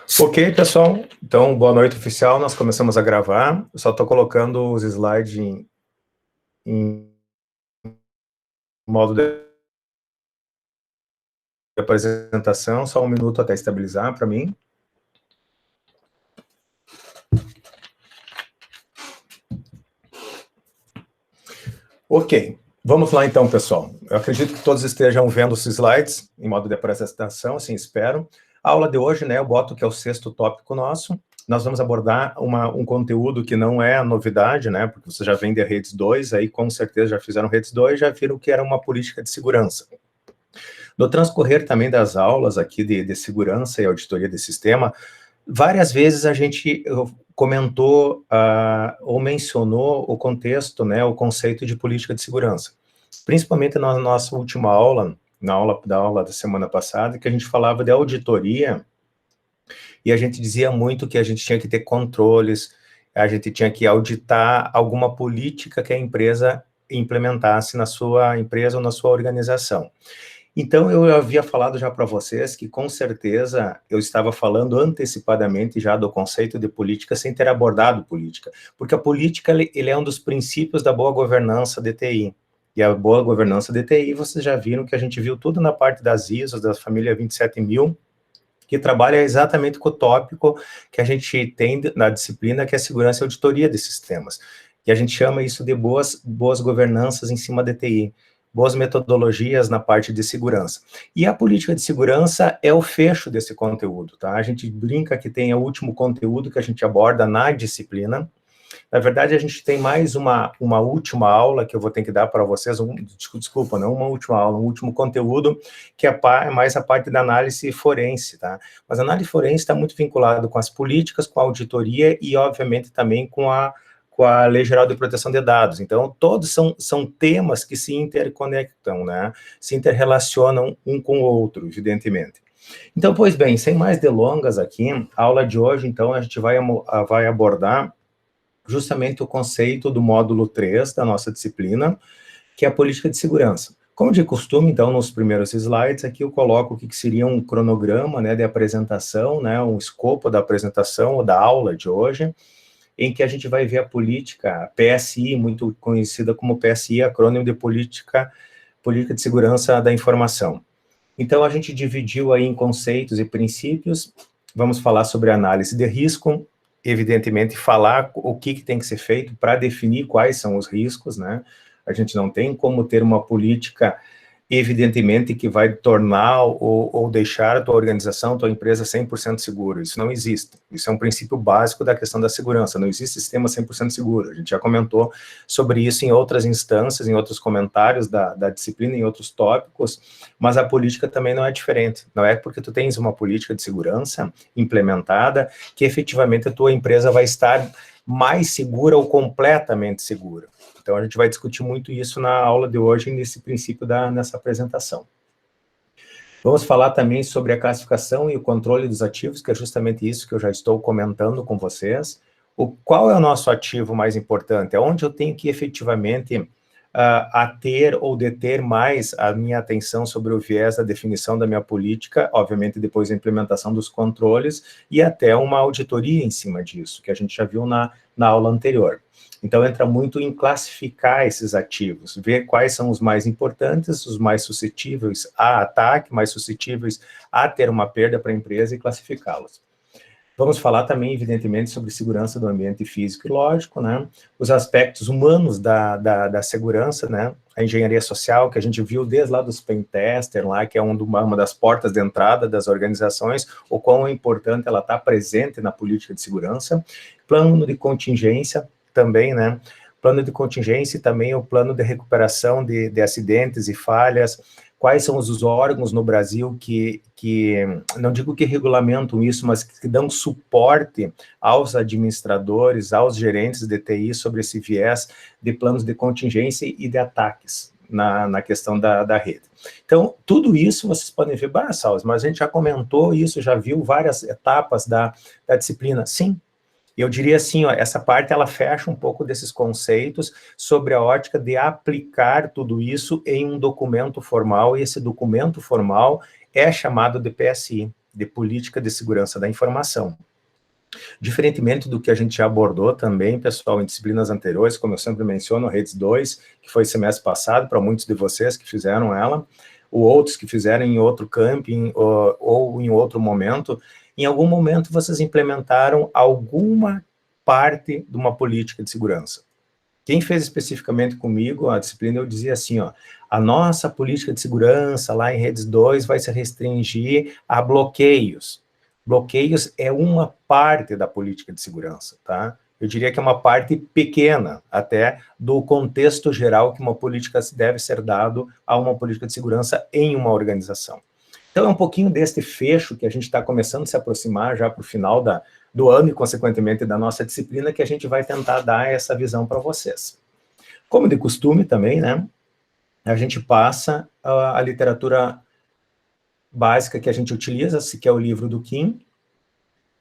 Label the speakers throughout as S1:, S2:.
S1: Ok, pessoal. Então, boa noite oficial. Nós começamos a gravar. Eu só estou colocando os slides em modo de apresentação. Só um minuto até estabilizar para mim. Ok. Vamos lá então, pessoal. Eu acredito que todos estejam vendo os slides em modo de apresentação, assim espero. A aula de hoje, né, eu boto que é o 6º tópico nosso. Nós vamos abordar um conteúdo que não é novidade, né, porque você já vem de Redes 2, aí com certeza já fizeram Redes 2, já viram que era uma política de segurança. No transcorrer também das aulas aqui de segurança e auditoria de sistema, várias vezes a gente comentou ou mencionou o contexto, né, o conceito de política de segurança. Principalmente na nossa última aula, na aula da semana passada, que a gente falava de auditoria, e a gente dizia muito que a gente tinha que ter controles, a gente tinha que auditar alguma política que a empresa implementasse na sua empresa ou na sua organização. Então, eu havia falado já para vocês que, com certeza, eu estava falando antecipadamente já do conceito de política sem ter abordado política, porque a política ele é um dos princípios da boa governança de TI. E a boa governança de TI, vocês já viram que a gente viu tudo na parte das ISOs, da família 27000, que trabalha exatamente com o tópico que a gente tem na disciplina, que é segurança e auditoria de sistemas. E a gente chama isso de boas governanças em cima da TI, boas metodologias na parte de segurança. E a política de segurança é o fecho desse conteúdo, tá? A gente brinca que tem o último conteúdo que a gente aborda na disciplina. Na verdade, a gente tem mais uma última aula que eu vou ter que dar para vocês, desculpa, não uma última aula, um último conteúdo, que é mais a parte da análise forense, tá? Mas a análise forense está muito vinculado com as políticas, com a auditoria e, obviamente, também com a Lei Geral de Proteção de Dados. Então, todos são temas que se interconectam, né? Se interrelacionam um com o outro, evidentemente. Então, pois bem, sem mais delongas aqui, a aula de hoje, então, a gente vai abordar justamente o conceito do módulo 3 da nossa disciplina, que é a política de segurança. Como de costume, então, nos primeiros slides, aqui eu coloco o que seria um cronograma, né, de apresentação, né, um escopo da apresentação ou da aula de hoje, em que a gente vai ver a política PSI, muito conhecida como PSI, acrônimo de Política de Segurança da Informação. Então, a gente dividiu aí em conceitos e princípios, vamos falar sobre análise de risco, evidentemente falar o que tem que ser feito para definir quais são os riscos, né? A gente não tem como ter uma política, evidentemente, que vai tornar ou deixar a tua organização, a tua empresa 100% segura. Isso não existe. Isso é um princípio básico da questão da segurança. Não existe sistema 100% seguro. A gente já comentou sobre isso em outras instâncias, em outros comentários da disciplina, em outros tópicos, mas a política também não é diferente. Não é porque tu tens uma política de segurança implementada que efetivamente a tua empresa vai estar mais segura ou completamente segura. Então, a gente vai discutir muito isso na aula de hoje, nesse princípio nessa apresentação. Vamos falar também sobre a classificação e o controle dos ativos, que é justamente isso que eu já estou comentando com vocês. Qual é o nosso ativo mais importante? É onde eu tenho que efetivamente ter ou deter mais a minha atenção sobre o viés da definição da minha política, obviamente depois da implementação dos controles, e até uma auditoria em cima disso, que a gente já viu na aula anterior. Então, entra muito em classificar esses ativos, ver quais são os mais importantes, os mais suscetíveis a ataque, mais suscetíveis a ter uma perda para a empresa e classificá-los. Vamos falar também, evidentemente, sobre segurança do ambiente físico e lógico, né? Os aspectos humanos da segurança, né? A engenharia social, que a gente viu desde lá dos pentester, lá, que é uma das portas de entrada das organizações, o quão é importante ela estar presente na política de segurança. Plano de contingência, também, né? Plano de contingência e também o plano de recuperação de acidentes e falhas. Quais são os órgãos no Brasil que não digo que regulamentam isso, mas que dão suporte aos administradores, aos gerentes de TI sobre esse viés de planos de contingência e de ataques na questão da rede. Então, tudo isso vocês podem ver, Salles, mas a gente já comentou isso, já viu várias etapas da disciplina. Sim. Eu diria assim, ó, essa parte ela fecha um pouco desses conceitos sobre a ótica de aplicar tudo isso em um documento formal, e esse documento formal é chamado de PSI. de política de segurança da informação. Diferentemente do que a gente já abordou também, pessoal, em disciplinas anteriores, como eu sempre menciono, Redes 2, que foi semestre passado, para muitos de vocês que fizeram ela, ou outros que fizeram em outro camping, ou em outro momento, em algum momento vocês implementaram alguma parte de uma política de segurança. Quem fez especificamente comigo a disciplina, eu dizia assim, ó, a nossa política de segurança lá em Redes 2 vai se restringir a bloqueios. Bloqueios é uma parte da política de segurança, tá? Eu diria que é uma parte pequena, até, do contexto geral que uma política deve ser dado a uma política de segurança em uma organização. Então, é um pouquinho deste fecho que a gente está começando a se aproximar já para o final do ano e, consequentemente, da nossa disciplina, que a gente vai tentar dar essa visão para vocês. Como de costume também, né, a gente passa a literatura básica que a gente utiliza, que é o livro do Kim,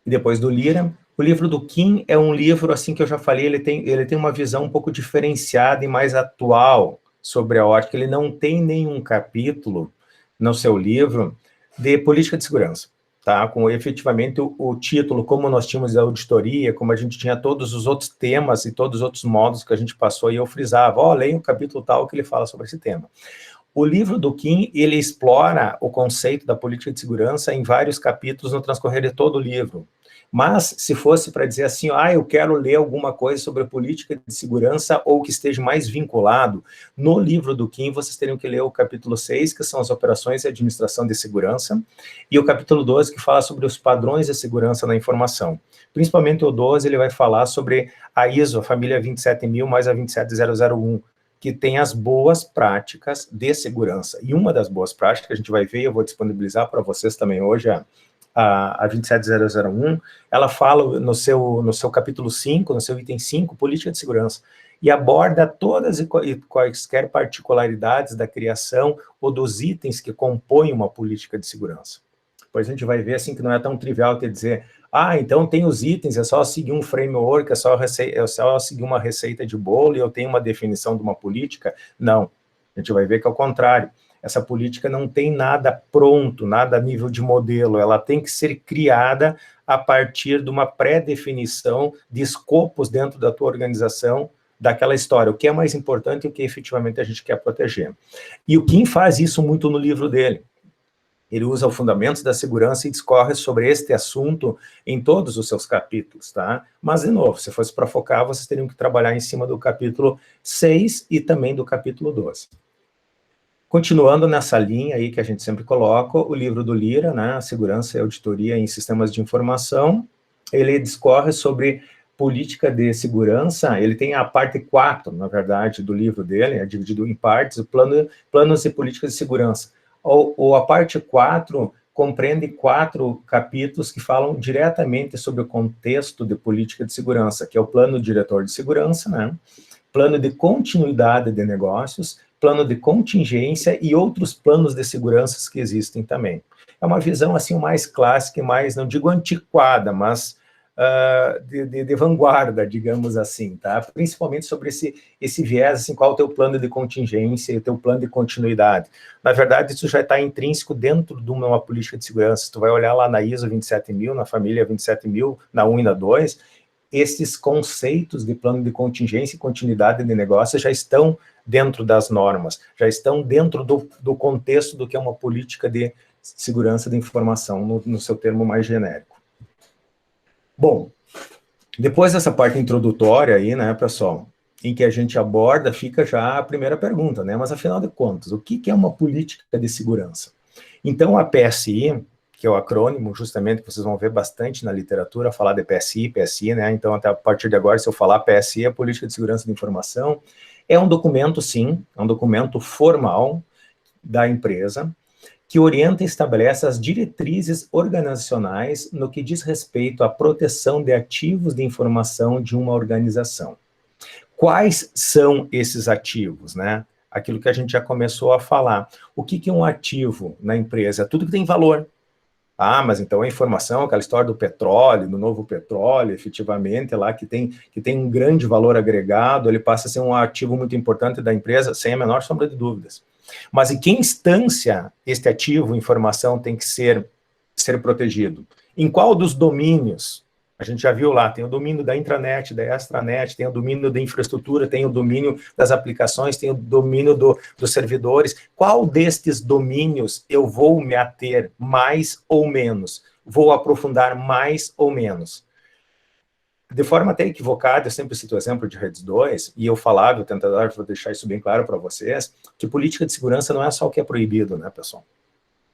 S1: e depois do Lira. O livro do Kim é um livro, assim que eu já falei, ele tem uma visão um pouco diferenciada e mais atual sobre a ótica. Ele não tem nenhum capítulo no seu livro de política de segurança, tá? Com efetivamente o título, como nós tínhamos a auditoria, como a gente tinha todos os outros temas e todos os outros modos que a gente passou, e eu frisava, ó, leia o capítulo tal que ele fala sobre esse tema. O livro do Kim, ele explora o conceito da política de segurança em vários capítulos no transcorrer de todo o livro. Mas, se fosse para dizer assim, eu quero ler alguma coisa sobre a política de segurança ou que esteja mais vinculado, no livro do Kim, vocês teriam que ler o capítulo 6, que são as operações e administração de segurança, e o capítulo 12, que fala sobre os padrões de segurança na informação. Principalmente o 12, ele vai falar sobre a ISO, a família 27000 mais a 27001, que tem as boas práticas de segurança. E uma das boas práticas que a gente vai ver, eu vou disponibilizar para vocês também hoje, a 27001, ela fala no seu capítulo 5, no seu item 5, política de segurança, e aborda todas e quaisquer particularidades da criação ou dos itens que compõem uma política de segurança. Depois a gente vai ver assim que não é tão trivial ter dizer, então tem os itens, é só seguir um framework, é só seguir uma receita de bolo e eu tenho uma definição de uma política. Não, a gente vai ver que é o contrário. Essa política não tem nada pronto, nada a nível de modelo, ela tem que ser criada a partir de uma pré-definição de escopos dentro da tua organização, daquela história, o que é mais importante e o que efetivamente a gente quer proteger. E o Kim faz isso muito no livro dele. Ele usa os fundamentos da segurança e discorre sobre este assunto em todos os seus capítulos, tá? Mas, de novo, se fosse para focar, vocês teriam que trabalhar em cima do capítulo 6 e também do capítulo 12. Continuando nessa linha aí que a gente sempre coloca, o livro do Lira, né, Segurança e Auditoria em Sistemas de Informação, ele discorre sobre política de segurança, ele tem a parte 4, na verdade, do livro dele, é dividido em partes, planos e políticas de segurança. Ou a parte 4 compreende 4 capítulos que falam diretamente sobre o contexto de política de segurança, que é o plano diretor de segurança, né, plano de continuidade de negócios, plano de contingência e outros planos de segurança que existem também. É uma visão assim mais clássica e mais, não digo antiquada, mas de vanguarda, digamos assim, tá? Principalmente sobre esse viés, assim, qual é o teu plano de contingência e o teu plano de continuidade. Na verdade, isso já está intrínseco dentro de uma política de segurança. Tu vai olhar lá na ISO 27000, na família 27000, na 1 e na 2, esses conceitos de plano de contingência e continuidade de negócio já estão dentro das normas, já estão dentro do contexto do que é uma política de segurança da informação, no seu termo mais genérico. Bom, depois dessa parte introdutória aí, né, pessoal, em que a gente aborda, fica já a primeira pergunta, né, mas afinal de contas, o que é uma política de segurança? Então, a PSI, que é o acrônimo, justamente, que vocês vão ver bastante na literatura, falar de PSI, né, então, até a partir de agora, se eu falar PSI, é Política de Segurança da Informação, é um documento, sim, é um documento formal da empresa, que orienta e estabelece as diretrizes organizacionais no que diz respeito à proteção de ativos de informação de uma organização. Quais são esses ativos, né? Aquilo que a gente já começou a falar. O que é um ativo na empresa? Tudo que tem valor. Mas então a informação, aquela história do petróleo, do novo petróleo, efetivamente, lá que tem um grande valor agregado, ele passa a ser um ativo muito importante da empresa, sem a menor sombra de dúvidas. Mas em que instância este ativo, informação, tem que ser ser protegido? Em qual dos domínios? A gente já viu lá, tem o domínio da intranet, da extranet, tem o domínio da infraestrutura, tem o domínio das aplicações, tem o domínio dos servidores. Qual destes domínios eu vou me ater mais ou menos? Vou aprofundar mais ou menos? De forma até equivocada, eu sempre cito o exemplo de Redes 2, e eu falava, eu tentava deixar isso bem claro para vocês, que política de segurança não é só o que é proibido, né, pessoal?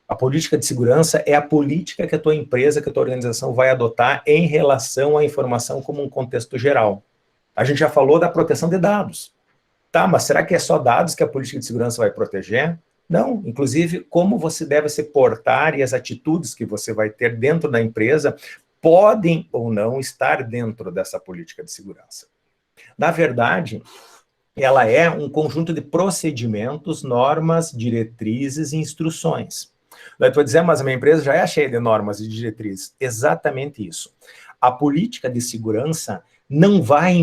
S1: A política de segurança é a política que a tua empresa, que a tua organização vai adotar em relação à informação como um contexto geral. A gente já falou da proteção de dados. Tá, mas será que é só dados que a política de segurança vai proteger? Não, inclusive, como você deve se portar e as atitudes que você vai ter dentro da empresa podem ou não estar dentro dessa política de segurança. Na verdade, ela é um conjunto de procedimentos, normas, diretrizes e instruções. Daí tu vai dizer, mas a minha empresa já é cheia de normas e diretrizes. Exatamente isso. A política de segurança não vai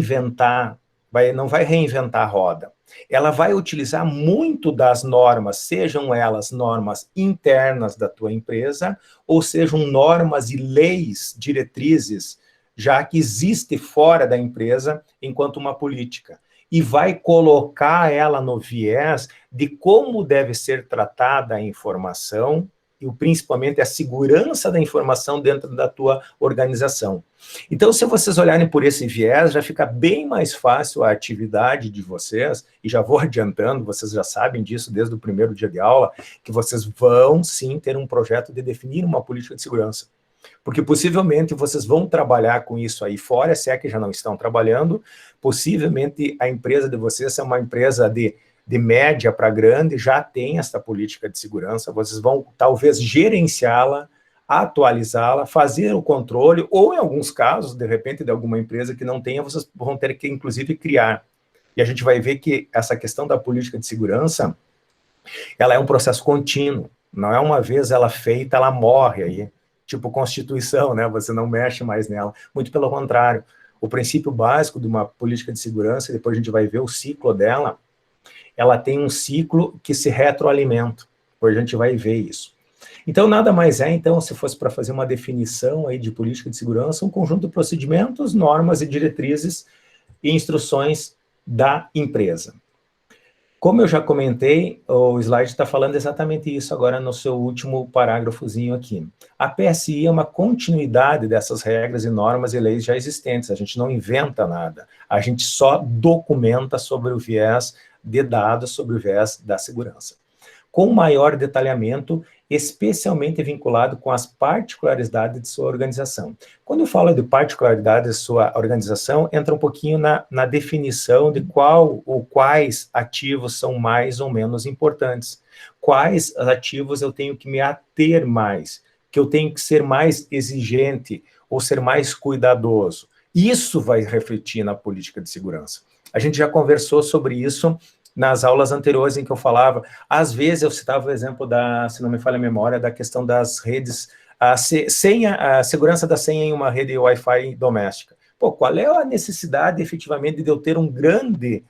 S1: não vai reinventar a roda. Ela vai utilizar muito das normas, sejam elas normas internas da tua empresa, ou sejam normas e leis, diretrizes, já que existe fora da empresa enquanto uma política. E vai colocar ela no viés de como deve ser tratada a informação, e principalmente a segurança da informação dentro da tua organização. Então, se vocês olharem por esse viés, já fica bem mais fácil a atividade de vocês, e já vou adiantando, vocês já sabem disso desde o primeiro dia de aula, que vocês vão sim ter um projeto de definir uma política de segurança. Porque possivelmente vocês vão trabalhar com isso aí fora, se é que já não estão trabalhando, possivelmente a empresa de vocês é uma empresa de média para grande, já tem essa política de segurança, vocês vão talvez gerenciá-la, atualizá-la, fazer o controle, ou em alguns casos, de repente, de alguma empresa que não tenha, vocês vão ter que, inclusive, criar. E a gente vai ver que essa questão da política de segurança, ela é um processo contínuo, não é uma vez ela feita, ela morre aí, tipo Constituição, né? Você não mexe mais nela, muito pelo contrário. O princípio básico de uma política de segurança, depois a gente vai ver o ciclo dela, ela tem um ciclo que se retroalimenta, depois a gente vai ver isso. Então, nada mais é, então, se fosse para fazer uma definição aí de política de segurança, um conjunto de procedimentos, normas e diretrizes e instruções da empresa. Como eu já comentei, o slide está falando exatamente isso agora no seu último parágrafozinho aqui. A PSI é uma continuidade dessas regras e normas e leis já existentes, a gente não inventa nada, a gente só documenta sobre o viés de dados, sobre o viés da segurança. Com maior detalhamento, especialmente vinculado com as particularidades de sua organização. Quando eu falo de particularidades de sua organização, entra um pouquinho na definição de qual ou quais ativos são mais ou menos importantes. Quais ativos eu tenho que me ater mais, que eu tenho que ser mais exigente ou ser mais cuidadoso. Isso vai refletir na política de segurança. A gente já conversou sobre isso nas aulas anteriores em que eu falava, às vezes eu citava o exemplo da, se não me falha a memória, da questão das redes, a segurança da senha em uma rede Wi-Fi doméstica. Pô, qual é a necessidade, efetivamente, de eu ter um grande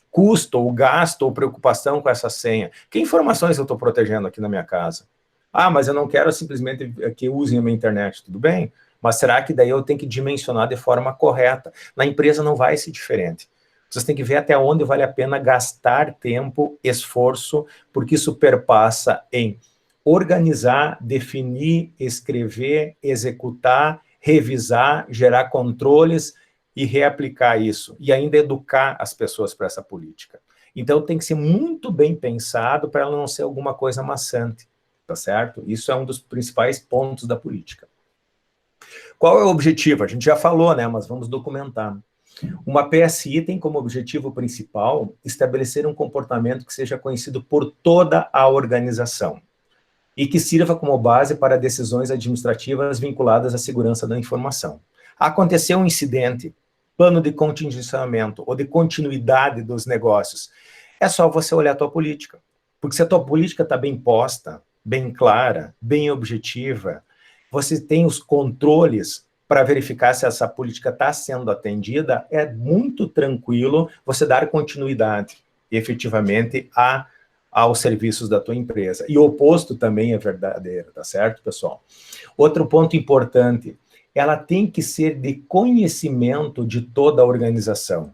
S1: custo, ou gasto, ou preocupação com essa senha? Que informações eu estou protegendo aqui na minha casa? Ah, mas eu não quero simplesmente que usem a minha internet, tudo bem? Mas será que daí eu tenho que dimensionar de forma correta? Na empresa não vai ser diferente. Vocês têm que ver até onde vale a pena gastar tempo, esforço, porque isso perpassa em organizar, definir, escrever, executar, revisar, gerar controles e reaplicar isso. E ainda educar as pessoas para essa política. Então tem que ser muito bem pensado para ela não ser alguma coisa maçante, tá certo? Isso é um dos principais pontos da política. Qual é o objetivo? A gente já falou, né? Mas vamos documentar. Uma PSI tem como objetivo principal estabelecer um comportamento que seja conhecido por toda a organização e que sirva como base para decisões administrativas vinculadas à segurança da informação. Aconteceu um incidente, plano de contingenciamento ou de continuidade dos negócios, é só você olhar a tua política. Porque se a tua política está bem posta, bem clara, bem objetiva, você tem os controles para verificar se essa política está sendo atendida, é muito tranquilo você dar continuidade, efetivamente, aos serviços da tua empresa. E o oposto também é verdadeiro, tá certo, pessoal? Outro ponto importante, ela tem que ser de conhecimento de toda a organização.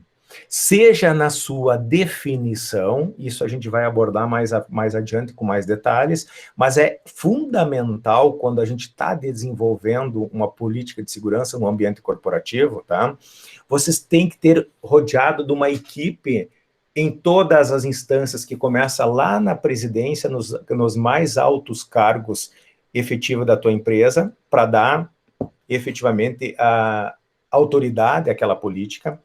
S1: Seja na sua definição, isso a gente vai abordar mais adiante com mais detalhes, mas é fundamental quando a gente está desenvolvendo uma política de segurança no ambiente corporativo, tá? Vocês têm que ter rodeado de uma equipe em todas as instâncias, que começa lá na presidência, nos mais altos cargos efetivos da tua empresa, para dar efetivamente a autoridade àquela política.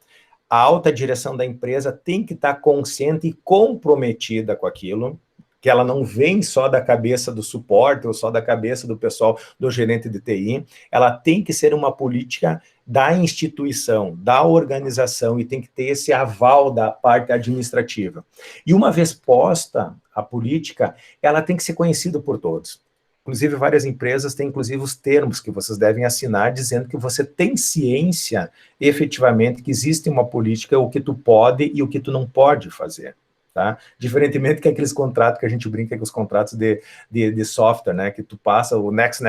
S1: A alta direção da empresa tem que estar consciente e comprometida com aquilo, que ela não vem só da cabeça do suporte ou só da cabeça do pessoal, do gerente de TI, ela tem que ser uma política da instituição, da organização, e tem que ter esse aval da parte administrativa. E uma vez posta a política, ela tem que ser conhecida por todos. Inclusive, várias empresas têm, inclusive, os termos que vocês devem assinar, dizendo que você tem ciência, efetivamente, que existe uma política, o que tu pode e o que tu não pode fazer, tá? Diferentemente que aqueles contratos que a gente brinca com os contratos de software, né? Que tu passa o next,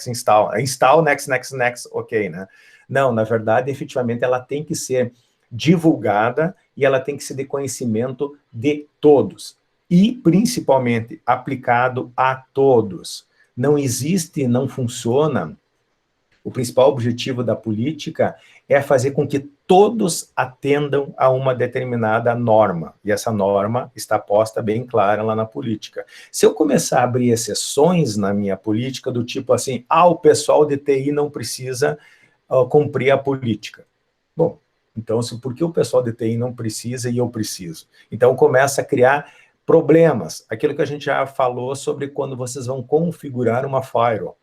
S1: install, next, ok, né? Não, na verdade, efetivamente, ela tem que ser divulgada e ela tem que ser de conhecimento de todos. E, principalmente, aplicado a todos. Não existe, não funciona. O principal objetivo da política é fazer com que todos atendam a uma determinada norma. E essa norma está posta bem clara lá na política. Se eu começar a abrir exceções na minha política, do tipo assim, o pessoal de TI não precisa cumprir a política. Bom, então, por que o pessoal de TI não precisa e eu preciso? Então, começa a criar problemas, aquilo que a gente já falou sobre quando vocês vão configurar uma firewall,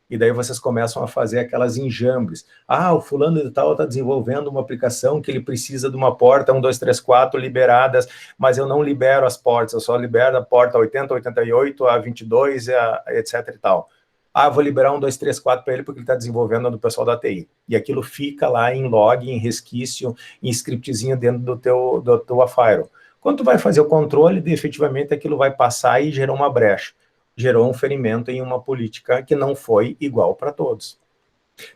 S1: e daí vocês começam a fazer aquelas enjambres. O fulano de tal está desenvolvendo uma aplicação que ele precisa de uma porta 1, 2, 3, 4 liberadas, mas eu não libero as portas, eu só libero a porta 80, 88, a 22, etc e tal. Vou liberar 1, 2, 3, 4 para ele porque ele está desenvolvendo a do pessoal da TI. E aquilo fica lá em log, em resquício, em scriptzinho dentro do teu firewall. Quando tu vai fazer o controle, efetivamente aquilo vai passar e gerou uma brecha. Gerou um ferimento em uma política que não foi igual para todos.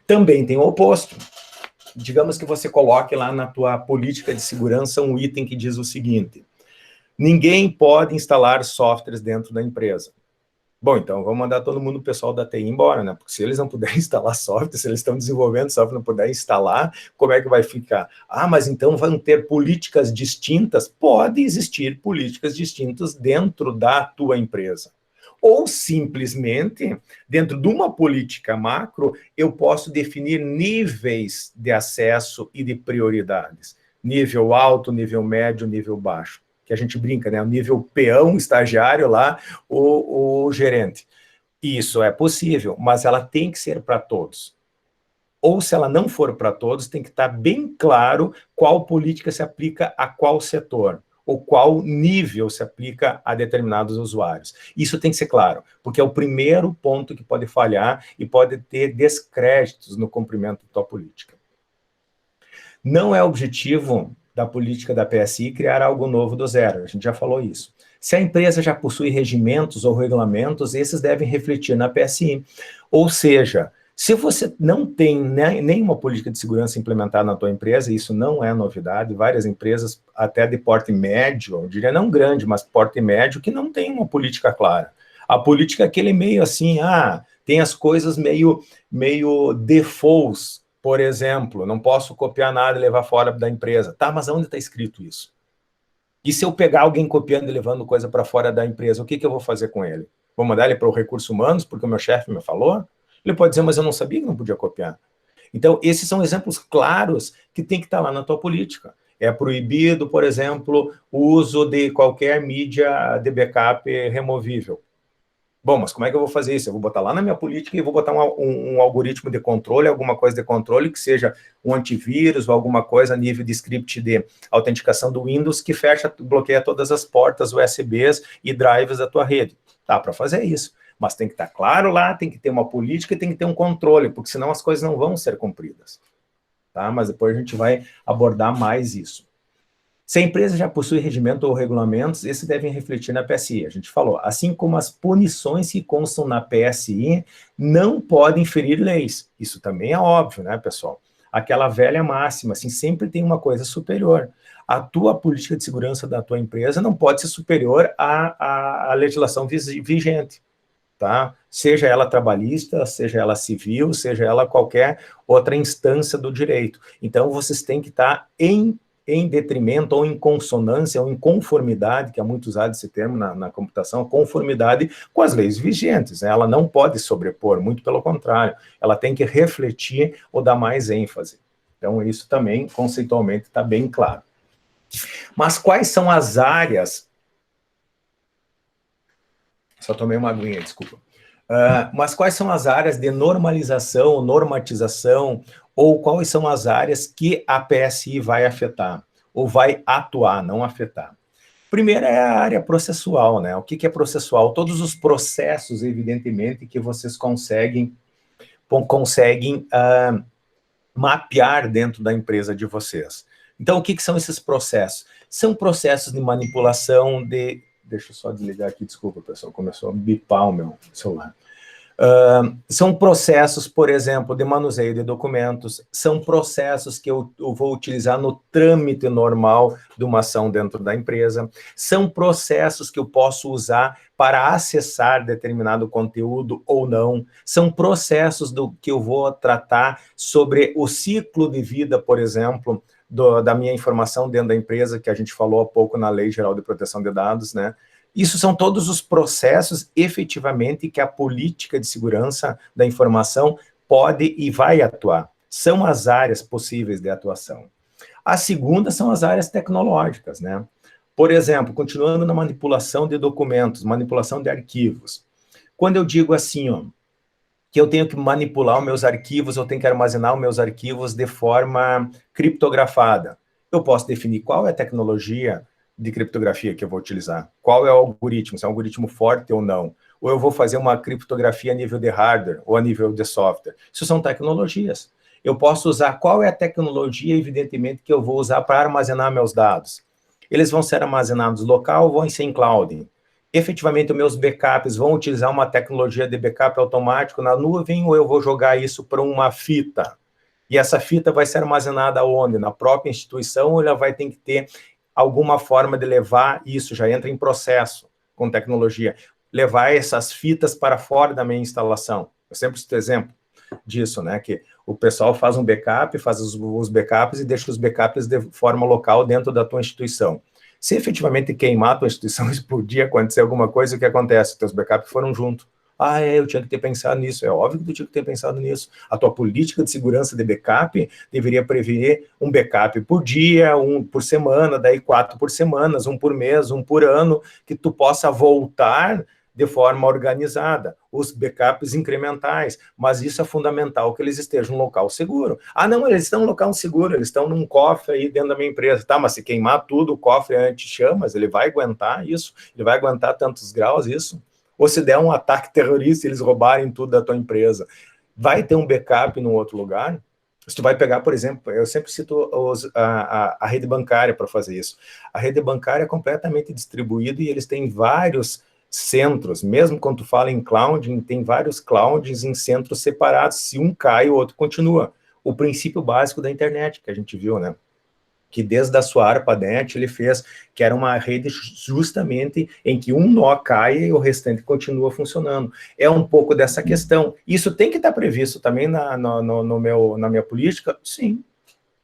S1: Também tem o oposto. Digamos que você coloque lá na tua política de segurança um item que diz o seguinte: ninguém pode instalar softwares dentro da empresa. Bom, então vamos mandar todo mundo, o pessoal da TI, embora, né? Porque se eles não puderem instalar software, se eles estão desenvolvendo software e não puderem instalar, como é que vai ficar? Mas então vão ter políticas distintas? Pode existir políticas distintas dentro da tua empresa. Ou simplesmente, dentro de uma política macro, eu posso definir níveis de acesso e de prioridades. Nível alto, nível médio, nível baixo. Que a gente brinca, né? O nível peão, estagiário lá, o gerente. Isso é possível, mas ela tem que ser para todos. Ou se ela não for para todos, tem que estar bem claro qual política se aplica a qual setor, ou qual nível se aplica a determinados usuários. Isso tem que ser claro, porque é o primeiro ponto que pode falhar e pode ter descréditos no cumprimento da tua política. Não é objetivo da política da PSI criar algo novo do zero, a gente já falou isso. Se a empresa já possui regimentos ou regulamentos, esses devem refletir na PSI. Ou seja, se você não tem nenhuma política de segurança implementada na tua empresa, isso não é novidade, várias empresas, até de porte médio, eu diria não grande, mas porte médio, que não tem uma política clara. A política é aquele meio assim, tem as coisas meio defaults, por exemplo, não posso copiar nada e levar fora da empresa. Tá, mas onde está escrito isso? E se eu pegar alguém copiando e levando coisa para fora da empresa, o que eu vou fazer com ele? Vou mandar ele para o recursos humanos, porque o meu chefe me falou? Ele pode dizer, mas eu não sabia que não podia copiar. Então, esses são exemplos claros que tem que estar lá na tua política. É proibido, por exemplo, o uso de qualquer mídia de backup removível. Bom, mas como é que eu vou fazer isso? Eu vou botar lá na minha política e vou botar um algoritmo de controle, alguma coisa de controle, que seja um antivírus ou alguma coisa a nível de script de autenticação do Windows que bloqueia todas as portas USBs e drives da tua rede. Dá para fazer isso. Mas tem que estar claro lá, tem que ter uma política e tem que ter um controle, porque senão as coisas não vão ser cumpridas. Tá? Mas depois a gente vai abordar mais isso. Se a empresa já possui regimento ou regulamentos, esses devem refletir na PSI, a gente falou. Assim como as punições que constam na PSI não podem ferir leis. Isso também é óbvio, né, pessoal? Aquela velha máxima, assim, sempre tem uma coisa superior. A tua política de segurança da tua empresa não pode ser superior à legislação vigente, tá? Seja ela trabalhista, seja ela civil, seja ela qualquer outra instância do direito. Então, vocês têm que estar em detrimento ou em consonância ou em conformidade, que é muito usado esse termo na computação, conformidade com as leis vigentes, né? Ela não pode sobrepor, muito pelo contrário, ela tem que refletir ou dar mais ênfase. Então, isso também, conceitualmente, está bem claro. Mas quais são as áreas... Só tomei uma aguinha, desculpa. Mas quais são as áreas de normalização, normatização, ou quais são as áreas que a PSI vai afetar, ou vai atuar, não afetar? Primeiro é a área processual, né? O que é processual? Todos os processos, evidentemente, que vocês conseguem mapear dentro da empresa de vocês. Então, o que são esses processos? São processos de manipulação de... Deixa eu só desligar aqui, desculpa, pessoal, começou a bipar o meu celular. São processos, por exemplo, de manuseio de documentos, são processos que eu vou utilizar no trâmite normal de uma ação dentro da empresa, são processos que eu posso usar para acessar determinado conteúdo ou não, são processos que eu vou tratar sobre o ciclo de vida, por exemplo, da minha informação dentro da empresa, que a gente falou há pouco na Lei Geral de Proteção de Dados, né? Isso são todos os processos, efetivamente, que a política de segurança da informação pode e vai atuar. São as áreas possíveis de atuação. A segunda são as áreas tecnológicas, né? Por exemplo, continuando na manipulação de documentos, manipulação de arquivos. Quando eu digo assim, ó, que eu tenho que manipular os meus arquivos, eu tenho que armazenar os meus arquivos de forma criptografada, eu posso definir qual é a tecnologia de criptografia que eu vou utilizar, qual é o algoritmo, se é um algoritmo forte ou não, ou eu vou fazer uma criptografia a nível de hardware ou a nível de software. Isso são tecnologias. Eu posso usar qual é a tecnologia, evidentemente, que eu vou usar para armazenar meus dados. Eles vão ser armazenados local ou vão ser em cloud? Efetivamente, os meus backups vão utilizar uma tecnologia de backup automático na nuvem ou eu vou jogar isso para uma fita? E essa fita vai ser armazenada onde? Na própria instituição ou ela vai ter que ter alguma forma de levar isso, já entra em processo com tecnologia, levar essas fitas para fora da minha instalação. Eu sempre cito exemplo disso, né, que o pessoal faz um backup, faz os backups e deixa os backups de forma local dentro da tua instituição. Se efetivamente queimar a tua instituição, explodir, acontecer alguma coisa, o que acontece? Teus backups foram junto. Eu tinha que ter pensado nisso. É óbvio que tu tinha que ter pensado nisso. A tua política de segurança de backup deveria prever um backup por dia, um por semana, daí 4 por semana, um por mês, um por ano, que tu possa voltar de forma organizada, os backups incrementais, mas isso é fundamental que eles estejam em um local seguro. Não, eles estão em um local seguro, eles estão num cofre aí dentro da minha empresa. Tá, mas se queimar tudo, o cofre é anti-chamas, ele vai aguentar isso? Ele vai aguentar tantos graus isso? Ou se der um ataque terrorista e eles roubarem tudo da tua empresa, vai ter um backup num outro lugar? Se tu vai pegar, por exemplo, eu sempre cito a rede bancária para fazer isso. A rede bancária é completamente distribuída e eles têm vários centros, mesmo quando tu fala em cloud, tem vários clouds em centros separados, se um cai, o outro continua. O princípio básico da internet, que a gente viu, né? Que desde a sua ARPANET ele fez, que era uma rede justamente em que um nó cai e o restante continua funcionando. É um pouco dessa questão. Isso tem que estar previsto também na minha política? Sim,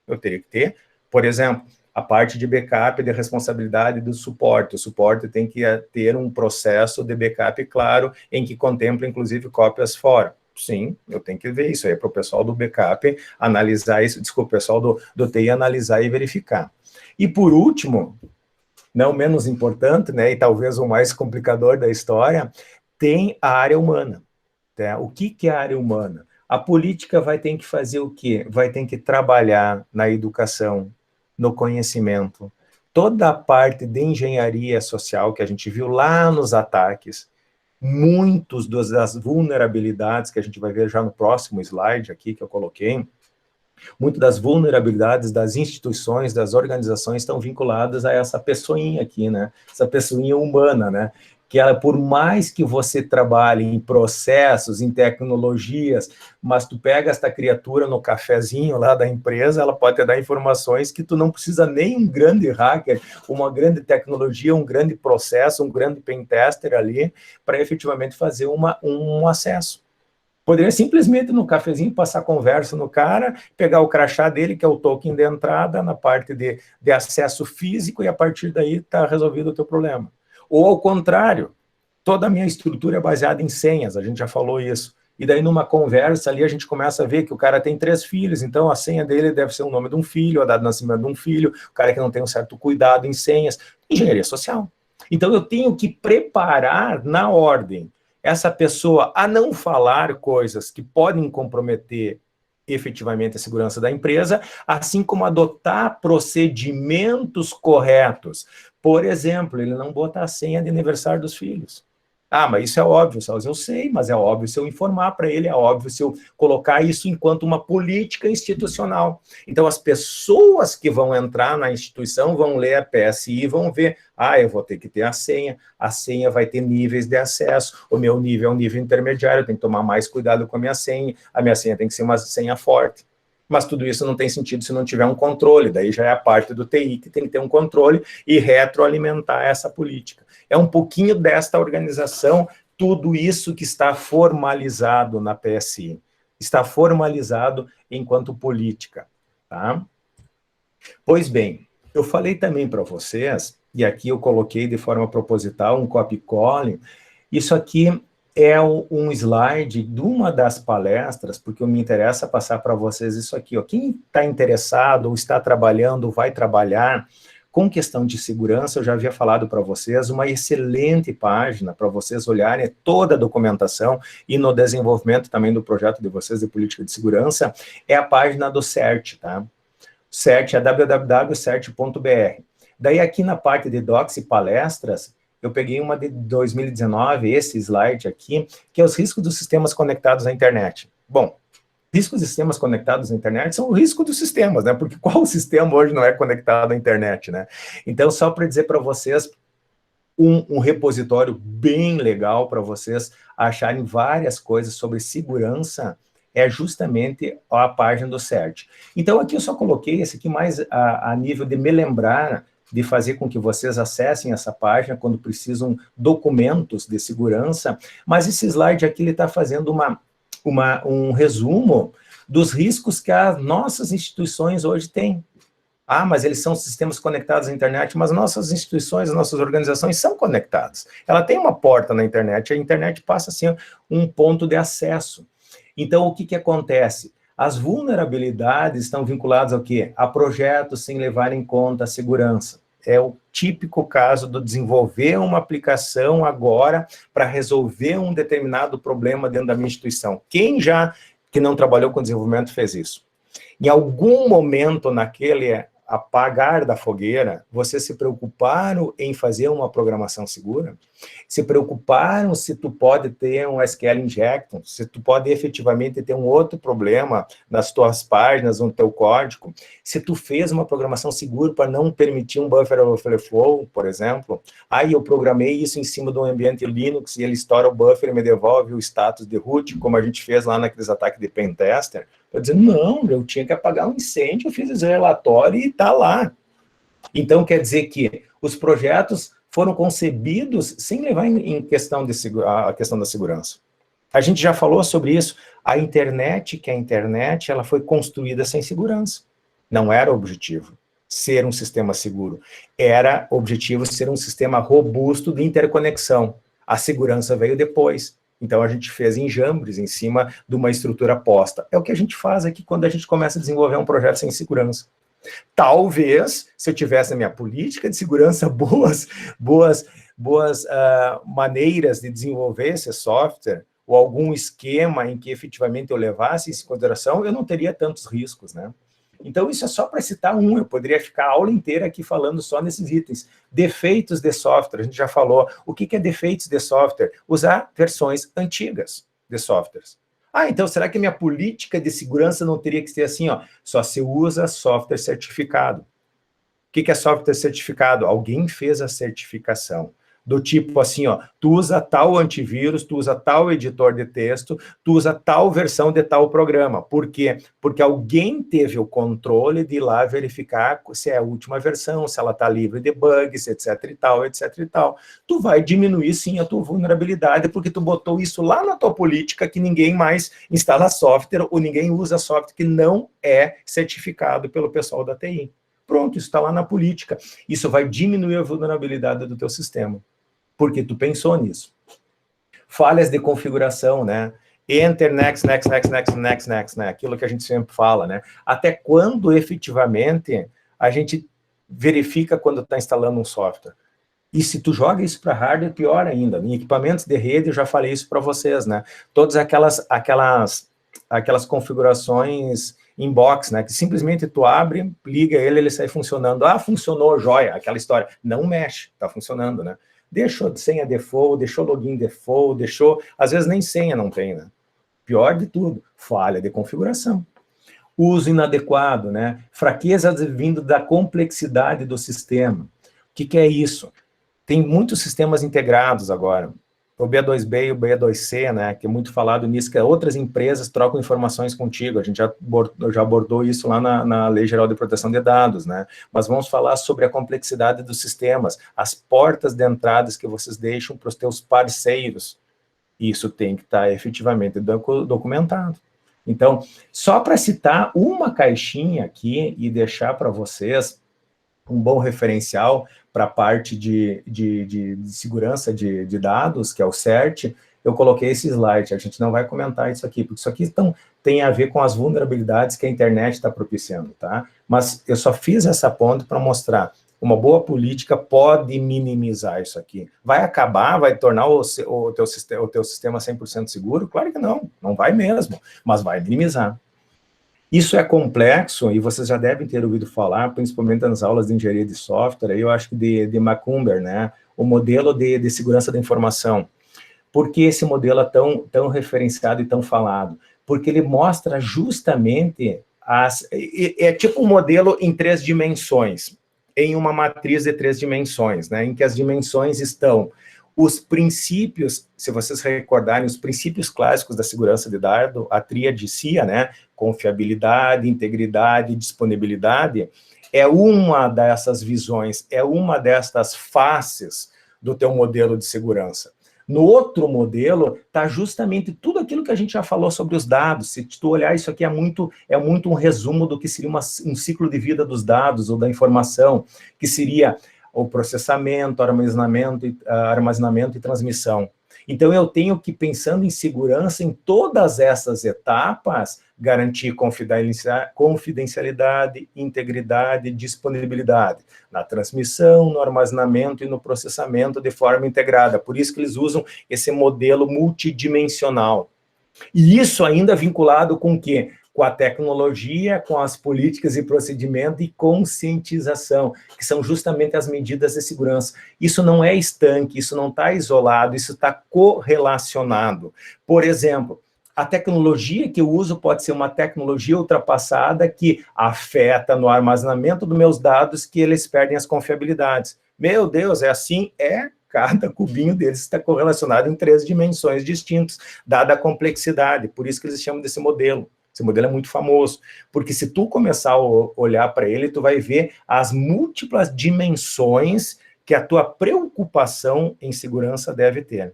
S1: eu teria que ter. Por exemplo, a parte de backup de responsabilidade do suporte. O suporte tem que ter um processo de backup claro, em que contempla, inclusive, cópias fora. Sim, eu tenho que ver isso aí para o pessoal do backup analisar isso, desculpa, o pessoal do TI analisar e verificar. E por último, não menos importante, né, e talvez o mais complicador da história, tem a área humana. Tá? O que é a área humana? A política vai ter que fazer o quê? Vai ter que trabalhar na educação, no conhecimento, toda a parte de engenharia social que a gente viu lá nos ataques, muitos das vulnerabilidades que a gente vai ver já no próximo slide aqui que eu coloquei, Muito das vulnerabilidades das instituições, das organizações estão vinculadas a essa pessoinha aqui, né? Essa pessoinha humana, né? Que ela, por mais que você trabalhe em processos, em tecnologias, mas tu pega esta criatura no cafezinho lá da empresa, ela pode te dar informações que tu não precisa nem um grande hacker, uma grande tecnologia, um grande processo, um grande pentester ali, para efetivamente fazer um acesso. Poderia simplesmente no cafezinho passar conversa no cara, pegar o crachá dele, que é o token de entrada, na parte de acesso físico, e a partir daí está resolvido o teu problema. Ou ao contrário, toda a minha estrutura é baseada em senhas, a gente já falou isso. E daí numa conversa ali a gente começa a ver que o cara tem 3 filhos, então a senha dele deve ser o nome de um filho, a data de nascimento de um filho, o cara que não tem um certo cuidado em senhas. Engenharia social. Então eu tenho que preparar na ordem essa pessoa a não falar coisas que podem comprometer efetivamente a segurança da empresa, assim como adotar procedimentos corretos. Por exemplo, ele não botar a senha de aniversário dos filhos. Ah, mas isso é óbvio, Salles, eu sei, mas é óbvio se eu informar para ele, é óbvio se eu colocar isso enquanto uma política institucional. Então, as pessoas que vão entrar na instituição vão ler a PSI e vão ver, eu vou ter que ter a senha vai ter níveis de acesso, o meu nível é um nível intermediário, eu tenho que tomar mais cuidado com a minha senha tem que ser uma senha forte. Mas tudo isso não tem sentido se não tiver um controle, daí já é a parte do TI que tem que ter um controle e retroalimentar essa política. É um pouquinho desta organização, tudo isso que está formalizado na PSI, está formalizado enquanto política, tá? Pois bem, eu falei também para vocês, e aqui eu coloquei de forma proposital um copy-colling, isso aqui é um slide de uma das palestras, porque me interessa passar para vocês isso aqui, ó. Quem está interessado ou está trabalhando, vai trabalhar com questão de segurança, eu já havia falado para vocês, uma excelente página para vocês olharem toda a documentação e no desenvolvimento também do projeto de vocês de política de segurança, é a página do CERT, tá? CERT é www.cert.br. Daí aqui na parte de docs e palestras, eu peguei uma de 2019, esse slide aqui, que é os riscos dos sistemas conectados à internet. Bom, riscos de sistemas conectados à internet são o risco dos sistemas, né? Porque qual sistema hoje não é conectado à internet, né? Então, só para dizer para vocês, um repositório bem legal para vocês acharem várias coisas sobre segurança é justamente a página do CERT. Então, aqui eu só coloquei esse aqui mais a nível de me lembrar de fazer com que vocês acessem essa página quando precisam documentos de segurança, mas esse slide aqui ele está fazendo um resumo dos riscos que as nossas instituições hoje têm. Mas eles são sistemas conectados à internet, mas nossas instituições, nossas organizações são conectadas. Ela tem uma porta na internet, a internet passa a ser um ponto de acesso. Então, o que acontece? As vulnerabilidades estão vinculadas ao quê? A projetos sem levar em conta a segurança. É o típico caso do desenvolver uma aplicação agora para resolver um determinado problema dentro da minha instituição. Quem já que não trabalhou com desenvolvimento fez isso? Em algum momento naquele apagar da fogueira, vocês se preocuparam em fazer uma programação segura? Se preocuparam se tu pode ter um SQL injection, se tu pode efetivamente ter um outro problema nas tuas páginas, no teu código, se tu fez uma programação segura para não permitir um buffer overflow, por exemplo, eu programei isso em cima de um ambiente Linux e ele estoura o buffer e me devolve o status de root, como a gente fez lá naqueles ataques de pentester. Eu dizendo, não, eu tinha que apagar um incêndio, eu fiz esse relatório e está lá. Então, quer dizer que os projetos foram concebidos sem levar em questão a questão da segurança. A gente já falou sobre isso. A internet ela foi construída sem segurança. Não era o objetivo ser um sistema seguro. Era o objetivo ser um sistema robusto de interconexão. A segurança veio depois. Então, a gente fez enjambres em cima de uma estrutura posta. É o que a gente faz aqui quando a gente começa a desenvolver um projeto sem segurança. Talvez, se eu tivesse na minha política de segurança boas maneiras de desenvolver esse software, ou algum esquema em que efetivamente eu levasse isso em consideração, eu não teria tantos riscos, né? Então, isso é só para citar um, eu poderia ficar a aula inteira aqui falando só nesses itens. Defeitos de software, a gente já falou. O que é defeitos de software? Usar versões antigas de softwares. Ah, então será que a minha política de segurança não teria que ser assim, ó? Só se usa software certificado. O que é software certificado? Alguém fez a certificação. Do tipo assim, ó, tu usa tal antivírus, tu usa tal editor de texto, tu usa tal versão de tal programa. Por quê? Porque alguém teve o controle de ir lá verificar se é a última versão, se ela está livre de bugs, etc e tal, etc e tal. Tu vai diminuir, sim, a tua vulnerabilidade, porque tu botou isso lá na tua política que ninguém mais instala software ou ninguém usa software que não é certificado pelo pessoal da TI. Pronto, isso está lá na política. Isso vai diminuir a vulnerabilidade do teu sistema, porque tu pensou nisso. Falhas de configuração, né? Enter, next, next, next, next, next, next, né? Aquilo que a gente sempre fala, né? Até quando efetivamente a gente verifica quando está instalando um software? E se tu joga isso para hardware, pior ainda. Em equipamentos de rede, eu já falei isso para vocês, né? Todas aquelas configurações inbox, né? Que simplesmente tu abre, liga ele sai funcionando. Ah, funcionou, joia, aquela história. Não mexe, tá funcionando, né? Deixou senha default, deixou login default, deixou... Às vezes nem senha não tem, né? Pior de tudo, falha de configuração. Uso inadequado, né? Fraqueza vindo da complexidade do sistema. O que é isso? Tem muitos sistemas integrados agora. O B2B e o B2C, né, que é muito falado nisso, que outras empresas trocam informações contigo. A gente já abordou isso lá na Lei Geral de Proteção de Dados, né? Mas vamos falar sobre a complexidade dos sistemas, as portas de entradas que vocês deixam para os teus parceiros. Isso tem que estar efetivamente documentado. Então, só para citar uma caixinha aqui e deixar para vocês um bom referencial para a parte de segurança de dados, que é o CERT, eu coloquei esse slide. A gente não vai comentar isso aqui, porque isso aqui tem a ver com as vulnerabilidades que a internet está propiciando, tá? Mas eu só fiz essa ponte para mostrar uma boa política pode minimizar isso aqui. Vai acabar, vai tornar o teu sistema 100% seguro? Claro que não, não vai mesmo, mas vai minimizar. Isso é complexo, e vocês já devem ter ouvido falar, principalmente nas aulas de engenharia de software, eu acho que de Macumber, né? O modelo de segurança da informação. Por que esse modelo é tão referenciado e tão falado? Porque ele mostra justamente é tipo um modelo em 3 dimensões, em uma matriz de 3 dimensões, né? Em que as dimensões estão os princípios, se vocês recordarem, os princípios clássicos da segurança de dados, a tríade CIA, né? Confiabilidade, integridade e disponibilidade, é uma dessas visões, é uma destas faces do teu modelo de segurança. No outro modelo, está justamente tudo aquilo que a gente já falou sobre os dados. Se tu olhar, isso aqui é muito um resumo do que seria um ciclo de vida dos dados ou da informação, que seria o processamento, armazenamento e transmissão. Então, eu tenho que, pensando em segurança, em todas essas etapas, garantir confidencialidade, integridade e disponibilidade, na transmissão, no armazenamento e no processamento de forma integrada. Por isso que eles usam esse modelo multidimensional. E isso ainda vinculado com o quê? Com a tecnologia, com as políticas e procedimento e conscientização, que são justamente as medidas de segurança. Isso não é estanque, isso não está isolado, isso está correlacionado. Por exemplo, a tecnologia que eu uso pode ser uma tecnologia ultrapassada que afeta no armazenamento dos meus dados, que eles perdem as confiabilidades. Meu Deus, é assim? Cada cubinho deles está correlacionado em 3 dimensões distintas, dada a complexidade. Por isso que eles chamam desse modelo. Esse modelo é muito famoso, porque se tu começar a olhar para ele, tu vai ver as múltiplas dimensões que a tua preocupação em segurança deve ter.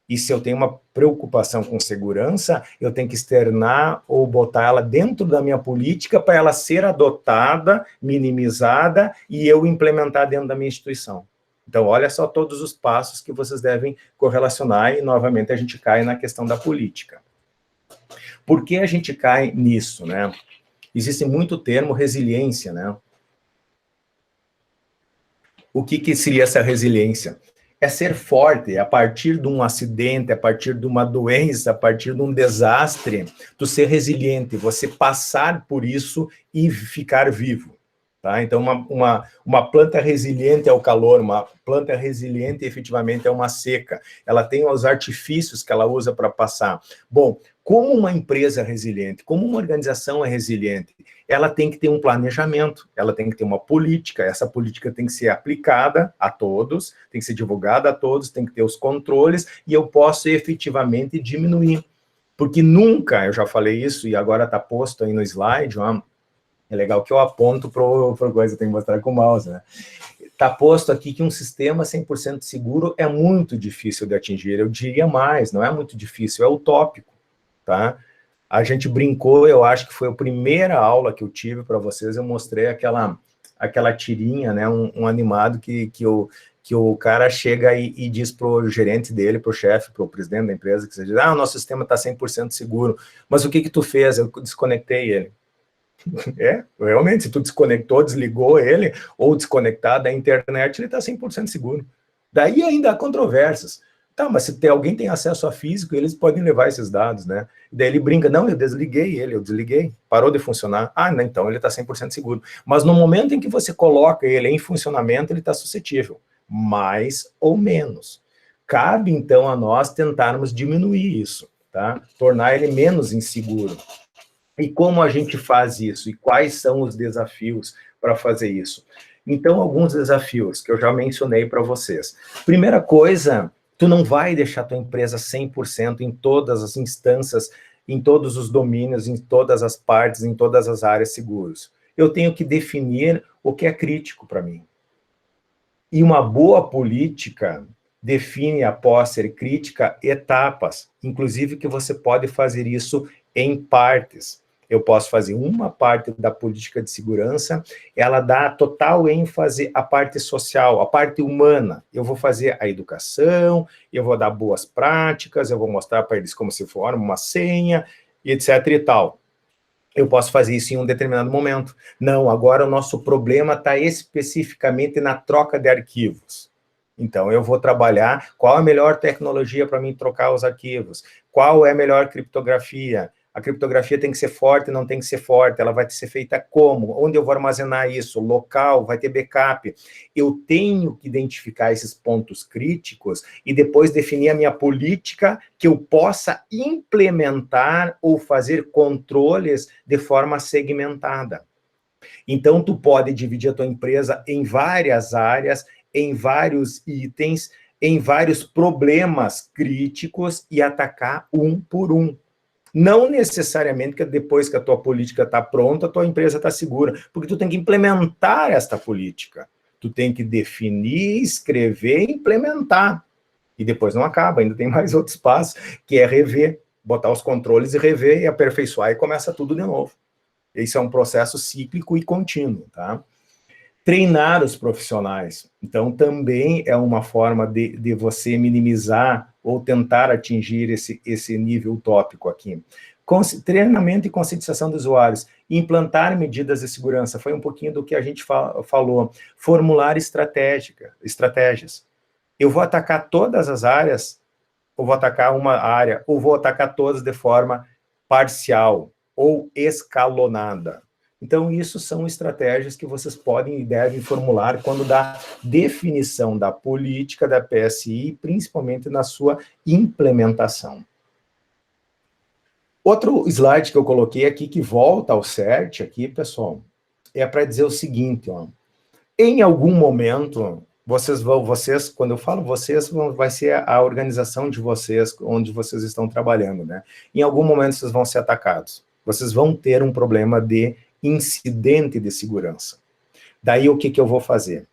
S1: E se eu tenho uma preocupação com segurança, eu tenho que externar ou botar ela dentro da minha política para ela ser adotada, minimizada e eu implementar dentro da minha instituição. Então, olha só todos os passos que vocês devem correlacionar e, novamente, a gente cai na questão da política. Por que a gente cai nisso, né? Existe muito termo resiliência, né? O que seria essa resiliência? É ser forte, a partir de um acidente, a partir de uma doença, a partir de um desastre, tu ser resiliente, você passar por isso e ficar vivo. Tá? Então, uma planta resiliente ao calor, uma planta resiliente efetivamente é uma seca. Ela tem os artifícios que ela usa para passar. Bom, como uma empresa é resiliente, como uma organização é resiliente, ela tem que ter um planejamento, ela tem que ter uma política, essa política tem que ser aplicada a todos, tem que ser divulgada a todos, tem que ter os controles, e eu posso efetivamente diminuir. Porque nunca, eu já falei isso, e agora está posto aí no slide, ó, é legal que eu aponto para coisa, eu tenho que mostrar com o mouse, né? Está posto aqui que um sistema 100% seguro é muito difícil de atingir. Eu diria mais, não é muito difícil, é utópico, tá? A gente brincou, eu acho que foi a primeira aula que eu tive para vocês, eu mostrei aquela tirinha, né, um animado que o cara chega e diz para o gerente dele, para o chefe, para o presidente da empresa, que você diz, o nosso sistema está 100% seguro, mas o que tu fez? Eu desconectei ele. Realmente, se tu desconectou, desligou ele, ou desconectar da internet, ele está 100% seguro. Daí ainda há controvérsias. Tá, mas se alguém tem acesso a físico, eles podem levar esses dados, né? Daí ele brinca, não, eu desliguei, parou de funcionar. Não, então ele está 100% seguro. Mas no momento em que você coloca ele em funcionamento, ele está suscetível, mais ou menos. Cabe, então, a nós tentarmos diminuir isso, tá? Tornar ele menos inseguro. E como a gente faz isso? E quais são os desafios para fazer isso? Então, alguns desafios que eu já mencionei para vocês. Primeira coisa, tu não vai deixar tua empresa 100% em todas as instâncias, em todos os domínios, em todas as partes, em todas as áreas seguras. Eu tenho que definir o que é crítico para mim. E uma boa política define, após ser crítica, etapas, inclusive que você pode fazer isso em partes. Eu posso fazer uma parte da política de segurança, ela dá total ênfase à parte social, à parte humana. Eu vou fazer a educação, eu vou dar boas práticas, eu vou mostrar para eles como se forma uma senha, e etc e tal. Eu posso fazer isso em um determinado momento. Não, agora o nosso problema está especificamente na troca de arquivos. Então, eu vou trabalhar qual a melhor tecnologia para mim trocar os arquivos, qual é a melhor criptografia. A criptografia tem que ser forte, não tem que ser forte, ela vai ser feita como? Onde eu vou armazenar isso? Local, vai ter backup. Eu tenho que identificar esses pontos críticos e depois definir a minha política que eu possa implementar ou fazer controles de forma segmentada. Então, tu pode dividir a tua empresa em várias áreas, em vários itens, em vários problemas críticos e atacar um por um. Não necessariamente que depois que a tua política está pronta, a tua empresa está segura, porque tu tem que implementar esta política. Tu tem que definir, escrever e implementar. E depois não acaba, ainda tem mais outros passos, que é rever, botar os controles e rever e aperfeiçoar e começa tudo de novo. Esse é um processo cíclico e contínuo, tá? Treinar os profissionais. Então, também é uma forma de você minimizar ou tentar atingir esse nível utópico aqui. Treinamento e conscientização dos usuários. Implantar medidas de segurança. Foi um pouquinho do que a gente falou. Formular estratégias. Eu vou atacar todas as áreas, ou vou atacar uma área, ou vou atacar todas de forma parcial ou escalonada. Então, isso são estratégias que vocês podem e devem formular quando dá definição da política da PSI, principalmente na sua implementação. Outro slide que eu coloquei aqui, que volta ao CERT aqui, pessoal, é para dizer o seguinte, ó, em algum momento, quando eu falo vocês, vai ser a organização de vocês, onde vocês estão trabalhando, né? Em algum momento vocês vão ser atacados. Vocês vão ter um problema de incidente de segurança. Daí, o que eu vou fazer?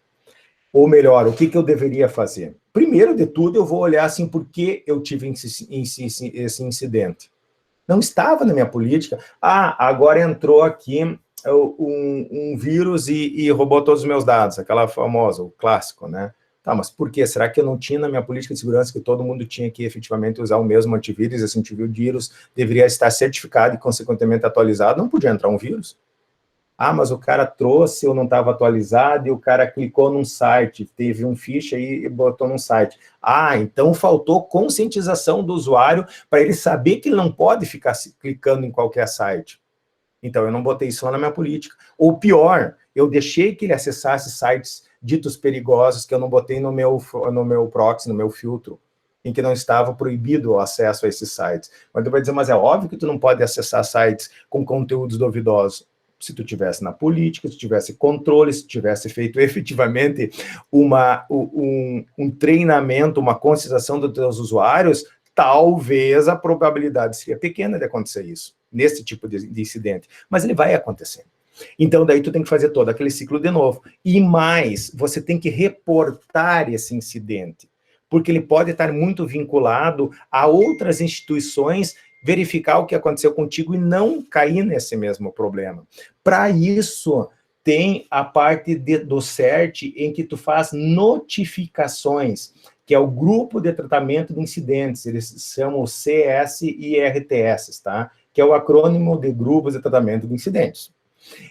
S1: Ou melhor, o que eu deveria fazer? Primeiro de tudo, eu vou olhar assim, por que eu tive esse incidente? Não estava na minha política. Agora entrou aqui um vírus e roubou todos os meus dados, aquela famosa, o clássico, né? Tá, mas por quê? Será que eu não tinha na minha política de segurança que todo mundo tinha que efetivamente usar o mesmo antivírus, esse antivírus deveria estar certificado e, consequentemente, atualizado? Não podia entrar um vírus? Mas o cara trouxe, eu não estava atualizado, e o cara clicou num site, teve um ficha e botou num site. Então faltou conscientização do usuário para ele saber que ele não pode ficar clicando em qualquer site. Então, eu não botei isso lá na minha política. Ou pior, Eu deixei que ele acessasse sites ditos perigosos que eu não botei no meu proxy, no meu filtro, em que não estava proibido o acesso a esses sites. Mas tu vai dizer, mas é óbvio que tu não pode acessar sites com conteúdos duvidosos. Se tu tivesse na política, se tivesse controle, se tivesse feito efetivamente um treinamento, uma conscientização dos teus usuários, talvez a probabilidade seria pequena de acontecer isso, nesse tipo de incidente. Mas ele vai acontecer. Então, daí tu tem que fazer todo aquele ciclo de novo. E mais, você tem que reportar esse incidente, porque ele pode estar muito vinculado a outras instituições, verificar o que aconteceu contigo e não cair nesse mesmo problema. Para isso, tem a parte do CERT, em que tu faz notificações, que é o Grupo de Tratamento de Incidentes, eles chamam CSIRTS, tá? Que é o acrônimo de Grupos de Tratamento de Incidentes.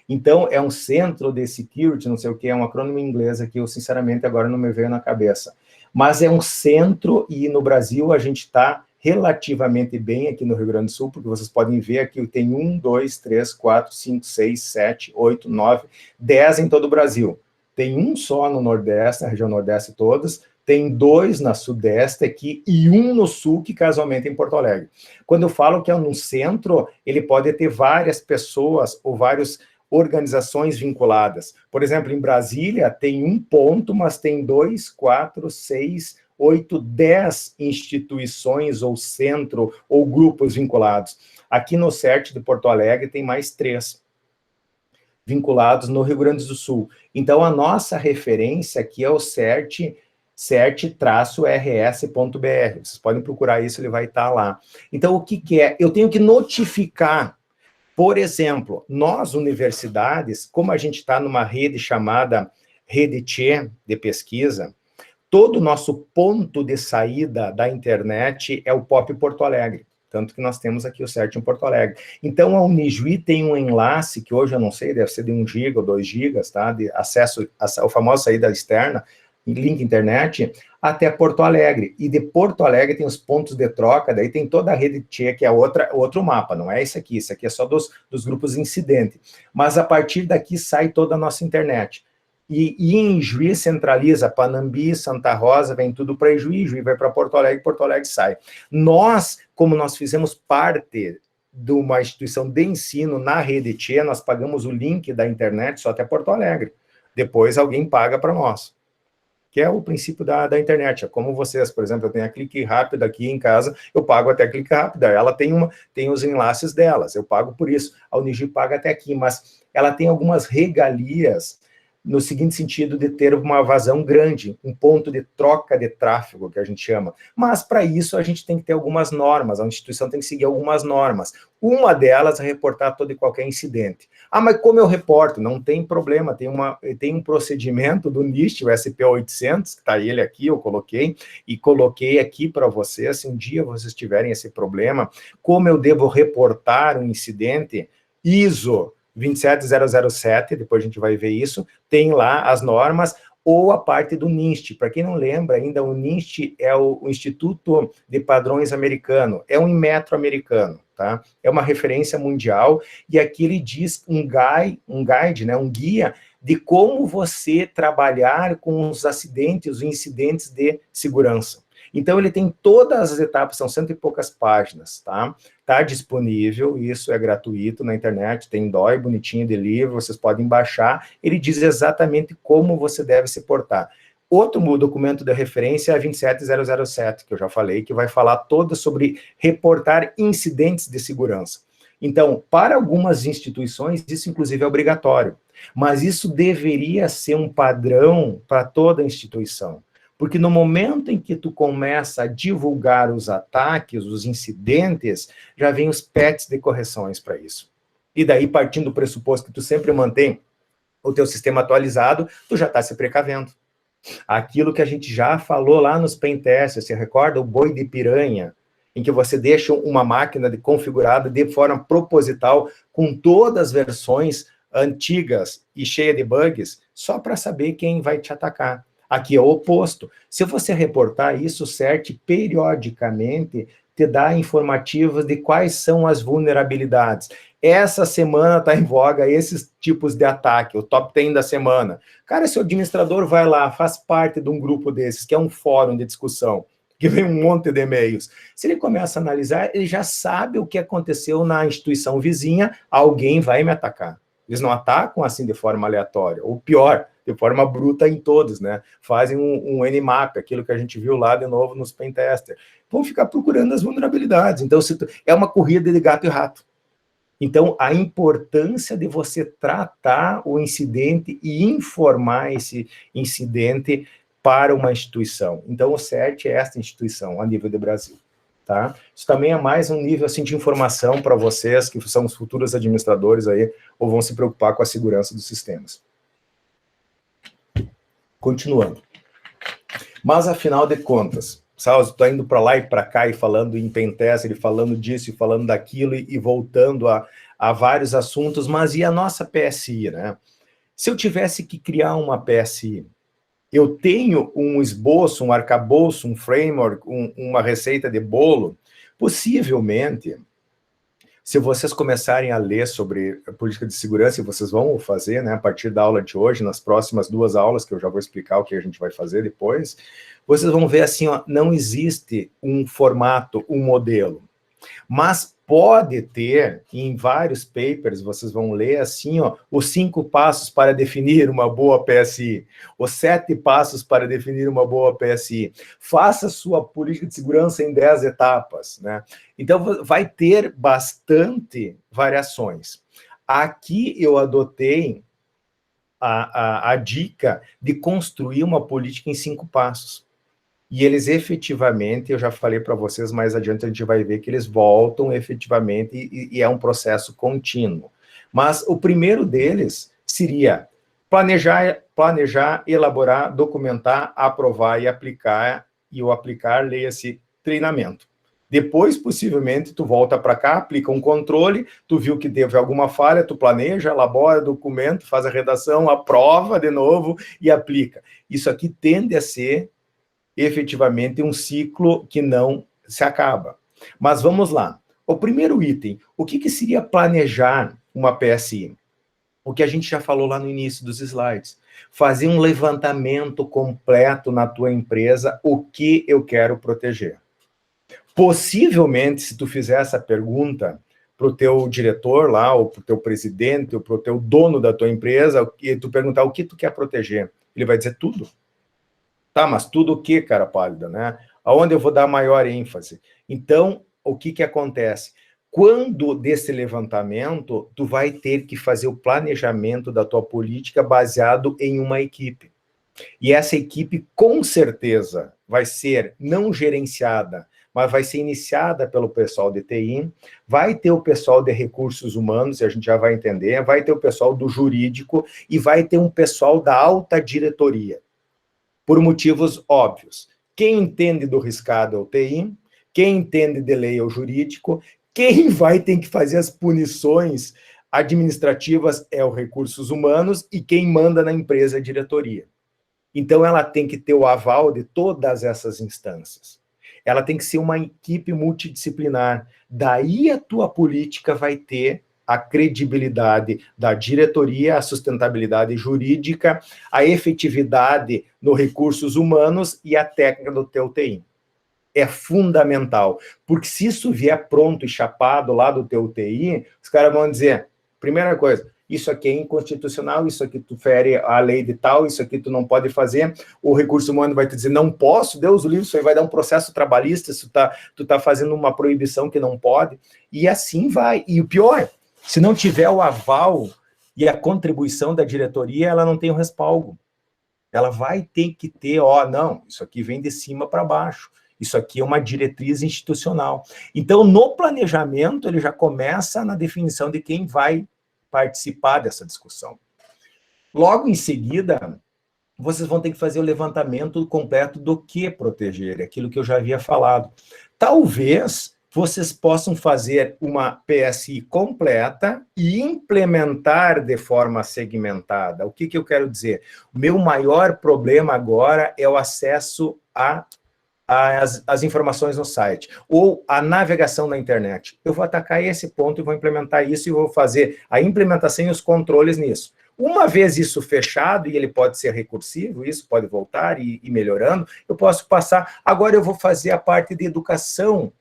S1: Então, é um centro de security, não sei o que, é um acrônimo em inglês que eu, sinceramente, agora não me veio na cabeça. Mas é um centro, e no Brasil a gente está relativamente bem aqui no Rio Grande do Sul, porque vocês podem ver aqui, tem 1, 2, 3, 4, 5, 6, 7, 8, 9, 10 em todo o Brasil. Tem um só no Nordeste, na região Nordeste todas, tem 2 na Sudeste aqui e 1 no Sul, que casualmente é em Porto Alegre. Quando eu falo que é um centro, ele pode ter várias pessoas ou várias organizações vinculadas. Por exemplo, em Brasília tem um ponto, mas tem 2, 4, 6, 8, 10 instituições ou centro ou grupos vinculados. Aqui no CERT de Porto Alegre tem mais 3 vinculados no Rio Grande do Sul. Então, a nossa referência aqui é o CERT, cert-rs.br. Vocês podem procurar isso, ele vai estar lá. Então, o que é? Eu tenho que notificar. Por exemplo, nós, universidades, como a gente está numa rede chamada Rede Tchê de pesquisa, todo o nosso ponto de saída da internet é o POP Porto Alegre. Tanto que nós temos aqui o CERT em Porto Alegre. Então, a Unijuí tem um enlace, que hoje eu não sei, deve ser de 1 GB ou 2 GB, tá? De acesso, a famosa saída externa, link internet, até Porto Alegre. E de Porto Alegre tem os pontos de troca, daí tem toda a rede Tchê, que é outro mapa, não é esse aqui é só dos grupos incidente. Mas a partir daqui sai toda a nossa internet. E em Juí centraliza, Panambi, Santa Rosa, vem tudo para Juí vai para Porto Alegre sai. Nós, como nós fizemos parte de uma instituição de ensino na rede Tchê, nós pagamos o link da internet só até Porto Alegre. Depois alguém paga para nós. Que é o princípio da internet. É como vocês, por exemplo, eu tenho a Clique Rápido aqui em casa, eu pago até a Clique Rápida, ela tem os enlaces delas, eu pago por isso. A Unijuí paga até aqui, mas ela tem algumas regalias no seguinte sentido de ter uma vazão grande, um ponto de troca de tráfego, que a gente chama. Mas, para isso, a gente tem que ter algumas normas, a instituição tem que seguir algumas normas. Uma delas é reportar todo e qualquer incidente. Ah, mas como eu reporto? Não tem problema, tem um procedimento do NIST, o SP800, que está ele aqui, eu coloquei aqui para vocês, se um dia vocês tiverem esse problema, como eu devo reportar um incidente, ISO 27007, depois a gente vai ver isso, tem lá as normas, ou a parte do NIST. Para quem não lembra ainda, o NIST é o Instituto de Padrões Americano, é um Inmetro americano, tá? É uma referência mundial, e aqui ele diz um guide, né, um guia de como você trabalhar com os acidentes, os incidentes de segurança. Então, ele tem todas as etapas, são 100 e poucas páginas, tá? Tá disponível, isso é gratuito na internet, tem DOI, bonitinho de livro, vocês podem baixar, ele diz exatamente como você deve se portar. Outro documento de referência é a 27007, que eu já falei, que vai falar todo sobre reportar incidentes de segurança. Então, para algumas instituições, isso inclusive é obrigatório, mas isso deveria ser um padrão para toda instituição. Porque no momento em que tu começa a divulgar os ataques, os incidentes, já vem os patches de correções para isso. E daí, partindo do pressuposto que tu sempre mantém o teu sistema atualizado, tu já está se precavendo. Aquilo que a gente já falou lá nos pentests, você recorda o boi de piranha, em que você deixa uma máquina configurada de forma proposital, com todas as versões antigas e cheia de bugs, só para saber quem vai te atacar. Aqui é o oposto. Se você reportar isso, o CERT periodicamente te dá informativos de quais são as vulnerabilidades. essa semana está em voga esses tipos de ataque, o top 10 da semana. Cara, esse administrador vai lá, faz parte de um grupo desses, que é um fórum de discussão, que vem um monte de e-mails. Se ele começa a analisar, ele já sabe o que aconteceu na instituição vizinha, alguém vai me atacar. Eles não atacam assim de forma aleatória, ou pior, de forma bruta em todos, né? Fazem um Nmap, aquilo que a gente viu lá de novo nos pentesters. Vão ficar procurando as vulnerabilidades. Então, é uma corrida de gato e rato. Então, a importância de você tratar o incidente e informar esse incidente para uma instituição. Então, o CERT é esta instituição, a nível do Brasil. Tá? Isso também é mais um nível assim, de informação para vocês, que são os futuros administradores aí, ou vão se preocupar com a segurança dos sistemas. Continuando. Mas, afinal de contas, Salles, estou indo para lá e para cá e falando em pentest, falando disso e falando daquilo e voltando a vários assuntos, mas e a nossa PSI, né? Se eu tivesse que criar uma PSI, eu tenho um esboço, um arcabouço, um framework, uma receita de bolo, possivelmente, se vocês começarem a ler sobre a política de segurança, e vocês vão fazer, né, a partir da aula de hoje, nas próximas 2 aulas, que eu já vou explicar o que a gente vai fazer depois, vocês vão ver assim, ó, não existe um formato, um modelo, mas pode ter, em vários papers, vocês vão ler assim, ó, os 5 passos para definir uma boa PSI, os 7 passos para definir uma boa PSI. Faça sua política de segurança em 10 etapas, né? Então, vai ter bastante variações. Aqui eu adotei a dica de construir uma política em 5 passos. E eles efetivamente, eu já falei para vocês, mais adiante a gente vai ver que eles voltam efetivamente e é um processo contínuo. Mas o primeiro deles seria planejar, elaborar, documentar, aprovar e aplicar, e o aplicar, leia-se treinamento. Depois, possivelmente, tu volta para cá, aplica um controle, tu viu que teve alguma falha, tu planeja, elabora documento, faz a redação, aprova de novo e aplica. Isso aqui tende a ser efetivamente um ciclo que não se acaba. Mas vamos lá. O primeiro item, o que seria planejar uma PSI? O que a gente já falou lá no início dos slides. Fazer um levantamento completo na tua empresa, o que eu quero proteger. Possivelmente, se tu fizer essa pergunta para o teu diretor lá, ou para o teu presidente, ou para o teu dono da tua empresa, e tu perguntar o que tu quer proteger, ele vai dizer tudo. Tá, mas tudo o que, cara pálida, né? Aonde eu vou dar maior ênfase? Então, o que acontece? Quando desse levantamento, tu vai ter que fazer o planejamento da tua política baseado em uma equipe. E essa equipe, com certeza, vai ser não gerenciada, mas vai ser iniciada pelo pessoal de TI, vai ter o pessoal de recursos humanos, e a gente já vai entender, vai ter o pessoal do jurídico e vai ter um pessoal da alta diretoria. Por motivos óbvios. Quem entende do riscado é o TI, quem entende de lei é o jurídico, quem vai ter que fazer as punições administrativas é o recursos humanos e quem manda na empresa é a diretoria. Então, ela tem que ter o aval de todas essas instâncias. Ela tem que ser uma equipe multidisciplinar. Daí a tua política vai ter a credibilidade da diretoria, a sustentabilidade jurídica, a efetividade nos recursos humanos e a técnica do teu TI. É fundamental, porque se isso vier pronto e chapado lá do teu TI, os caras vão dizer, primeira coisa, isso aqui é inconstitucional, isso aqui tu fere a lei de tal, isso aqui tu não pode fazer, o recurso humano vai te dizer, não posso, Deus o livre, isso aí vai dar um processo trabalhista, tu tá fazendo uma proibição que não pode, e assim vai. E o pior, se não tiver o aval e a contribuição da diretoria, ela não tem o respaldo. Ela vai ter que ter, não, isso aqui vem de cima para baixo. Isso aqui é uma diretriz institucional. Então, no planejamento, ele já começa na definição de quem vai participar dessa discussão. Logo em seguida, vocês vão ter que fazer o levantamento completo do que proteger, aquilo que eu já havia falado. Talvez vocês possam fazer uma PSI completa e implementar de forma segmentada. O que eu quero dizer? O meu maior problema agora é o acesso a as informações no site, ou a navegação na internet. Eu vou atacar esse ponto e vou implementar isso, e vou fazer a implementação e os controles nisso. Uma vez isso fechado, e ele pode ser recursivo, isso pode voltar e ir melhorando, eu posso passar, agora eu vou fazer a parte de educação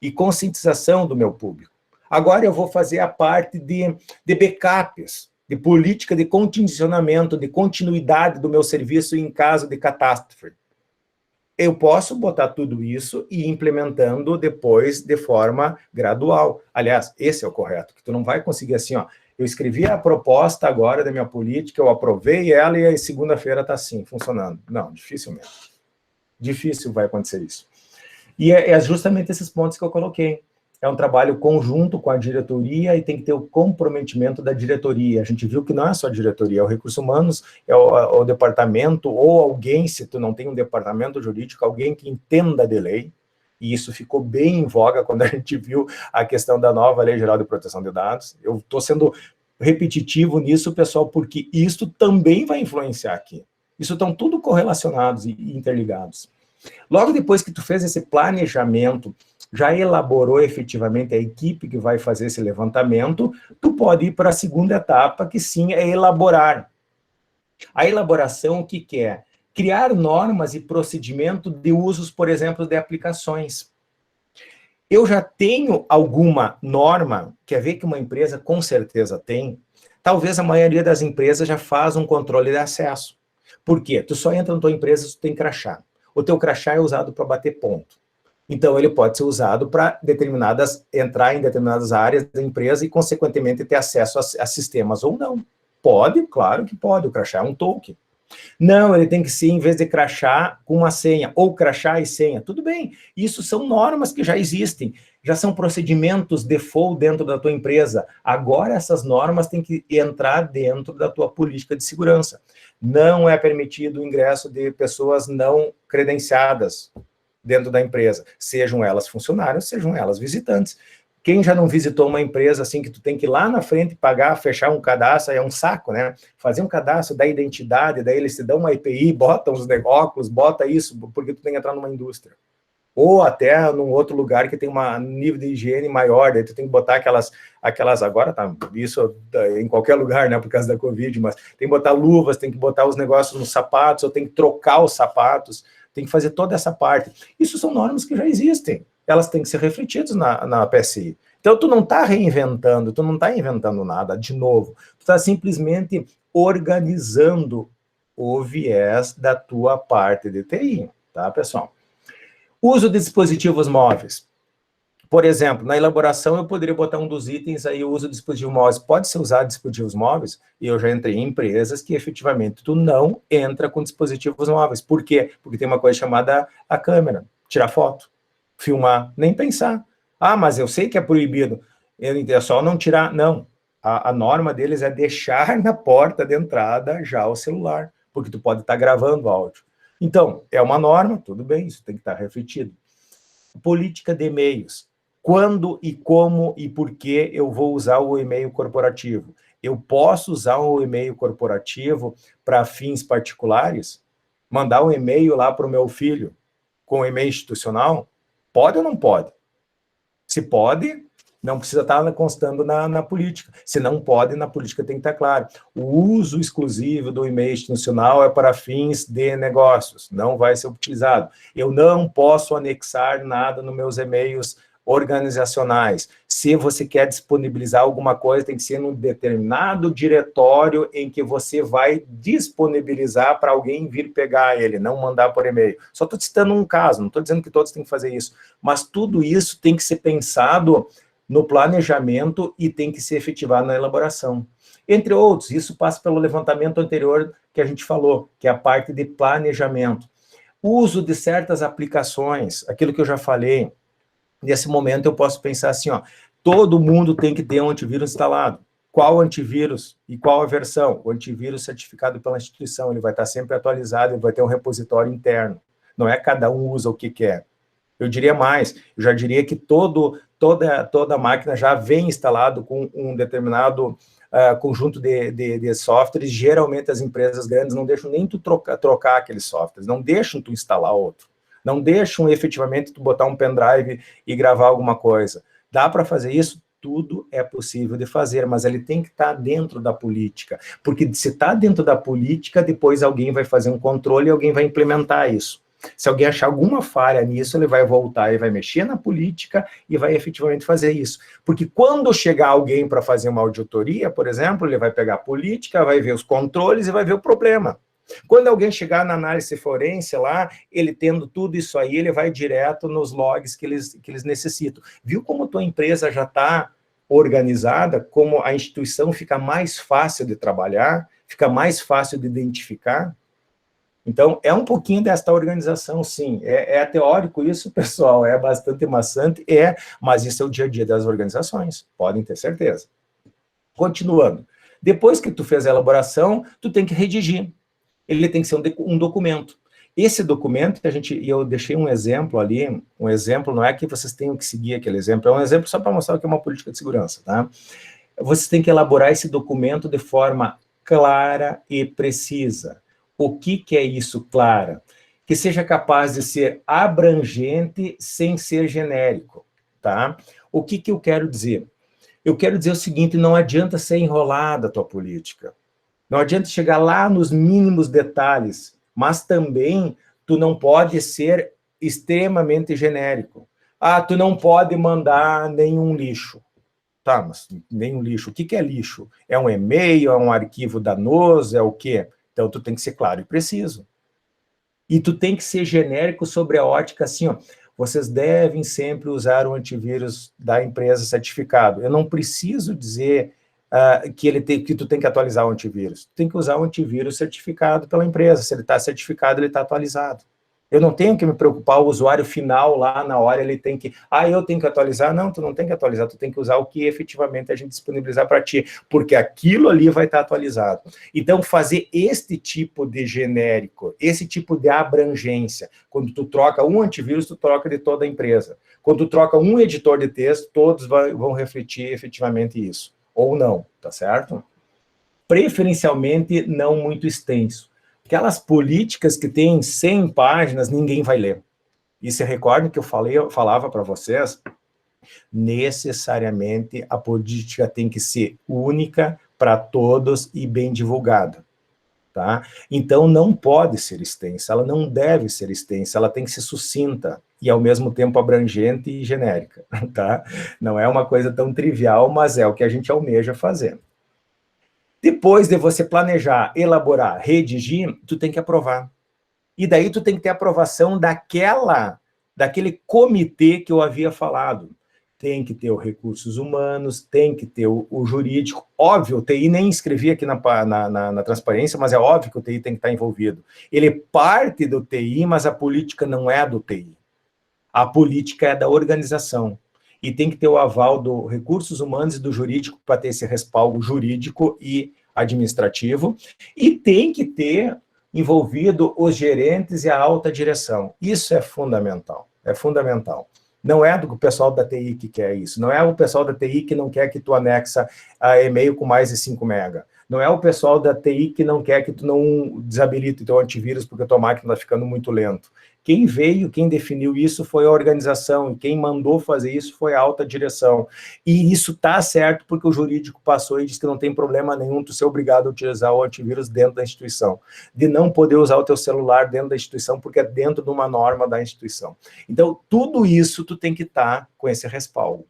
S1: e conscientização do meu público. Agora eu vou fazer a parte de backups, de política de condicionamento, de continuidade do meu serviço em caso de catástrofe. Eu posso botar tudo isso e ir implementando depois de forma gradual. Aliás, esse é o correto, que tu não vai conseguir assim, ó, eu escrevi a proposta agora da minha política, eu aprovei ela e aí segunda-feira está assim, funcionando. Não, dificilmente. Difícil vai acontecer isso. E é justamente esses pontos que eu coloquei. É um trabalho conjunto com a diretoria e tem que ter o comprometimento da diretoria. A gente viu que não é só a diretoria, é o recursos humanos, é o departamento, ou alguém, se tu não tem um departamento jurídico, alguém que entenda de lei, e isso ficou bem em voga quando a gente viu a questão da nova Lei Geral de Proteção de Dados. Eu estou sendo repetitivo nisso, pessoal, porque isso também vai influenciar aqui. Isso estão tudo correlacionados e interligados. Logo depois que tu fez esse planejamento, já elaborou efetivamente a equipe que vai fazer esse levantamento, tu pode ir para a segunda etapa, que sim, é elaborar. A elaboração, o que é? Criar normas e procedimento de usos, por exemplo, de aplicações. Eu já tenho alguma norma, quer ver que uma empresa com certeza tem, talvez a maioria das empresas já faz um controle de acesso. Por quê? Tu só entra na tua empresa se tu tem crachá. O teu crachá é usado para bater ponto. Então, ele pode ser usado para entrar em determinadas áreas da empresa e, consequentemente, ter acesso a sistemas ou não. Pode, claro que pode, o crachá é um token. Não, ele tem que ser, em vez de crachá, com uma senha, ou crachá e senha. Tudo bem, isso são normas que já existem, já são procedimentos default dentro da tua empresa. Agora, essas normas têm que entrar dentro da tua política de segurança. Não é permitido o ingresso de pessoas não credenciadas dentro da empresa, sejam elas funcionários, sejam elas visitantes. Quem já não visitou uma empresa assim que tu tem que ir lá na frente pagar, fechar um cadastro, é um saco, né? Fazer um cadastro da identidade, daí eles te dão uma EPI, botam os óculos, bota isso, porque tu tem que entrar numa indústria. Ou até num outro lugar que tem um nível de higiene maior, daí tu tem que botar aquelas agora tá, isso em qualquer lugar, né, por causa da Covid, mas tem que botar luvas, tem que botar os negócios nos sapatos, ou tem que trocar os sapatos, tem que fazer toda essa parte. Isso são normas que já existem, elas têm que ser refletidas na PSI. Então, tu não está reinventando, tu não está inventando nada de novo, tu está simplesmente organizando o viés da tua parte de TI, tá, pessoal? Uso de dispositivos móveis. Por exemplo, na elaboração eu poderia botar um dos itens aí, o uso de dispositivos móveis. Pode ser usado dispositivos móveis? E eu já entrei em empresas que efetivamente tu não entra com dispositivos móveis. Por quê? Porque tem uma coisa chamada a câmera. Tirar foto, filmar, nem pensar. Ah, mas eu sei que é proibido. É só não tirar. Não. A norma deles é deixar na porta de entrada já o celular, porque tu pode estar gravando áudio. Então, é uma norma, tudo bem, isso tem que estar refletido. Política de e-mails. Quando e como e por que eu vou usar o e-mail corporativo? Eu posso usar o e-mail corporativo para fins particulares? Mandar um e-mail lá para o meu filho com e-mail institucional? Pode ou não pode? Se pode, não precisa estar constando na política. Se não pode, na política tem que estar claro. O uso exclusivo do e-mail institucional é para fins de negócios, não vai ser utilizado. Eu não posso anexar nada nos meus e-mails organizacionais. Se você quer disponibilizar alguma coisa, tem que ser num determinado diretório em que você vai disponibilizar para alguém vir pegar ele, não mandar por e-mail. Só estou citando um caso, não estou dizendo que todos têm que fazer isso, mas tudo isso tem que ser pensado no planejamento e tem que ser efetivado na elaboração. Entre outros, isso passa pelo levantamento anterior que a gente falou, que é a parte de planejamento. Uso de certas aplicações, aquilo que eu já falei. Nesse momento eu posso pensar assim, ó, todo mundo tem que ter um antivírus instalado. Qual antivírus e qual a versão? O antivírus certificado pela instituição, ele vai estar sempre atualizado, ele vai ter um repositório interno. Não é cada um usa o que quer. Eu diria mais, eu já diria que toda máquina já vem instalado com um determinado conjunto de softwares. Geralmente as empresas grandes não deixam nem tu trocar aqueles softwares, não deixam tu instalar outro. Não deixam efetivamente tu botar um pendrive e gravar alguma coisa. Dá para fazer isso? Tudo é possível de fazer, mas ele tem que estar dentro da política, porque se está dentro da política, depois alguém vai fazer um controle e alguém vai implementar isso. Se alguém achar alguma falha nisso, ele vai voltar e vai mexer na política e vai efetivamente fazer isso. Porque quando chegar alguém para fazer uma auditoria, por exemplo, ele vai pegar a política, vai ver os controles e vai ver o problema. Quando alguém chegar na análise forense lá, ele tendo tudo isso aí, ele vai direto nos logs que eles necessitam. Viu como tua empresa já está organizada, como a instituição fica mais fácil de trabalhar, fica mais fácil de identificar? Então, é um pouquinho desta organização, sim. É teórico isso, pessoal, é bastante maçante, mas isso é o dia a dia das organizações, podem ter certeza. Continuando. Depois que tu fez a elaboração, tu tem que redigir. Ele tem que ser um documento. Esse documento, eu deixei um exemplo ali, um exemplo, não é que vocês tenham que seguir aquele exemplo, é um exemplo só para mostrar o que é uma política de segurança, tá? Vocês têm que elaborar esse documento de forma clara e precisa. O que é isso, clara? Que seja capaz de ser abrangente sem ser genérico, tá? O que eu quero dizer? Eu quero dizer o seguinte, não adianta ser enrolada a tua política. Não adianta chegar lá nos mínimos detalhes, mas também tu não pode ser extremamente genérico. Ah, tu não pode mandar nenhum lixo. Tá, mas nenhum lixo. O que é lixo? É um e-mail, é um arquivo danoso, é o quê? Então, tu tem que ser claro e preciso. E tu tem que ser genérico sobre a ótica assim, ó, vocês devem sempre usar o antivírus da empresa certificado. Eu não preciso dizer que tu tem que atualizar o antivírus. Tu tem que usar o antivírus certificado pela empresa. Se ele está certificado, ele está atualizado. Eu não tenho que me preocupar, o usuário final lá na hora, ele tem que, eu tenho que atualizar. Não, tu não tem que atualizar, tu tem que usar o que efetivamente a gente disponibilizar para ti, porque aquilo ali vai estar atualizado. Então, fazer este tipo de genérico, esse tipo de abrangência, quando tu troca um antivírus, tu troca de toda a empresa. Quando tu troca um editor de texto, todos vão refletir efetivamente isso. Ou não, tá certo? Preferencialmente, não muito extenso. Aquelas políticas que têm 100 páginas, ninguém vai ler. E se recordem que eu falava para vocês, necessariamente a política tem que ser única para todos e bem divulgada. Tá? Então, não pode ser extensa, ela não deve ser extensa, ela tem que ser sucinta e, ao mesmo tempo, abrangente e genérica. Tá? Não é uma coisa tão trivial, mas é o que a gente almeja fazer. Depois de você planejar, elaborar, redigir, tu tem que aprovar. E daí tu tem que ter aprovação daquele comitê que eu havia falado. Tem que ter os recursos humanos, tem que ter o jurídico. Óbvio, o TI nem escrevi aqui na transparência, mas é óbvio que o TI tem que estar envolvido. Ele parte do TI, mas a política não é do TI. A política é da organização. E tem que ter o aval do recursos humanos e do jurídico para ter esse respaldo jurídico e administrativo, e tem que ter envolvido os gerentes e a alta direção. Isso é fundamental, é fundamental. Não é do pessoal da TI que quer isso, não é o pessoal da TI que não quer que tu anexa a e-mail com mais de 5 mega, não é o pessoal da TI que não quer que tu não desabilite o teu antivírus porque a tua máquina está ficando muito lento. Quem veio, quem definiu isso foi a organização, e quem mandou fazer isso foi a alta direção. E isso está certo porque o jurídico passou e disse que não tem problema nenhum tu ser obrigado a utilizar o antivírus dentro da instituição, de não poder usar o teu celular dentro da instituição porque é dentro de uma norma da instituição. Então, tudo isso tu tem que estar com esse respaldo.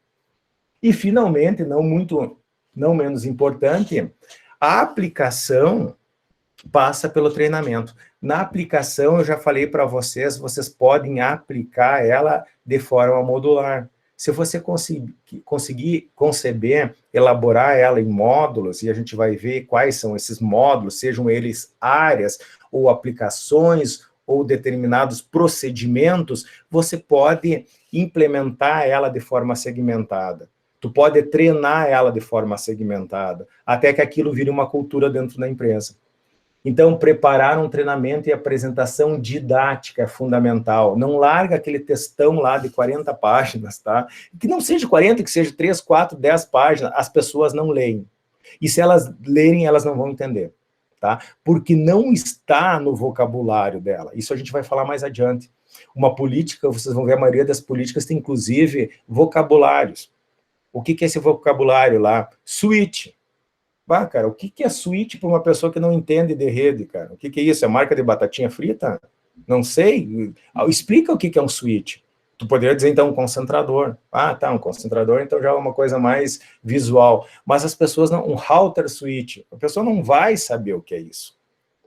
S1: E, finalmente, não menos importante, a aplicação passa pelo treinamento. Na aplicação, eu já falei para vocês, vocês podem aplicar ela de forma modular. Se você conseguir conceber, elaborar ela em módulos, e a gente vai ver quais são esses módulos, sejam eles áreas, ou aplicações, ou determinados procedimentos, você pode implementar ela de forma segmentada. Tu pode treinar ela de forma segmentada, até que aquilo vire uma cultura dentro da empresa. Então, preparar um treinamento e apresentação didática é fundamental. Não larga aquele textão lá de 40 páginas, tá? Que não seja 40, que seja 3, 4, 10 páginas, as pessoas não leem. E se elas lerem, elas não vão entender, tá? Porque não está no vocabulário dela. Isso a gente vai falar mais adiante. Uma política, vocês vão ver, a maioria das políticas tem, inclusive, vocabulários. O que é esse vocabulário lá? Switch. Bah, cara, o que é switch para uma pessoa que não entende de rede, cara? O que é isso? É marca de batatinha frita? Não sei. Explica o que é um switch. Tu poderia dizer, então, um concentrador. Ah, tá, um concentrador, então já é uma coisa mais visual. Mas as pessoas não... Um router switch. A pessoa não vai saber o que é isso.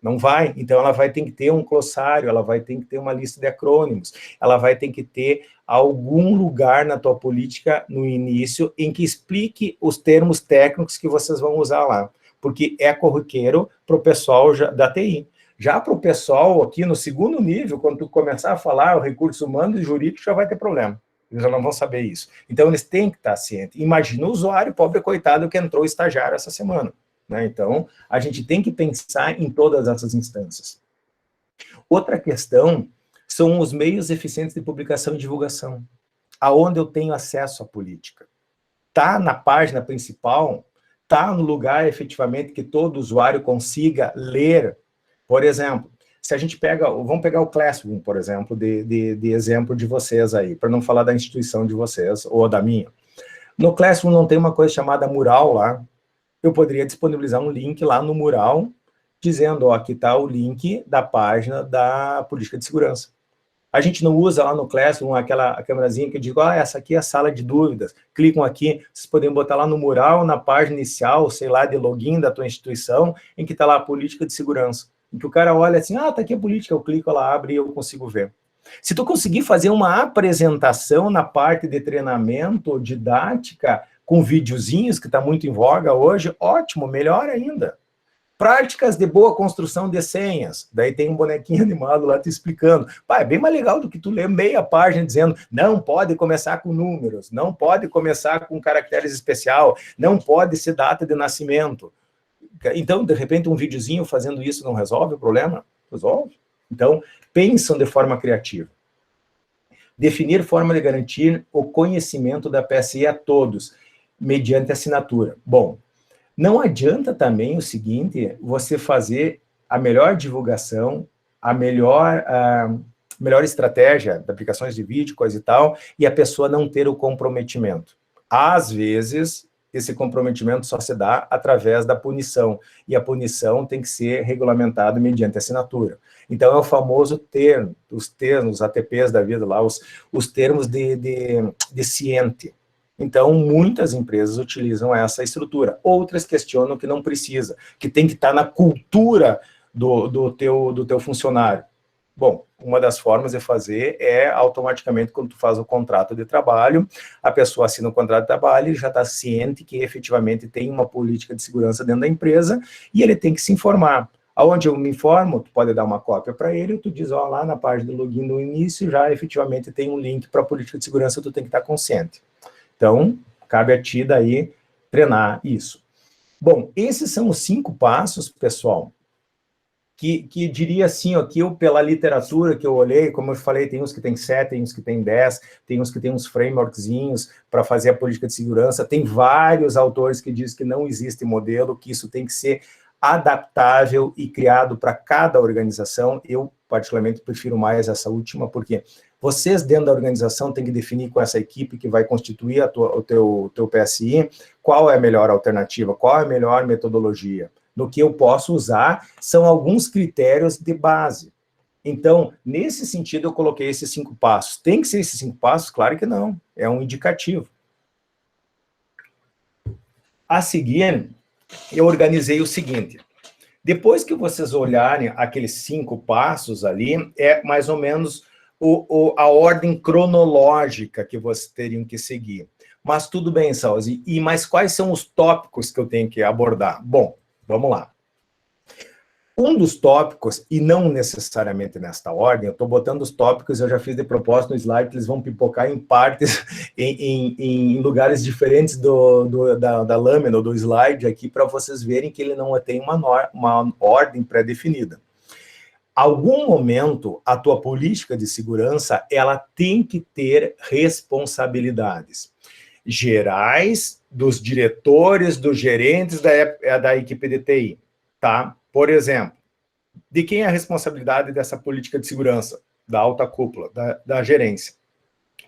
S1: Não vai. Então, ela vai ter que ter um glossário, ela vai ter que ter uma lista de acrônimos, ela vai ter que ter algum lugar na tua política, no início, em que explique os termos técnicos que vocês vão usar lá. Porque é corriqueiro para o pessoal da TI. Já para o pessoal aqui no segundo nível, quando tu começar a falar o recurso humano e jurídico, já vai ter problema. Eles já não vão saber isso. Então, eles têm que estar cientes. Imagina o usuário, pobre coitado, que entrou estagiário essa semana. Né? Então, a gente tem que pensar em todas essas instâncias. Outra questão são os meios eficientes de publicação e divulgação. Aonde eu tenho acesso à política? Está na página principal? Está no lugar, efetivamente, que todo usuário consiga ler? Por exemplo, se a gente pega, vamos pegar o Classroom, por exemplo, de exemplo de vocês aí, para não falar da instituição de vocês, ou da minha. No Classroom não tem uma coisa chamada mural lá. Eu poderia disponibilizar um link lá no mural, dizendo, ó, aqui está o link da página da política de segurança. A gente não usa lá no Classroom a câmerazinha que diz, ó, essa aqui é a sala de dúvidas, clicam aqui, vocês podem botar lá no mural, na página inicial, sei lá, de login da tua instituição, em que está lá a política de segurança. Em que o cara olha assim, ah, tá aqui a política, eu clico, ela abre e eu consigo ver. Se tu conseguir fazer uma apresentação na parte de treinamento, didática, com videozinhos, que está muito em voga hoje, ótimo, melhor ainda. Práticas de boa construção de senhas. Daí tem um bonequinho animado lá te explicando. Pá, é bem mais legal do que tu ler meia página dizendo não pode começar com números, não pode começar com caracteres especial, não pode ser data de nascimento. Então, de repente, um videozinho fazendo isso não resolve o problema? Resolve. Então, pensam de forma criativa. Definir forma de garantir o conhecimento da PSI a todos, mediante assinatura. Bom, não adianta também o seguinte, você fazer a melhor divulgação, a melhor estratégia de aplicações de vídeo, coisa e tal, e a pessoa não ter o comprometimento. Às vezes, esse comprometimento só se dá através da punição, e a punição tem que ser regulamentada mediante assinatura. Então, é o famoso termo, os termos, os ATPs da vida lá, os termos de ciente. Então, muitas empresas utilizam essa estrutura. Outras questionam que não precisa, que tem que estar na cultura do teu funcionário. Bom, uma das formas de fazer é automaticamente, quando tu faz o contrato de trabalho, a pessoa assina o contrato de trabalho e já está ciente que efetivamente tem uma política de segurança dentro da empresa e ele tem que se informar. Aonde eu me informo, tu pode dar uma cópia para ele, tu diz, ó, lá na página do login no início, já efetivamente tem um link para a política de segurança, tu tem que estar consciente. Então, cabe a ti daí treinar isso. Bom, esses são os 5 passos, pessoal, que diria assim, ó, que eu, pela literatura que eu olhei, como eu falei, tem uns que tem 7, tem uns que tem 10, tem uns que tem uns frameworkzinhos para fazer a política de segurança, tem vários autores que dizem que não existe modelo, que isso tem que ser adaptável e criado para cada organização. Eu, particularmente, prefiro mais essa última, porque vocês, dentro da organização, têm que definir com essa equipe que vai constituir o teu PSI, qual é a melhor alternativa, qual é a melhor metodologia. No que eu posso usar, são alguns critérios de base. Então, nesse sentido, eu coloquei esses 5 passos. Tem que ser esses 5 passos? Claro que não. É um indicativo. A seguir, eu organizei o seguinte. Depois que vocês olharem aqueles 5 passos ali, é mais ou menos a ordem cronológica que vocês teriam que seguir. Mas tudo bem, Salzi. Mas quais são os tópicos que eu tenho que abordar? Bom, vamos lá. Um dos tópicos, e não necessariamente nesta ordem, eu estou botando os tópicos, eu já fiz de propósito no slide, que eles vão pipocar em partes, em lugares diferentes da lâmina ou do slide aqui, para vocês verem que ele não tem uma ordem pré-definida. Algum momento, a tua política de segurança, ela tem que ter responsabilidades gerais dos diretores, dos gerentes da equipe de TI, tá? Por exemplo, de quem é a responsabilidade dessa política de segurança? da alta cúpula, da gerência.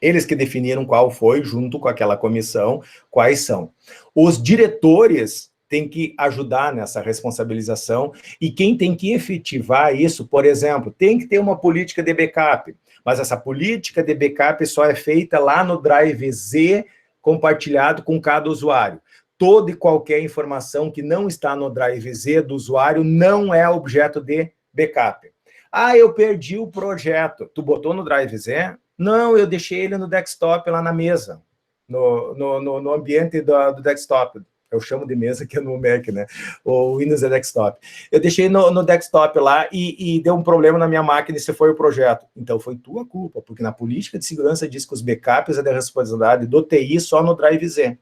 S1: Eles que definiram qual foi, junto com aquela comissão, quais são. Os diretores têm que ajudar nessa responsabilização, e quem tem que efetivar isso, por exemplo, tem que ter uma política de backup, mas essa política de backup só é feita lá no Drive Z, compartilhado com cada usuário. Toda e qualquer informação que não está no Drive Z do usuário não é objeto de backup. Ah, eu perdi o projeto. Tu botou no Drive Z? Não, eu deixei ele no desktop lá na mesa, no ambiente do desktop. Eu chamo de mesa, que é no Mac, né? O Windows é desktop. Eu deixei no desktop lá e deu um problema na minha máquina e se foi o projeto. Então, foi tua culpa, porque na política de segurança diz que os backups é da responsabilidade do TI só no Drive Z.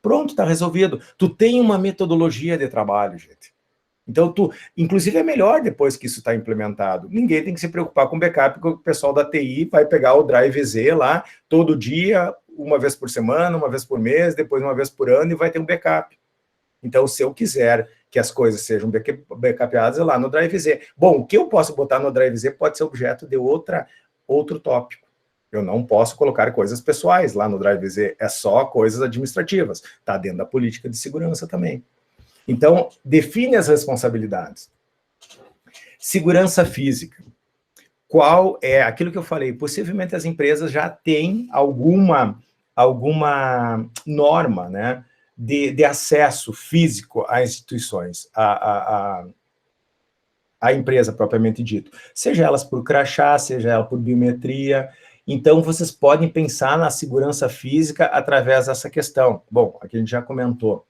S1: Pronto, está resolvido. Tu tem uma metodologia de trabalho, gente. Então, inclusive, é melhor depois que isso está implementado. Ninguém tem que se preocupar com backup, porque o pessoal da TI vai pegar o Drive Z lá, todo dia, uma vez por semana, uma vez por mês, depois uma vez por ano, e vai ter um backup. Então, se eu quiser que as coisas sejam backupadas, é lá no Drive Z. Bom, o que eu posso botar no Drive Z pode ser objeto de outro tópico. Eu não posso colocar coisas pessoais lá no Drive Z, é só coisas administrativas. Está dentro da política de segurança também. Então, define as responsabilidades. Segurança física. Qual é aquilo que eu falei? Possivelmente as empresas já têm alguma norma, né, de acesso físico a instituições, a empresa propriamente dito. Seja elas por crachá, seja ela por biometria. Então, vocês podem pensar na segurança física através dessa questão. Bom, aqui a gente já comentou.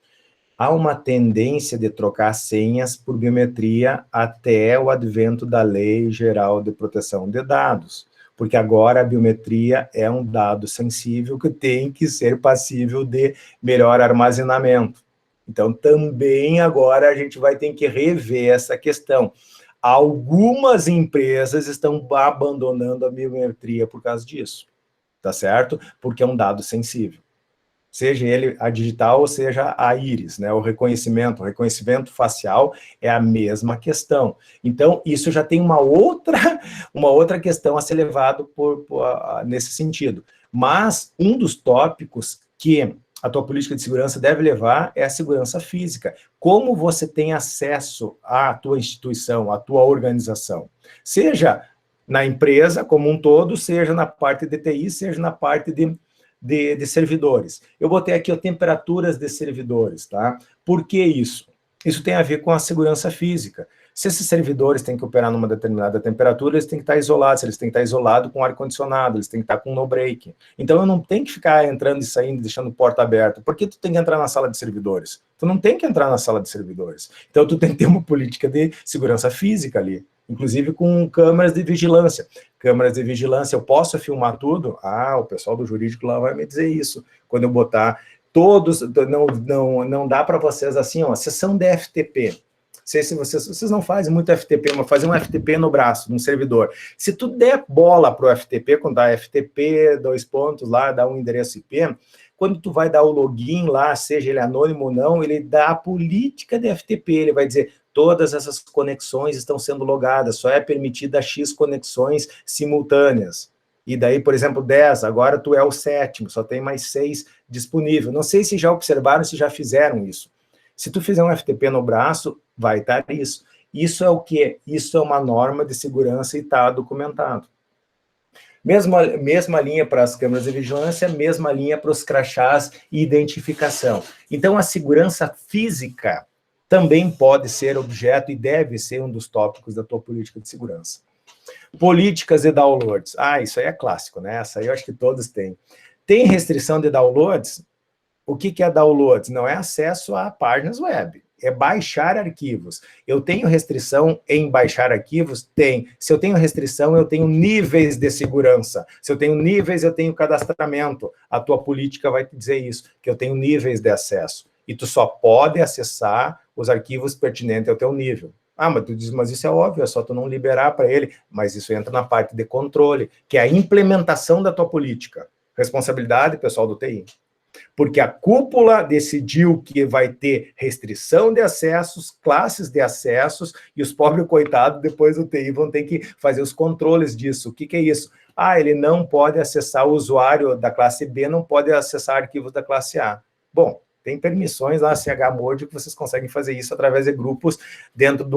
S1: Há uma tendência de trocar senhas por biometria até o advento da Lei Geral de Proteção de Dados, porque agora a biometria é um dado sensível que tem que ser passível de melhor armazenamento. Então, também agora a gente vai ter que rever essa questão. Algumas empresas estão abandonando a biometria por causa disso, tá certo? Porque é um dado sensível. Seja ele a digital ou seja a íris, né? O reconhecimento facial é a mesma questão. Então, isso já tem uma outra questão a ser levado nesse sentido. Mas um dos tópicos que a tua política de segurança deve levar é a segurança física. Como você tem acesso à tua instituição, à tua organização. Seja na empresa como um todo, seja na parte de TI, seja na parte de servidores. Eu botei aqui temperaturas de servidores, tá? Por que isso? Isso tem a ver com a segurança física. Se esses servidores têm que operar numa determinada temperatura, eles têm que estar isolados, eles têm que estar isolados com ar-condicionado, eles têm que estar com no-break. Então, eu não tenho que ficar entrando e saindo, deixando porta aberta. Por que tu tem que entrar na sala de servidores? Tu não tem que entrar na sala de servidores. Então, tu tem que ter uma política de segurança física ali, inclusive com câmeras de vigilância. Câmeras de vigilância, eu posso filmar tudo? Ah, o pessoal do jurídico lá vai me dizer isso. Quando eu botar todos, não dá para vocês assim, ó, sessão de FTP. Sei se vocês não fazem muito FTP, mas fazem um FTP no braço, num servidor. Se tu der bola para o FTP, quando dá FTP, 2 pontos lá, dá um endereço IP, quando tu vai dar o login lá, seja ele anônimo ou não, ele dá a política de FTP, ele vai dizer, todas essas conexões estão sendo logadas, só é permitida X conexões simultâneas. E daí, por exemplo, 10, agora tu é o 7º, só tem mais 6 disponível. Não sei se já observaram, se já fizeram isso. Se tu fizer um FTP no braço, vai estar isso. Isso é o quê? Isso é uma norma de segurança e está documentado. Mesma linha para as câmeras de vigilância, mesma linha para os crachás e identificação. Então, a segurança física também pode ser objeto e deve ser um dos tópicos da tua política de segurança. Políticas de downloads. Ah, isso aí é clássico, né? Essa aí eu acho que todos têm. Tem restrição de downloads? O que é downloads? Não é acesso a páginas web, é baixar arquivos. Eu tenho restrição em baixar arquivos? Tem. Se eu tenho restrição, eu tenho níveis de segurança. Se eu tenho níveis, eu tenho cadastramento. A tua política vai te dizer isso, que eu tenho níveis de acesso. E tu só pode acessar os arquivos pertinentes ao teu nível. Ah, mas tu diz, mas isso é óbvio, é só tu não liberar para ele. Mas isso entra na parte de controle, que é a implementação da tua política. Responsabilidade, pessoal do TI. Porque a cúpula decidiu que vai ter restrição de acessos, classes de acessos, e os pobres coitados, depois do TI, vão ter que fazer os controles disso. O que é isso? Ah, ele não pode acessar, o usuário da classe B não pode acessar arquivos da classe A. Bom, tem permissões lá, chmod, que vocês conseguem fazer isso através de grupos dentro de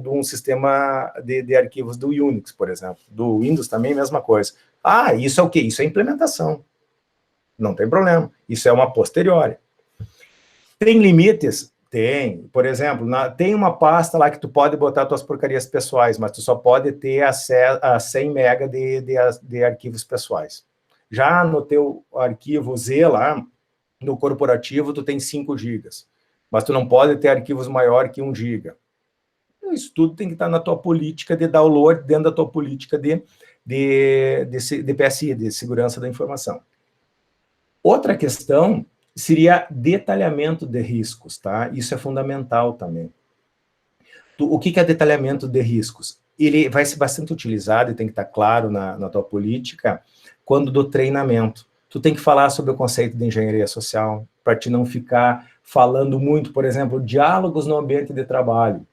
S1: um sistema de arquivos do Unix, por exemplo. Do Windows também, mesma coisa. Ah, isso é o quê? Isso é implementação. Não tem problema. Isso é uma posteriori. Tem limites? Tem. Por exemplo, tem uma pasta lá que tu pode botar tuas porcarias pessoais, mas tu só pode ter acesso a 100 MB de arquivos pessoais. Já no teu arquivo Z lá, no corporativo, tu tem 5 GB. Mas tu não pode ter arquivos maior que 1 GB. Isso tudo tem que estar na tua política de download, dentro da tua política de PSI, de segurança da informação. Outra questão seria detalhamento de riscos, tá? Isso é fundamental também. O que é detalhamento de riscos? Ele vai ser bastante utilizado, e tem que estar claro na tua política, quando do treinamento. Tu tem que falar sobre o conceito de engenharia social, para te não ficar falando muito, por exemplo, diálogos no ambiente de trabalho.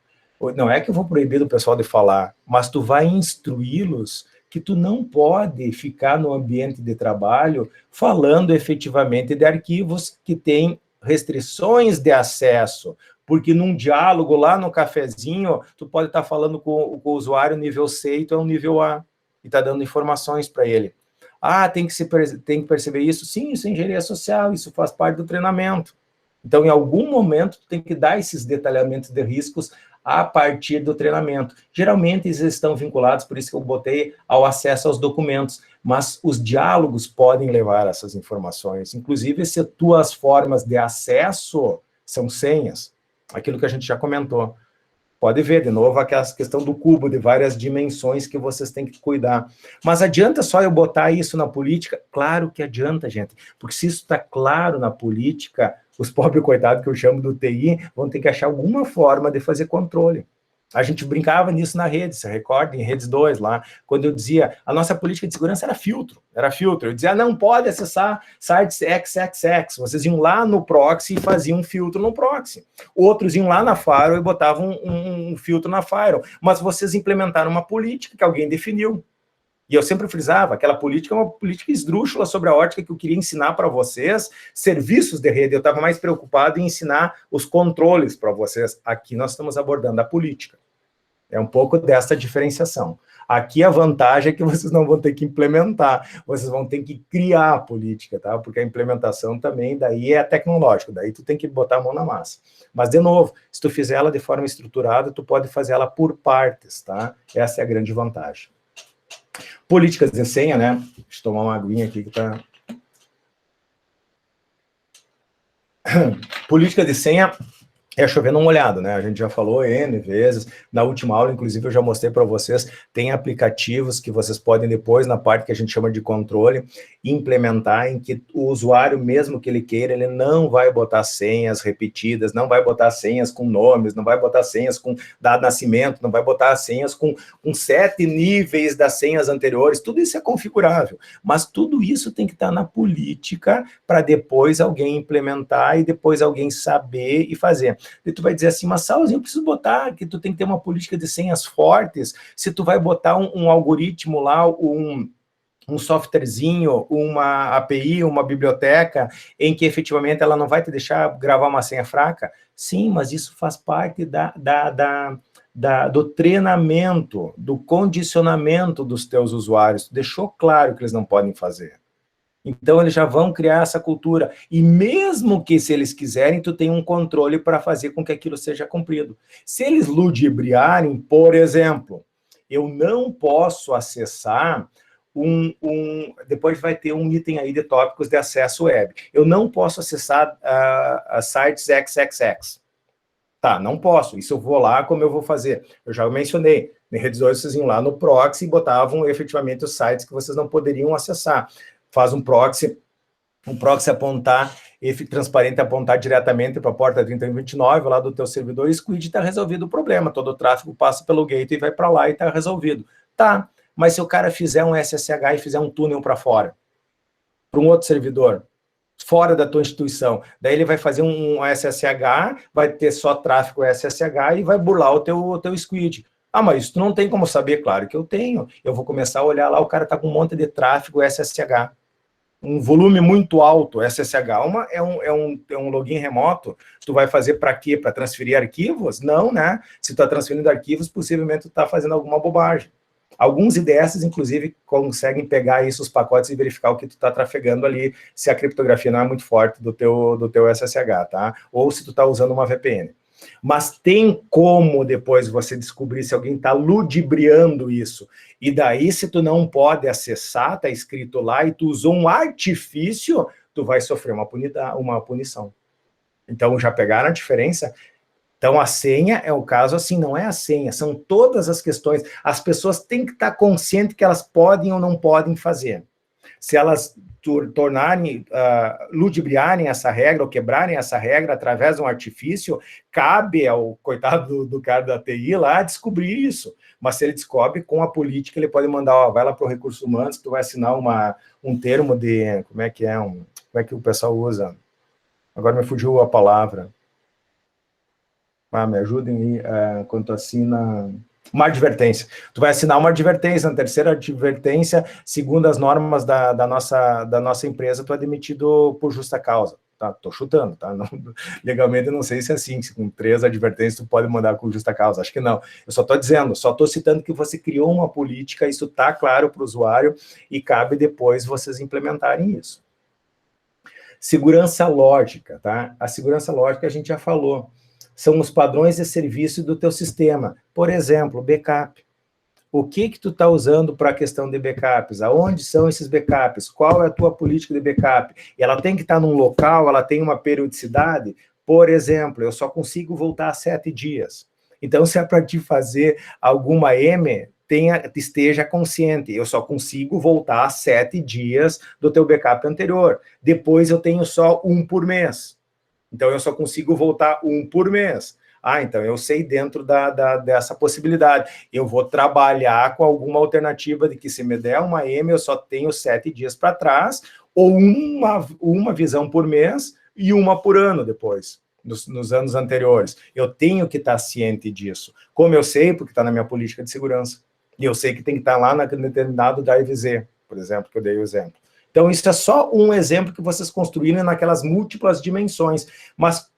S1: Não é que eu vou proibir o pessoal de falar, mas tu vai instruí-los que tu não pode ficar no ambiente de trabalho falando efetivamente de arquivos que têm restrições de acesso, porque num diálogo lá no cafezinho, tu pode estar falando com o usuário nível C e tu é um nível A, e está dando informações para ele. Ah, tem que perceber isso? Sim, isso é engenharia social, isso faz parte do treinamento. Então, em algum momento, tu tem que dar esses detalhamentos de riscos a partir do treinamento. Geralmente, eles estão vinculados, por isso que eu botei ao acesso aos documentos, mas os diálogos podem levar essas informações. Inclusive, se tuas formas de acesso são senhas, aquilo que a gente já comentou. Pode ver, de novo, aquela questão do cubo, de várias dimensões que vocês têm que cuidar. Mas adianta só eu botar isso na política? Claro que adianta, gente. Porque se isso está claro na política, os pobres coitados que eu chamo do TI vão ter que achar alguma forma de fazer controle. A gente brincava nisso na rede, você recorda, em Redes 2 lá, quando eu dizia, a nossa política de segurança era filtro. Eu dizia, não pode acessar sites XXX, vocês iam lá no proxy e faziam um filtro no proxy. Outros iam lá na firewall e botavam um filtro na firewall, mas vocês implementaram uma política que alguém definiu. E eu sempre frisava, aquela política é uma política esdrúxula sobre a ótica que eu queria ensinar para vocês, serviços de rede, eu estava mais preocupado em ensinar os controles para vocês. Aqui nós estamos abordando a política. É um pouco dessa diferenciação. Aqui a vantagem é que vocês não vão ter que implementar, vocês vão ter que criar a política, tá? Porque a implementação também daí é tecnológico, daí tu tem que botar a mão na massa. Mas, de novo, se tu fizer ela de forma estruturada, tu pode fazer ela por partes, tá? Essa é a grande vantagem. Políticas de senha, né? Deixa eu tomar uma aguinha aqui que tá... Política de senha é chovendo uma olhada, né? A gente já falou N vezes, na última aula, inclusive, eu já mostrei para vocês, tem aplicativos que vocês podem depois, na parte que a gente chama de controle, implementar em que o usuário, mesmo que ele queira, ele não vai botar senhas repetidas, não vai botar senhas com nomes, não vai botar senhas com dado de nascimento, não vai botar senhas com 7 níveis das senhas anteriores, tudo isso é configurável, mas tudo isso tem que estar na política para depois alguém implementar e depois alguém saber e fazer. E tu vai dizer assim, mas Salzinho, eu preciso botar que tu tem que ter uma política de senhas fortes, se tu vai botar um algoritmo lá, um softwarezinho, uma API, uma biblioteca, em que efetivamente ela não vai te deixar gravar uma senha fraca? Sim, mas isso faz parte do treinamento, do condicionamento dos teus usuários. Deixou claro que eles não podem fazer. Então, eles já vão criar essa cultura. E mesmo que, se eles quiserem, tu tem um controle para fazer com que aquilo seja cumprido. Se eles ludibriarem, por exemplo, eu não posso acessar depois vai ter um item aí de tópicos de acesso web. Eu não posso acessar sites XXX. Tá, não posso. Isso eu vou lá, como eu vou fazer? Eu já mencionei. Em Redes 2, vocês iam lá no proxy e botavam efetivamente os sites que vocês não poderiam acessar. Faz um proxy apontar, transparente apontar diretamente para a porta 3029 lá do teu servidor Squid, está resolvido o problema. Todo o tráfego passa pelo gateway e vai para lá e está resolvido. Tá, mas se o cara fizer um SSH e fizer um túnel para fora, para um outro servidor, fora da tua instituição. Daí ele vai fazer um SSH, vai ter só tráfego SSH e vai burlar o teu squid. Ah, mas tu não tem como saber? Claro que eu tenho. Eu vou começar a olhar lá, o cara está com um monte de tráfego SSH. Um volume muito alto, SSH é um login remoto, tu vai fazer para quê? Para transferir arquivos? Não, né? Se tu está transferindo arquivos, possivelmente tu está fazendo alguma bobagem. Alguns IDS, inclusive, conseguem pegar isso, os pacotes, e verificar o que tu está trafegando ali, se a criptografia não é muito forte do teu SSH, tá? Ou se tu está usando uma VPN. Mas tem como depois você descobrir se alguém está ludibriando isso. E daí, se tu não pode acessar, está escrito lá, e tu usou um artifício, tu vai sofrer uma punição. Então, já pegaram a diferença? Então, a senha é o caso assim, não é a senha, são todas as questões. As pessoas têm que estar conscientes que elas podem ou não podem fazer. Se elas tornarem, ludibriarem essa regra, ou quebrarem essa regra através de um artifício, cabe ao coitado do cara da TI lá descobrir isso. Mas se ele descobre, com a política, ele pode mandar, ó, vai lá para o Recursos Humanos, tu vai assinar um termo de, como é que o pessoal usa? Agora me fugiu a palavra. Me ajudem aí, quando tu assina uma advertência. Tu vai assinar uma advertência, na terceira advertência, segundo as normas da nossa empresa, tu é demitido por justa causa. Tá? Tô chutando, tá? Não, legalmente eu não sei se é assim, se com 3 advertências tu pode mandar com justa causa, acho que não. Eu só estou dizendo, só estou citando que você criou uma política, isso está claro para o usuário, e cabe depois vocês implementarem isso. Segurança lógica, tá? A segurança lógica a gente já falou. São os padrões de serviço do teu sistema. Por exemplo, backup. O que tu está usando para a questão de backups? Aonde são esses backups? Qual é a tua política de backup? E ela tem que estar num local, ela tem uma periodicidade. Por exemplo, eu só consigo voltar a 7 dias. Então, se é para te fazer alguma M, esteja consciente. Eu só consigo voltar a 7 dias do teu backup anterior. Depois eu tenho só 1 por mês. Então, eu só consigo voltar 1 por mês. Então eu sei dentro dessa possibilidade. Eu vou trabalhar com alguma alternativa de que se me der uma M, eu só tenho 7 dias para trás, ou uma visão por mês e uma por ano depois, nos anos anteriores. Eu tenho que estar ciente disso. Como eu sei? Porque está na minha política de segurança. E eu sei que tem que estar lá naquele determinado DIVZ, por exemplo, que eu dei o exemplo. Então, isso é só um exemplo que vocês construíram naquelas múltiplas dimensões. Mas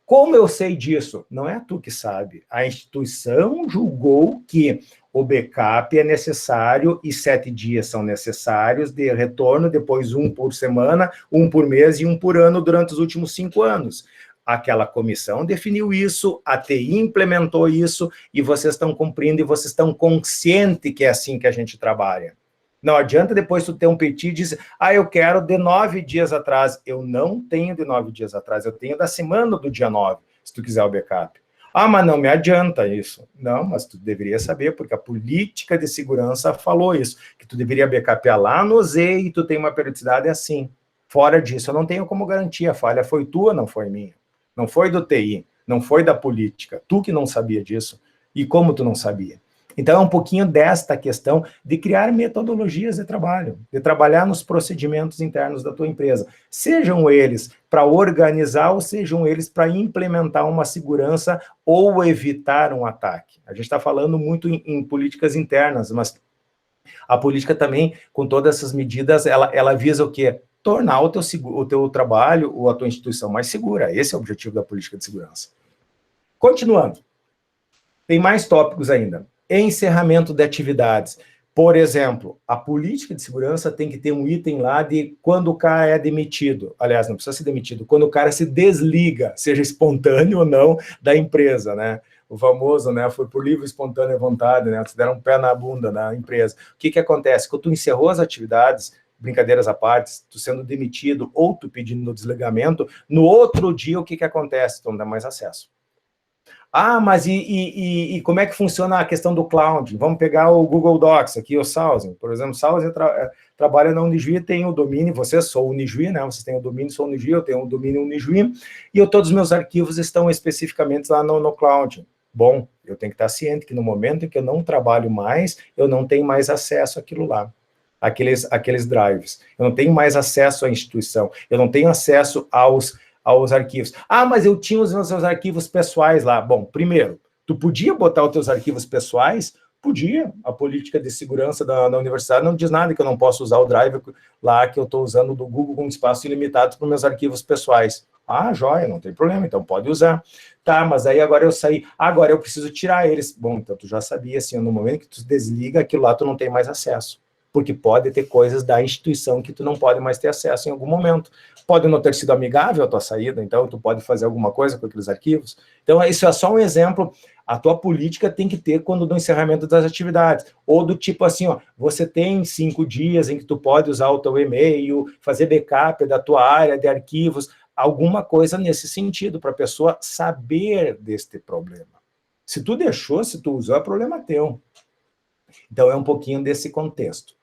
S1: como eu sei disso? Não é tu que sabe. A instituição julgou que o backup é necessário e 7 dias são necessários de retorno, depois 1 por semana, 1 por mês e 1 por ano durante os últimos 5 anos. Aquela comissão definiu isso, a TI implementou isso, e vocês estão cumprindo, e vocês estão conscientes que é assim que a gente trabalha. Não adianta depois tu ter um petit e dizer, eu quero de 9 dias atrás. Eu não tenho de 9 dias atrás, eu tenho da semana do dia 9, se tu quiser o backup. Mas não me adianta isso. Não, mas tu deveria saber, porque a política de segurança falou isso, que tu deveria backupear lá no Z e tu tem uma periodicidade assim. Fora disso, eu não tenho como garantir, a falha foi tua, não foi minha. Não foi do TI, não foi da política. Tu que não sabia disso. E como tu não sabia? Então, é um pouquinho desta questão de criar metodologias de trabalho, de trabalhar nos procedimentos internos da tua empresa. Sejam eles para organizar ou sejam eles para implementar uma segurança ou evitar um ataque. A gente está falando muito em políticas internas, mas a política também, com todas essas medidas, ela visa o quê? Tornar o teu trabalho ou a tua instituição mais segura. Esse é o objetivo da política de segurança. Continuando. Tem mais tópicos ainda. Encerramento de atividades. Por exemplo, a política de segurança tem que ter um item lá de quando o cara é demitido. Aliás, não precisa ser demitido. Quando o cara se desliga, seja espontâneo ou não, da empresa, né? O famoso, né? Foi por livre, espontânea vontade, né? Te deram um pé na bunda na empresa. O que acontece? Quando tu encerrou as atividades, brincadeiras à parte, tu sendo demitido ou tu pedindo desligamento, no outro dia o que acontece? Tu não dá mais acesso. Mas e como é que funciona a questão do cloud? Vamos pegar o Google Docs aqui, o Sausen. Por exemplo, o Sausen trabalha na Unijuí, tem o domínio, você sou Unijuí, né? Vocês têm o domínio, sou Unijuí, eu tenho o domínio Unijuí, e todos os meus arquivos estão especificamente lá no cloud. Bom, eu tenho que estar ciente que no momento em que eu não trabalho mais, eu não tenho mais acesso àquilo lá. aqueles drives. Eu não tenho mais acesso à instituição, eu não tenho acesso aos arquivos. Ah, mas eu tinha os meus arquivos pessoais lá. Bom, primeiro, tu podia botar os teus arquivos pessoais? Podia. A política de segurança da universidade não diz nada que eu não posso usar o drive lá que eu estou usando do Google com espaço ilimitado para os meus arquivos pessoais. Ah, joia, não tem problema, então pode usar. Tá, mas aí agora eu saí, agora eu preciso tirar eles. Bom, então tu já sabia, assim, no momento que tu desliga aquilo lá, tu não tem mais acesso. Porque pode ter coisas da instituição que tu não pode mais ter acesso em algum momento. Pode não ter sido amigável a tua saída, então tu pode fazer alguma coisa com aqueles arquivos. Então, isso é só um exemplo. A tua política tem que ter quando do encerramento das atividades. Ou do tipo assim, ó, você tem 5 dias em que tu pode usar o teu e-mail, fazer backup da tua área de arquivos, alguma coisa nesse sentido, para a pessoa saber deste problema. Se tu deixou, se tu usou, é problema teu. Então, é um pouquinho desse contexto.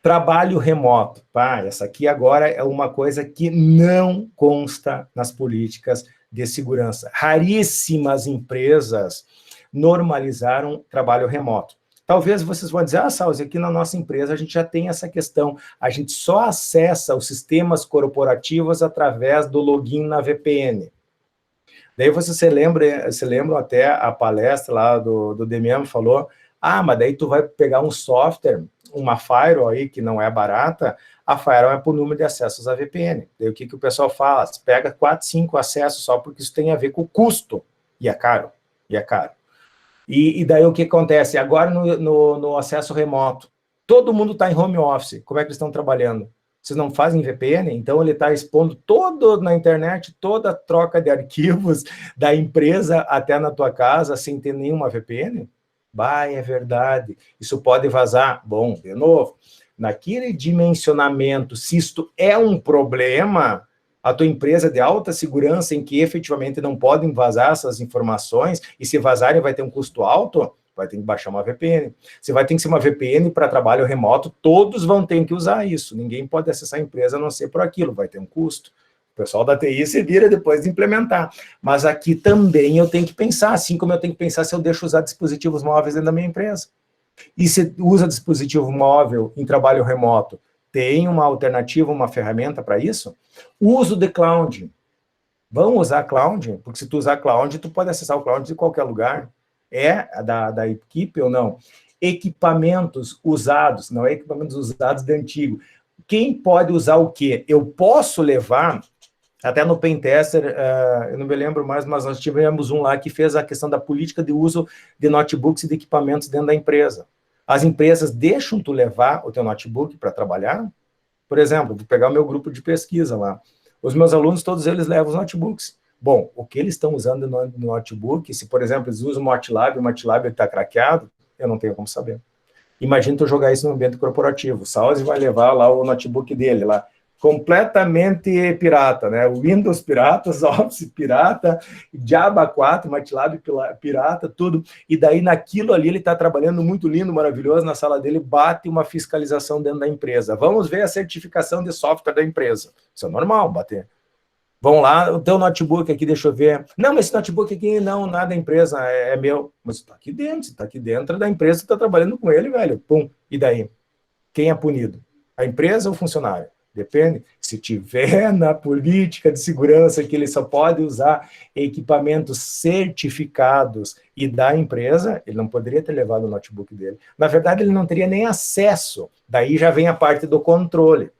S1: Trabalho remoto. Essa aqui agora é uma coisa que não consta nas políticas de segurança. Raríssimas empresas normalizaram trabalho remoto. Talvez vocês vão dizer, Salzi, aqui na nossa empresa a gente já tem essa questão, a gente só acessa os sistemas corporativos através do login na VPN. Daí vocês se lembram até a palestra lá do DMM falou, mas daí tu vai pegar um software, uma firewall aí que não é barata, a firewall é por número de acessos à VPN. Daí o que o pessoal fala? Você pega 4, 5 acessos só porque isso tem a ver com o custo, e é caro. E daí o que acontece? Agora no acesso remoto, todo mundo está em home office, como é que eles estão trabalhando? Vocês não fazem VPN? Então ele está expondo todo na internet, toda a troca de arquivos da empresa até na tua casa, sem ter nenhuma VPN? É verdade, isso pode vazar. Bom, de novo, naquele dimensionamento, se isto é um problema, a tua empresa de alta segurança em que efetivamente não podem vazar essas informações, e se vazarem vai ter um custo alto, vai ter que baixar uma VPN. Se vai ter que ser uma VPN para trabalho remoto, todos vão ter que usar isso. Ninguém pode acessar a empresa a não ser por aquilo, vai ter um custo. O pessoal da TI se vira depois de implementar. Mas aqui também eu tenho que pensar, assim como eu tenho que pensar se eu deixo usar dispositivos móveis dentro da minha empresa. E se usa dispositivo móvel em trabalho remoto, tem uma alternativa, uma ferramenta para isso? Uso de cloud. Vão usar cloud? Porque se tu usar cloud, tu pode acessar o cloud de qualquer lugar. É da equipe ou não? Equipamentos usados, não é equipamentos usados de antigo. Quem pode usar o quê? Eu posso levar, até no Pentester, eu não me lembro mais, mas nós tivemos um lá que fez a questão da política de uso de notebooks e de equipamentos dentro da empresa. As empresas deixam tu levar o teu notebook para trabalhar? Por exemplo, vou pegar o meu grupo de pesquisa lá. Os meus alunos, todos eles levam os notebooks. Bom, o que eles estão usando no notebook, se, por exemplo, eles usam o MATLAB está craqueado, eu não tenho como saber. Imagina tu jogar isso no ambiente corporativo. O Salzi vai levar lá o notebook dele, lá, completamente pirata, né? Windows pirata, Office pirata, Java 4, MATLAB pirata, tudo. E daí, naquilo ali, ele está trabalhando muito lindo, maravilhoso, na sala dele, bate uma fiscalização dentro da empresa. Vamos ver a certificação de software da empresa. Isso é normal, bater. Vão lá, o teu notebook aqui, deixa eu ver. Não, mas esse notebook aqui, não, nada da empresa, é meu. Mas você está aqui dentro da empresa, você está trabalhando com ele, velho. Pum, e daí? Quem é punido? A empresa ou o funcionário? Depende. Se tiver na política de segurança que ele só pode usar equipamentos certificados e da empresa, ele não poderia ter levado o notebook dele. Na verdade, ele não teria nem acesso. Daí já vem a parte do controle.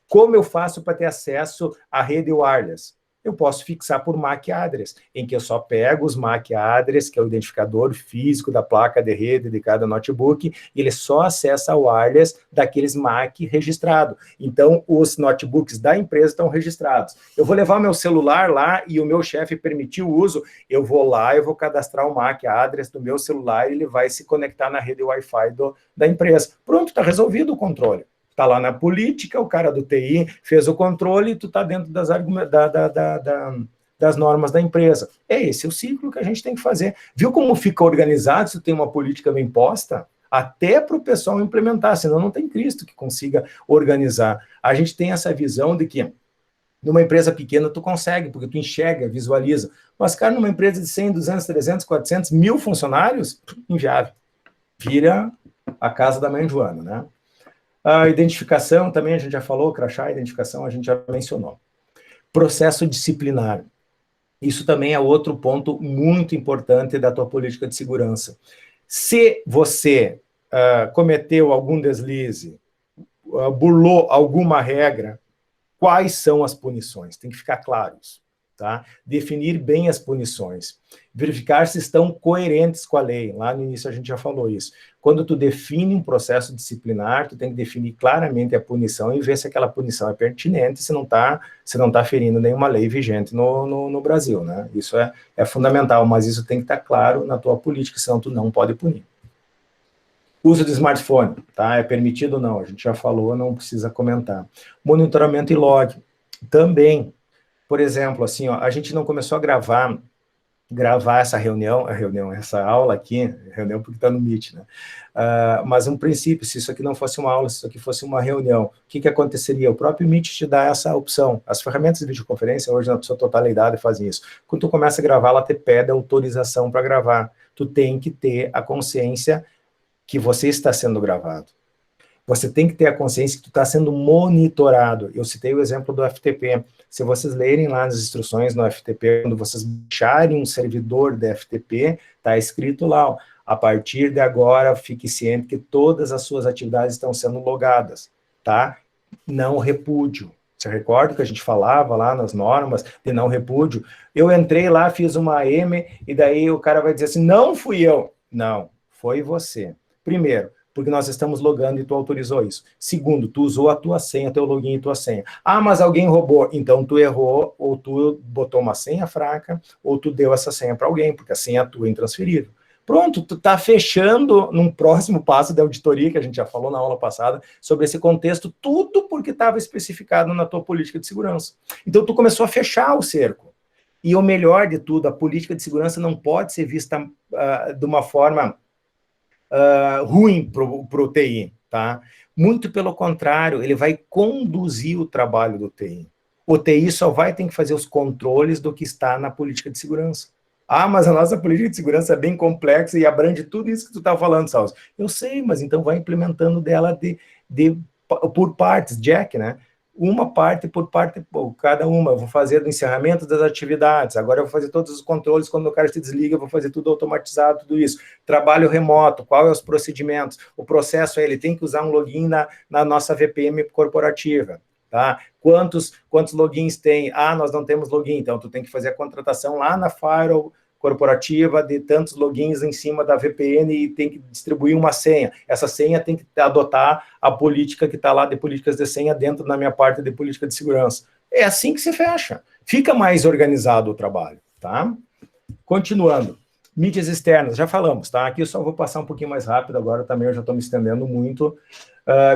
S1: Como eu faço para ter acesso à rede wireless? Eu posso fixar por MAC address, em que eu só pego os MAC address, que é o identificador físico da placa de rede de cada notebook, e ele só acessa a wireless daqueles MAC registrados. Então, os notebooks da empresa estão registrados. Eu vou levar meu celular lá e o meu chefe permitir o uso, eu vou lá, eu vou cadastrar o MAC address do meu celular e ele vai se conectar na rede Wi-Fi da empresa. Pronto, está resolvido o controle. Está lá na política, o cara do TI fez o controle e tu está dentro das normas da empresa. É esse o ciclo que a gente tem que fazer. Viu como fica organizado se tem uma política bem posta? Até para o pessoal implementar, senão não tem Cristo que consiga organizar. A gente tem essa visão de que numa empresa pequena tu consegue, porque tu enxerga, visualiza. Mas, cara, numa empresa de 100, 200, 300, 400, 1.000 funcionários, inviável. Vira a casa da mãe Joana, né? A identificação também a gente já falou, crachá, identificação a gente já mencionou. Processo disciplinar. Isso também é outro ponto muito importante da tua política de segurança. Se você cometeu algum deslize, burlou alguma regra, quais são as punições? Tem que ficar claro isso. Tá? Definir bem as punições, verificar se estão coerentes com a lei. Lá no início a gente já falou isso. Quando tu define um processo disciplinar, tu tem que definir claramente a punição e ver se aquela punição é pertinente, se não tá ferindo nenhuma lei vigente no Brasil, né? Isso é fundamental, mas isso tem que estar claro na tua política, senão tu não pode punir. Uso de smartphone, tá? É permitido ou não? A gente já falou, não precisa comentar. Monitoramento e log, também. Por exemplo, assim, ó, a gente não começou a gravar essa aula aqui, reunião porque está no Meet, né? Mas um princípio, se isso aqui não fosse uma aula, se isso aqui fosse uma reunião, o que aconteceria? O próprio Meet te dá essa opção. As ferramentas de videoconferência, hoje, na sua totalidade, fazem isso. Quando tu começa a gravar, ela te pede autorização para gravar. Tu tem que ter a consciência que você está sendo gravado. Você tem que ter a consciência que tu está sendo monitorado. Eu citei o exemplo do FTP. Se vocês lerem lá nas instruções no FTP, quando vocês baixarem um servidor de FTP, está escrito lá, ó, a partir de agora, fique ciente que todas as suas atividades estão sendo logadas, tá? Não repúdio. Você recorda que a gente falava lá nas normas de não repúdio? Eu entrei lá, fiz uma M, e daí o cara vai dizer assim, não fui eu. Não, foi você. Primeiro, porque nós estamos logando e tu autorizou isso. Segundo, tu usou a tua senha, teu login e tua senha. Ah, mas alguém roubou. Então, tu errou, ou tu botou uma senha fraca, ou tu deu essa senha para alguém, porque a senha é tua, intransferível. Pronto, tu tá fechando num próximo passo da auditoria, que a gente já falou na aula passada, sobre esse contexto, tudo porque estava especificado na tua política de segurança. Então, tu começou a fechar o cerco. E o melhor de tudo, a política de segurança não pode ser vista de uma forma ruim para o TI, tá? Muito pelo contrário, ele vai conduzir o trabalho do TI. O TI só vai ter que fazer os controles do que está na política de segurança. Ah, mas a nossa política de segurança é bem complexa e abrange tudo isso que tu está falando, Salso. Eu sei, mas então vai implementando dela por partes, Jack, né? Uma parte por parte, cada uma. Eu vou fazer do encerramento das atividades, agora eu vou fazer todos os controles, quando o cara se desliga, eu vou fazer tudo automatizado, tudo isso. Trabalho remoto, qual é os procedimentos? O processo ele tem que usar um login na nossa VPM corporativa, tá? Quantos logins tem? Ah, nós não temos login, então tu tem que fazer a contratação lá na firewall corporativa de tantos logins em cima da VPN e tem que distribuir uma senha. Essa senha tem que adotar a política que está lá de políticas de senha dentro da minha parte de política de segurança. É assim que se fecha. Fica mais organizado o trabalho, tá? Continuando. Mídias externas, já falamos, tá? Aqui eu só vou passar um pouquinho mais rápido agora, também eu já estou me estendendo muito.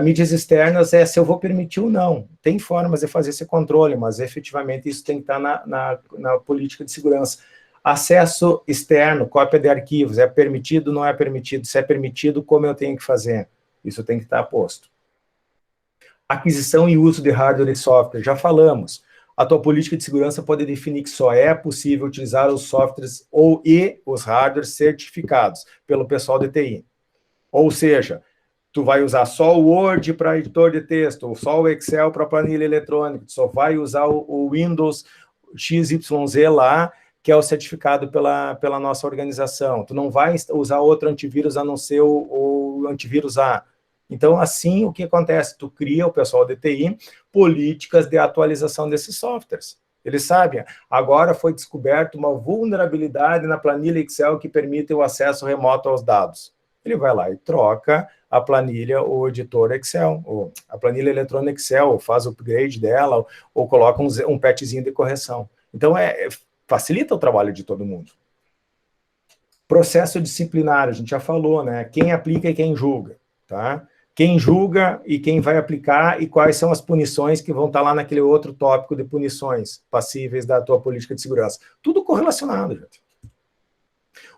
S1: Mídias externas é se eu vou permitir ou não. Tem formas de fazer esse controle, mas efetivamente isso tem que estar na política de segurança. Acesso externo, cópia de arquivos, é permitido, não é permitido? Se é permitido, como eu tenho que fazer? Isso tem que estar posto. Aquisição e uso de hardware e software, já falamos. A tua política de segurança pode definir que só é possível utilizar os softwares e os hardwares certificados pelo pessoal de TI. Ou seja, tu vai usar só o Word para editor de texto, ou só o Excel para planilha eletrônica, tu só vai usar o Windows XYZ lá, que é o certificado pela nossa organização. Tu não vai usar outro antivírus a não ser o antivírus A. Então, assim, o que acontece? Tu cria, o pessoal de TI, políticas de atualização desses softwares. Eles sabem, agora foi descoberto uma vulnerabilidade na planilha Excel que permite o acesso remoto aos dados. Ele vai lá e troca a planilha, o editor Excel, ou a planilha eletrônica Excel, ou faz o upgrade dela, ou coloca um patchzinho de correção. Então, facilita o trabalho de todo mundo. Processo disciplinar, a gente já falou, né? Quem aplica e quem julga, tá? Quem julga e quem vai aplicar e quais são as punições que vão estar lá naquele outro tópico de punições passíveis da tua política de segurança. Tudo correlacionado, gente.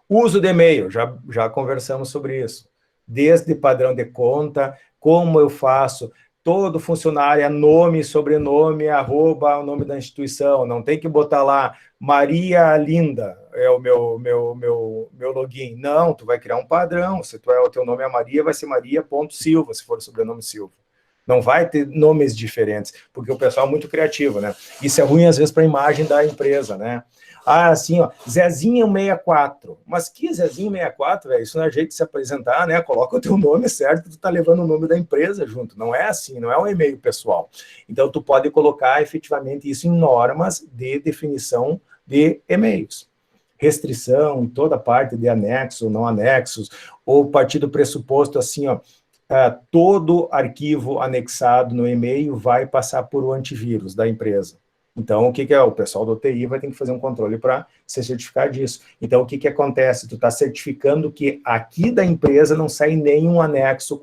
S1: Uso de e-mail, já conversamos sobre isso. Desde padrão de conta, como eu faço, todo funcionário é nome, sobrenome, arroba, o nome da instituição, não tem que botar lá Maria Linda, é o meu login. Não, tu vai criar um padrão, se o teu nome é Maria, vai ser Maria.Silva, se for o sobrenome Silva. Não vai ter nomes diferentes, porque o pessoal é muito criativo, né? Isso é ruim, às vezes, para a imagem da empresa, né? Ah, assim, ó, Zezinho 64. Mas que Zezinho 64, velho? Isso não é jeito de se apresentar, né? Coloca o teu nome certo, tu tá levando o nome da empresa junto. Não é assim, não é um e-mail pessoal. Então, tu pode colocar efetivamente isso em normas de definição de e-mails. Restrição em toda parte de anexo, não anexos, ou partir do pressuposto assim, ó, todo arquivo anexado no e-mail vai passar por o antivírus da empresa. Então, o que é? O pessoal do TI vai ter que fazer um controle para se certificar disso. Então, o que acontece? Tu está certificando que aqui da empresa não sai nenhum anexo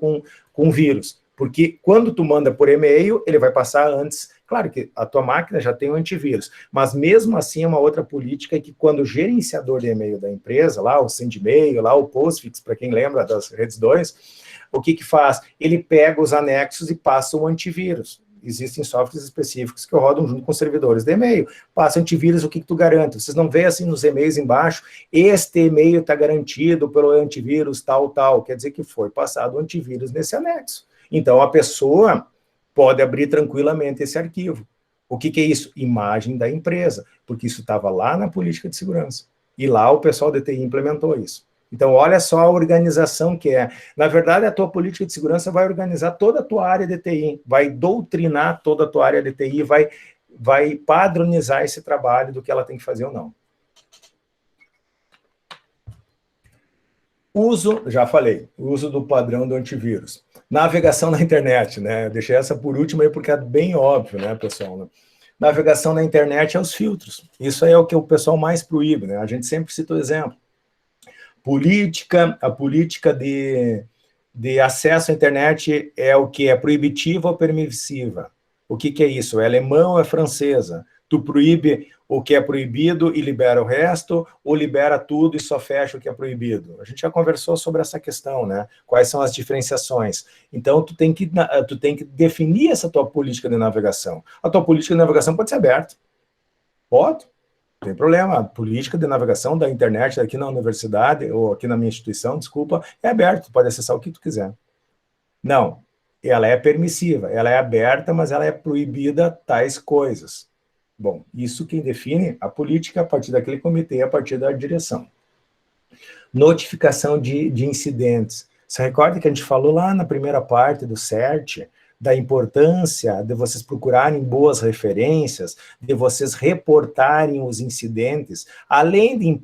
S1: com vírus. Porque quando tu manda por e-mail, ele vai passar antes. Claro que a tua máquina já tem o antivírus, mas mesmo assim é uma outra política que quando o gerenciador de e-mail da empresa, lá o SendMail, lá o Postfix, para quem lembra das redes 2, o que faz? Ele pega os anexos e passa o antivírus. Existem softwares específicos que rodam junto com servidores de e-mail. Passa antivírus, o que tu garante? Vocês não veem assim nos e-mails embaixo, este e-mail está garantido pelo antivírus tal, tal. Quer dizer que foi passado o antivírus nesse anexo. Então, a pessoa pode abrir tranquilamente esse arquivo. O que é isso? Imagem da empresa, porque isso estava lá na política de segurança. E lá o pessoal da TI implementou isso. Então, olha só a organização que é. Na verdade, a tua política de segurança vai organizar toda a tua área de TI, vai doutrinar toda a tua área de TI, vai padronizar esse trabalho do que ela tem que fazer ou não. Uso, já falei, uso do padrão do antivírus. Navegação na internet, né? Eu deixei essa por último aí porque é bem óbvio, né, pessoal? Né? Navegação na internet é os filtros. Isso aí é o que o pessoal mais proíbe, né? A gente sempre cita o exemplo. A política de acesso à internet é o que? É proibitiva ou permissiva? O que é isso? É alemã ou é francesa? Tu proíbe o que é proibido e libera o resto, ou libera tudo e só fecha o que é proibido? A gente já conversou sobre essa questão, né? Quais são as diferenciações? Então, tu tem que definir essa tua política de navegação. A tua política de navegação pode ser aberta. Pode. Não tem problema, a política de navegação da internet aqui na universidade, ou aqui na minha instituição, desculpa, é aberta, tu pode acessar o que tu quiser. Não, ela é permissiva, ela é aberta, mas ela é proibida tais coisas. Bom, isso quem define a política a partir daquele comitê, a partir da direção. Notificação de incidentes. Você recorda que a gente falou lá na primeira parte do CERT, da importância de vocês procurarem boas referências, de vocês reportarem os incidentes, além de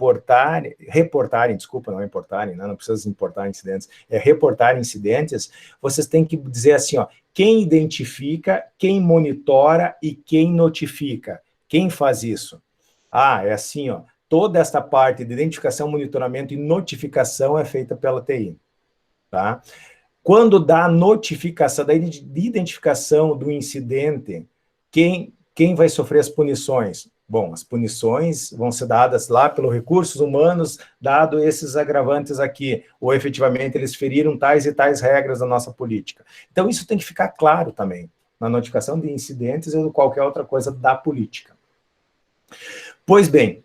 S1: reportarem, desculpa, não importarem, não precisa importar incidentes, é reportar incidentes, vocês têm que dizer assim, ó, quem identifica, quem monitora e quem notifica. Quem faz isso? Ah, é assim, ó, toda esta parte de identificação, monitoramento e notificação é feita pela TI, tá? Quando dá a notificação, da identificação do incidente, quem vai sofrer as punições? Bom, as punições vão ser dadas lá pelos recursos humanos, dado esses agravantes aqui, ou efetivamente eles feriram tais e tais regras da nossa política. Então, isso tem que ficar claro também, na notificação de incidentes ou qualquer outra coisa da política. Pois bem,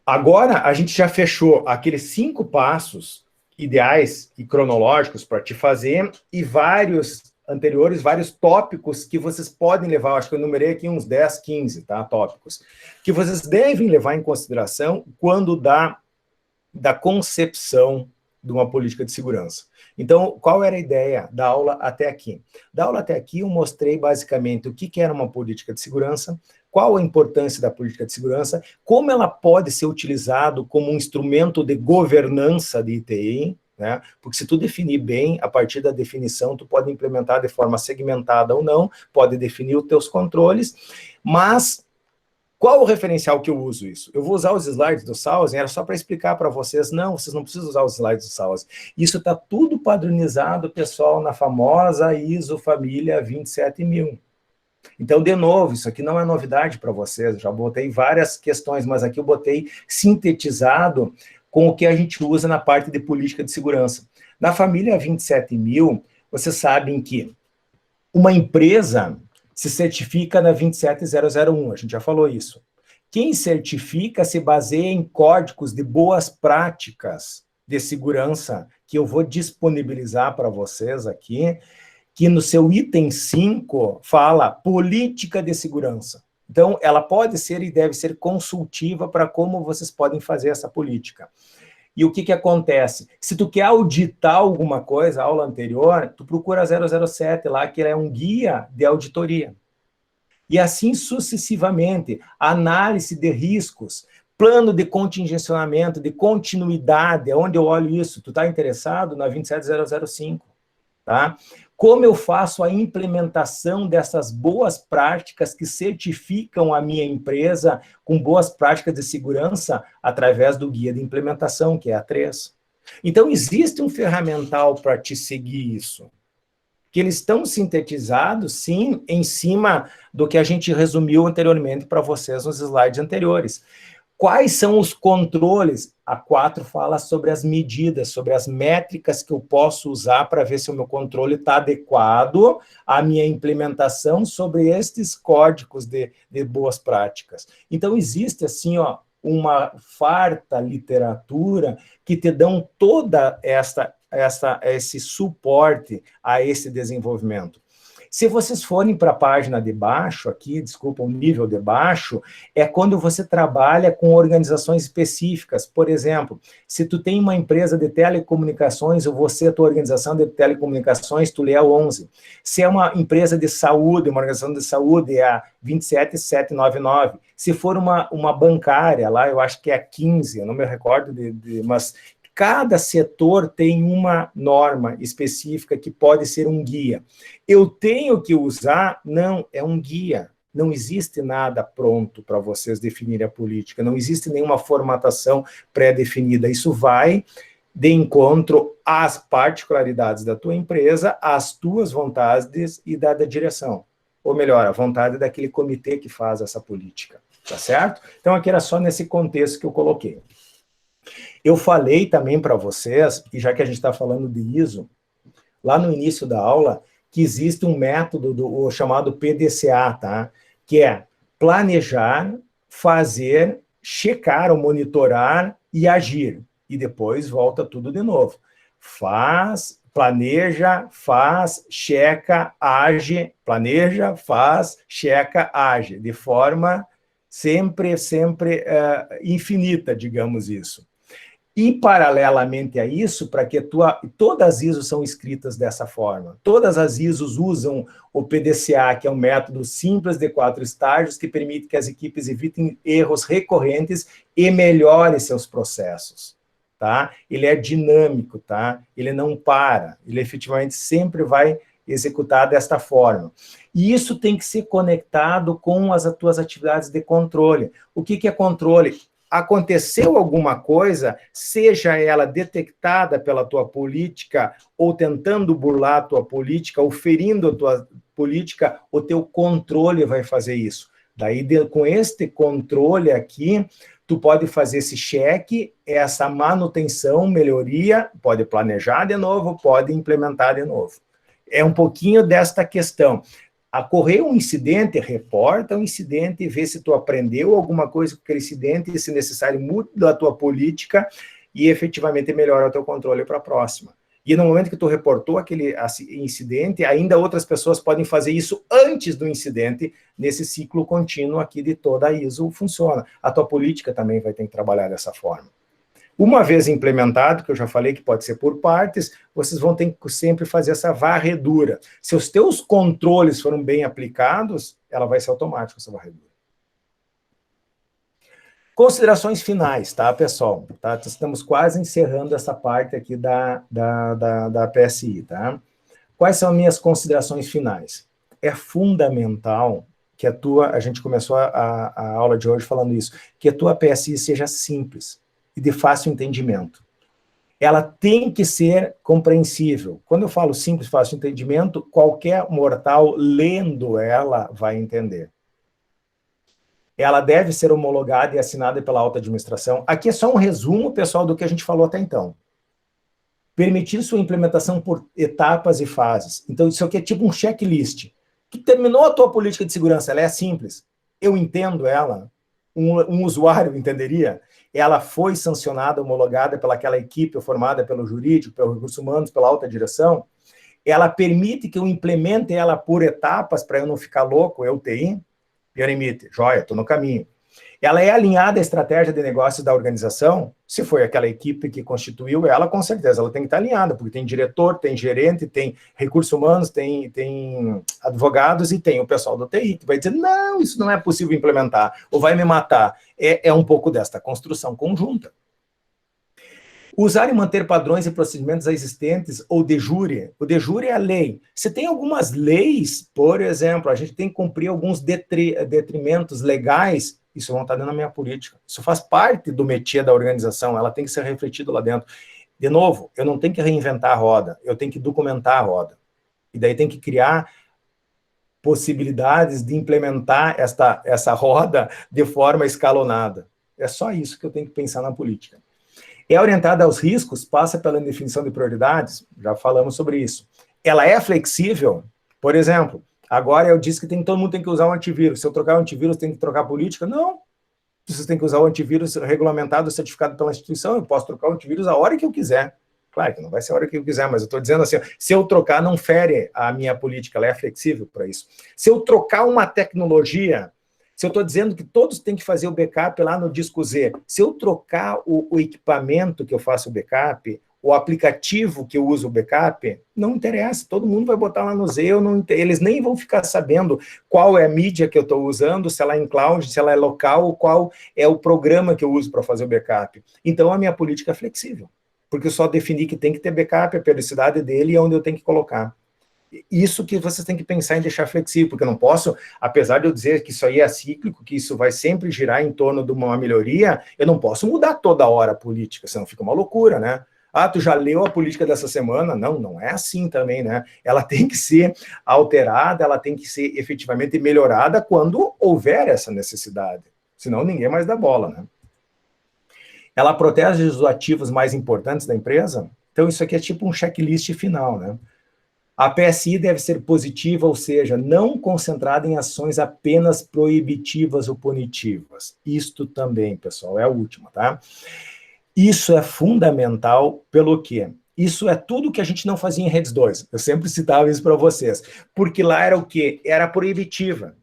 S1: agora a gente já fechou aqueles 5 passos ideais e cronológicos para te fazer, e vários anteriores, vários tópicos que vocês podem levar, acho que eu numerei aqui uns 10, 15, tá, tópicos, que vocês devem levar em consideração quando da concepção de uma política de segurança. Então, qual era a ideia da aula até aqui? Da aula até aqui eu mostrei basicamente o que era uma política de segurança, qual a importância da política de segurança, como ela pode ser utilizada como um instrumento de governança de ITI, né? Porque se tu definir bem, a partir da definição, tu pode implementar de forma segmentada ou não, pode definir os teus controles, mas qual o referencial que eu uso isso? Eu vou usar os slides do Sausen, era só para explicar para vocês, não, vocês não precisam usar os slides do Sausen. Isso está tudo padronizado, pessoal, na famosa ISO Família 27000. Então, de novo, isso aqui não é novidade para vocês, já botei várias questões, mas aqui eu botei sintetizado com o que a gente usa na parte de política de segurança. Na família 27000, vocês sabem que uma empresa se certifica na 27001, a gente já falou isso. Quem certifica se baseia em códigos de boas práticas de segurança, que eu vou disponibilizar para vocês aqui, que no seu item 5 fala política de segurança. Então, ela pode ser e deve ser consultiva para como vocês podem fazer essa política. E o que acontece? Se tu quer auditar alguma coisa, a aula anterior, tu procura 007 lá, que é um guia de auditoria. E assim sucessivamente, análise de riscos, plano de contingenciamento, de continuidade, onde eu olho isso? Tu está interessado na 27005, tá? Como eu faço a implementação dessas boas práticas que certificam a minha empresa com boas práticas de segurança através do guia de implementação, que é a 3. Então, existe um ferramental para te seguir isso, que eles estão sintetizados, sim, em cima do que a gente resumiu anteriormente para vocês nos slides anteriores. Quais são os controles? A 4 fala sobre as medidas, sobre as métricas que eu posso usar para ver se o meu controle está adequado à minha implementação sobre estes códigos de boas práticas. Então, existe, assim, ó, uma farta literatura que te dão toda esse suporte a esse desenvolvimento. Se vocês forem para a página de baixo, aqui, desculpa, o nível de baixo, é quando você trabalha com organizações específicas. Por exemplo, se tu tem uma empresa de telecomunicações, ou você, a tua organização de telecomunicações, tu lê a 11. Se é uma empresa de saúde, uma organização de saúde, é a 27799. Se for uma bancária, lá eu acho que é a 15, eu não me recordo, mas cada setor tem uma norma específica que pode ser um guia. Eu tenho que usar? Não, é um guia. Não existe nada pronto para vocês definirem a política, não existe nenhuma formatação pré-definida. Isso vai de encontro às particularidades da tua empresa, às tuas vontades e da direção. Ou melhor, a vontade daquele comitê que faz essa política, tá certo? Então, aqui era só nesse contexto que eu coloquei. Eu falei também para vocês, e já que a gente está falando de ISO, lá no início da aula, que existe um método chamado PDCA, tá? Que é planejar, fazer, checar ou monitorar e agir. E depois volta tudo de novo. Faz, planeja, faz, checa, age, planeja, faz, checa, age, de forma sempre infinita, digamos isso. E, paralelamente a isso, para que todas as ISOs são escritas dessa forma. Todas as ISOs usam o PDCA, que é um método simples de 4 estágios, que permite que as equipes evitem erros recorrentes e melhorem seus processos. Tá? Ele é dinâmico, tá? Ele não para, ele efetivamente sempre vai executar desta forma. E isso tem que ser conectado com as tuas atividades de controle. O que é controle? Aconteceu alguma coisa, seja ela detectada pela tua política, ou tentando burlar a tua política, ou ferindo a tua política, o teu controle vai fazer isso. Daí, com este controle aqui, tu pode fazer esse cheque, essa manutenção, melhoria, pode planejar de novo, pode implementar de novo. É um pouquinho desta questão. Ocorreu um incidente, reporta o incidente, vê se tu aprendeu alguma coisa com aquele incidente, e, se necessário, muda a tua política e efetivamente melhora o teu controle para a próxima. E no momento que tu reportou aquele incidente, ainda outras pessoas podem fazer isso antes do incidente, nesse ciclo contínuo aqui de toda a ISO funciona. A tua política também vai ter que trabalhar dessa forma. Uma vez implementado, que eu já falei que pode ser por partes, vocês vão ter que sempre fazer essa varredura. Se os teus controles foram bem aplicados, ela vai ser automática, essa varredura. Considerações finais, tá, pessoal? Tá? Estamos quase encerrando essa parte aqui da PSI, tá? Quais são as minhas considerações finais? É fundamental que a gente começou a aula de hoje falando isso, que a tua PSI seja simples e de fácil entendimento. Ela tem que ser compreensível. Quando eu falo simples, fácil entendimento, qualquer mortal lendo ela vai entender. Ela deve ser homologada e assinada pela alta administração. Aqui é só um resumo, pessoal, do que a gente falou até então. Permitir sua implementação por etapas e fases. Então, isso aqui é tipo um checklist. Tu terminou a tua política de segurança, ela é simples. Eu entendo ela. Um usuário entenderia? Ela foi sancionada, homologada pelaquela equipe formada pelo jurídico, pelos recursos humanos, pela alta direção. ela permite que eu implemente ela por etapas, para eu não ficar louco, eu TI, Pierimite, joia, estou no caminho. Ela é alinhada à estratégia de negócios da organização, se foi aquela equipe que constituiu ela, com certeza, ela tem que estar alinhada, porque tem diretor, tem gerente, tem recursos humanos, tem advogados e tem o pessoal do TI, que vai dizer, não, isso não é possível implementar, ou vai me matar. É um pouco desta construção conjunta. Usar e manter padrões e procedimentos existentes ou de jure. O de jure é a lei. Se tem algumas leis, por exemplo, a gente tem que cumprir alguns detrimentos legais, isso não está dentro da minha política. Isso faz parte do métier da organização, ela tem que ser refletida lá dentro. De novo, eu não tenho que reinventar a roda, eu tenho que documentar a roda. E daí tem que criar possibilidades de implementar essa roda de forma escalonada. É só isso que eu tenho que pensar na política. É orientada aos riscos, passa pela definição de prioridades, já falamos sobre isso. Ela é flexível, por exemplo, agora eu disse que todo mundo tem que usar um antivírus, se eu trocar o antivírus tem que trocar a política? Não, vocês têm que usar o antivírus regulamentado, certificado pela instituição, eu posso trocar o antivírus a hora que eu quiser. Claro que não vai ser a hora que eu quiser, mas eu estou dizendo assim, se eu trocar não fere a minha política, ela é flexível para isso. Se eu trocar uma tecnologia, se eu estou dizendo que todos têm que fazer o backup lá no disco Z, se eu trocar o equipamento que eu faço o backup, o aplicativo que eu uso o backup, não interessa, todo mundo vai botar lá no Z, eles nem vão ficar sabendo qual é a mídia que eu estou usando, se ela é em cloud, se ela é local, qual é o programa que eu uso para fazer o backup. Então, a minha política é flexível, porque eu só defini que tem que ter backup, a periodicidade dele e onde eu tenho que colocar. Isso que vocês têm que pensar em deixar flexível, porque eu não posso, apesar de eu dizer que isso aí é cíclico, que isso vai sempre girar em torno de uma melhoria, eu não posso mudar toda hora a política, senão fica uma loucura, né? Ah, tu já leu a política dessa semana? Não, não é assim também, né? Ela tem que ser alterada, ela tem que ser efetivamente melhorada quando houver essa necessidade, senão ninguém mais dá bola, né? Ela protege os ativos mais importantes da empresa, então isso aqui é tipo um checklist final, né? A PSI deve ser positiva, ou seja, não concentrada em ações apenas proibitivas ou punitivas. Isto também, pessoal, é a última, tá? Isso é fundamental pelo quê? Isso é tudo que a gente não fazia em Redes 2. Eu sempre citava isso para vocês. Porque lá era o quê? Era proibitiva.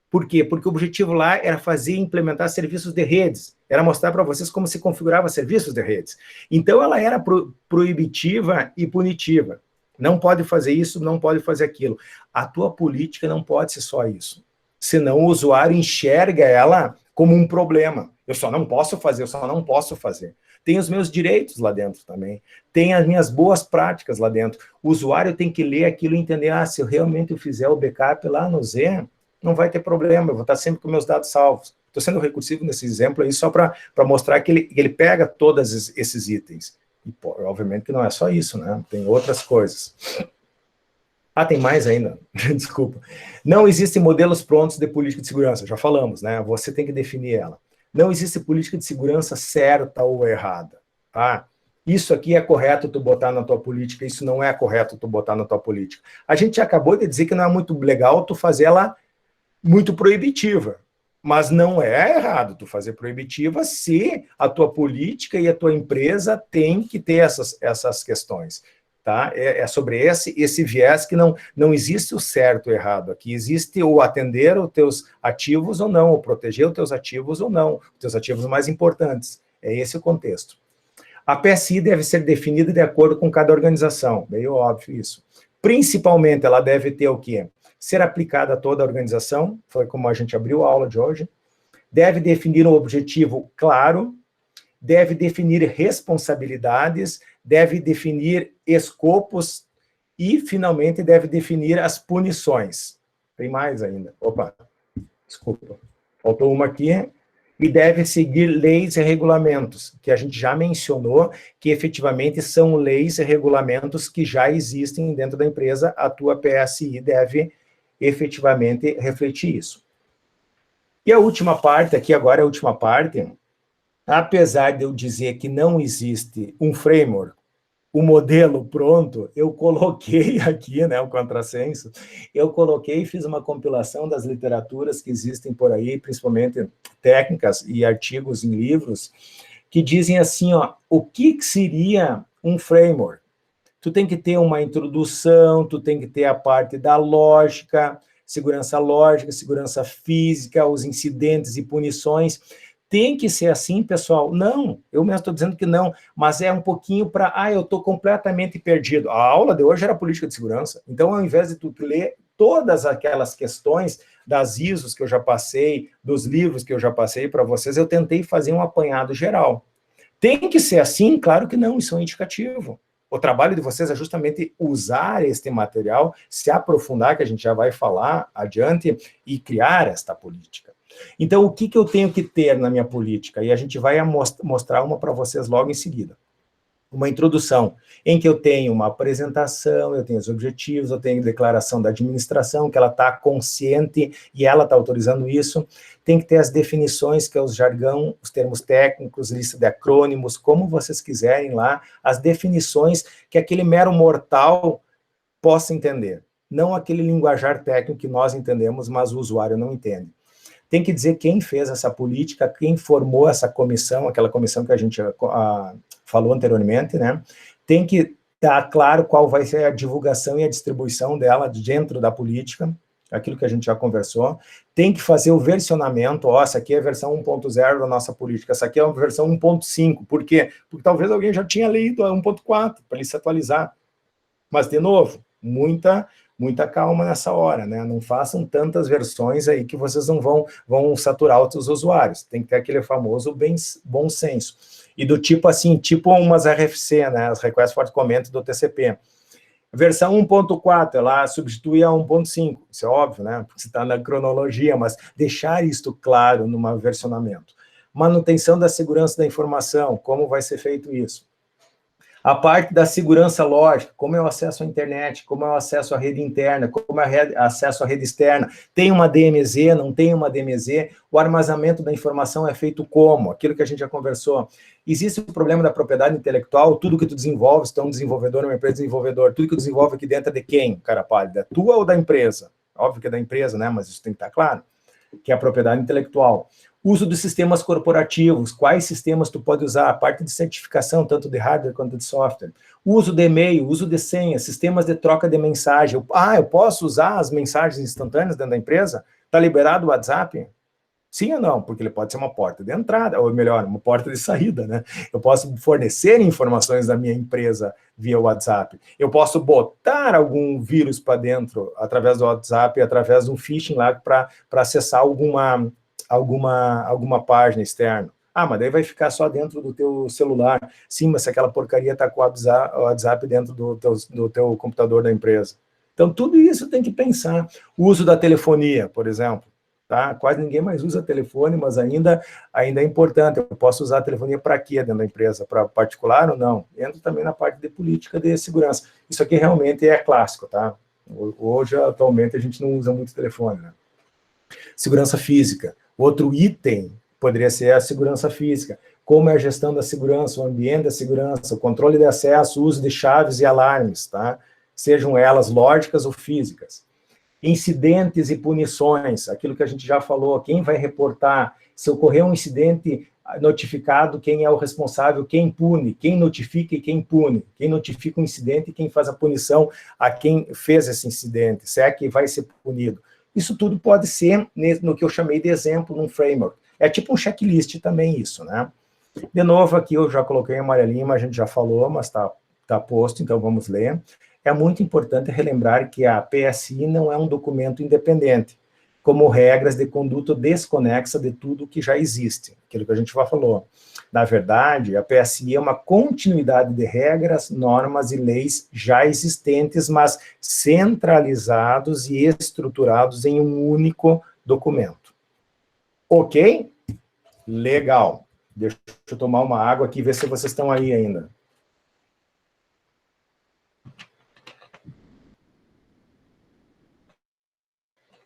S1: Por quê? Porque o objetivo lá era fazer e implementar serviços de redes. Era mostrar para vocês como se configurava serviços de redes. Então, ela era proibitiva e punitiva. Não pode fazer isso, não pode fazer aquilo. A tua política não pode ser só isso. Senão o usuário enxerga ela como um problema. Eu só não posso fazer, eu só não posso fazer. Tem os meus direitos lá dentro também. Tem as minhas boas práticas lá dentro. O usuário tem que ler aquilo e entender, se eu realmente fizer o backup lá no Z, não vai ter problema, eu vou estar sempre com meus dados salvos. Estou sendo recursivo nesse exemplo aí só para mostrar que ele pega todos esses itens. E, obviamente, que não é só isso, né? Tem outras coisas. Tem mais ainda. Desculpa. Não existem modelos prontos de política de segurança. Já falamos, né? Você tem que definir ela. Não existe política de segurança certa ou errada. Tá? Isso aqui é correto tu botar na tua política, isso não é correto tu botar na tua política. A gente acabou de dizer que não é muito legal tu fazer ela muito proibitiva. Mas não é errado tu fazer proibitiva se a tua política e a tua empresa tem que ter essas questões, tá? É sobre esse viés que não existe o certo ou errado aqui, existe o atender os teus ativos ou não, o proteger os teus ativos ou não, os teus ativos mais importantes, é esse o contexto. A PSI deve ser definida de acordo com cada organização, meio óbvio isso. Principalmente, ela deve ter o quê? Ser aplicada a toda a organização, foi como a gente abriu a aula de hoje, deve definir um objetivo claro, deve definir responsabilidades, deve definir escopos e, finalmente, deve definir as punições. Tem mais ainda. Opa, desculpa, faltou uma aqui. E deve seguir leis e regulamentos, que a gente já mencionou, que efetivamente são leis e regulamentos que já existem dentro da empresa, a tua PSI deve efetivamente refletir isso. E a última parte, aqui agora a última parte, apesar de eu dizer que não existe um framework, um modelo pronto, eu coloquei aqui, né, o contrassenso, eu coloquei e fiz uma compilação das literaturas que existem por aí, principalmente técnicas e artigos em livros, que dizem assim, o que seria um framework? Tu tem que ter uma introdução, tu tem que ter a parte da lógica, segurança física, os incidentes e punições. Tem que ser assim, pessoal? Não, eu mesmo estou dizendo que não, mas é um pouquinho para, eu estou completamente perdido. A aula de hoje era política de segurança, então ao invés de tu ler todas aquelas questões das ISOs que eu já passei, dos livros que eu já passei para vocês, eu tentei fazer um apanhado geral. Tem que ser assim? Claro que não, isso é um indicativo. O trabalho de vocês é justamente usar este material, se aprofundar, que a gente já vai falar adiante, e criar esta política. Então, o que eu tenho que ter na minha política? E a gente vai mostrar uma para vocês logo em seguida. Uma introdução, em que eu tenho uma apresentação, eu tenho os objetivos, eu tenho declaração da administração, que ela está consciente e ela está autorizando isso. Tem que ter as definições, que é os jargão, os termos técnicos, lista de acrônimos, como vocês quiserem lá, as definições que aquele mero mortal possa entender. Não aquele linguajar técnico que nós entendemos, mas o usuário não entende. Tem que dizer quem fez essa política, quem formou essa comissão, aquela comissão que a gente falou anteriormente, né? Tem que estar claro qual vai ser a divulgação e a distribuição dela dentro da política, aquilo que a gente já conversou. Tem que fazer o versionamento, essa aqui é a versão 1.0 da nossa política, essa aqui é a versão 1.5. Por quê? Porque talvez alguém já tinha lido a 1.4, para ele se atualizar. Mas, de novo, muita calma nessa hora, né? Não façam tantas versões aí que vocês não vão saturar outros usuários. Tem que ter aquele famoso bom senso. E do tipo assim, tipo umas RFC, né? As Request for Comment do TCP. Versão 1.4, ela substitui a 1.5. Isso é óbvio, né? Porque você está na cronologia, mas deixar isto claro num versionamento. Manutenção da segurança da informação, como vai ser feito isso? A parte da segurança lógica, como é o acesso à internet, como é o acesso à rede interna, como é o acesso à rede externa, tem uma DMZ, não tem uma DMZ, o armazenamento da informação é feito como? Aquilo que a gente já conversou. Existe o problema da propriedade intelectual, tudo que tu desenvolve, se tu é um desenvolvedor, uma empresa desenvolvedor, tudo que tu desenvolve aqui dentro é de quem, cara pálido? É tua ou da empresa? Óbvio que é da empresa, né? Mas isso tem que estar claro, que é a propriedade intelectual. Uso dos sistemas corporativos, quais sistemas tu pode usar, a parte de certificação, tanto de hardware quanto de software. Uso de e-mail, uso de senha, sistemas de troca de mensagem. Eu posso usar as mensagens instantâneas dentro da empresa? Está liberado o WhatsApp? Sim ou não? Porque ele pode ser uma porta de entrada, ou melhor, uma porta de saída, né? Eu posso fornecer informações da minha empresa via WhatsApp. Eu posso botar algum vírus para dentro, através do WhatsApp, através de um phishing lá, para acessar alguma página externa. Mas daí vai ficar só dentro do teu celular. Sim, mas se aquela porcaria está com o WhatsApp dentro do teu computador da empresa. Então, tudo isso tem que pensar. O uso da telefonia, por exemplo. Tá? Quase ninguém mais usa telefone, mas ainda é importante. Eu posso usar a telefonia para quê dentro da empresa? Para particular ou não? Entra também na parte de política de segurança. Isso aqui realmente é clássico, tá? Hoje, atualmente, a gente não usa muito telefone, né? Segurança física. Outro item poderia ser a segurança física. Como é a gestão da segurança, o ambiente da segurança, o controle de acesso, o uso de chaves e alarmes, tá? Sejam elas lógicas ou físicas. Incidentes e punições, aquilo que a gente já falou, quem vai reportar, se ocorrer um incidente notificado, quem é o responsável, quem pune, quem notifica e quem pune, quem notifica o incidente e quem faz a punição a quem fez esse incidente, se é que vai ser punido. Isso tudo pode ser no que eu chamei de exemplo, num framework. É tipo um checklist também isso, né? De novo, aqui eu já coloquei em amarelinho, mas a gente já falou, mas tá posto, então vamos ler. É muito importante relembrar que a PSI não é um documento independente, como regras de conduta desconexa de tudo que já existe, aquilo que a gente já falou. Na verdade, a PSI é uma continuidade de regras, normas e leis já existentes, mas centralizados e estruturados em um único documento. Ok? Legal. Deixa eu tomar uma água aqui e ver se vocês estão aí ainda.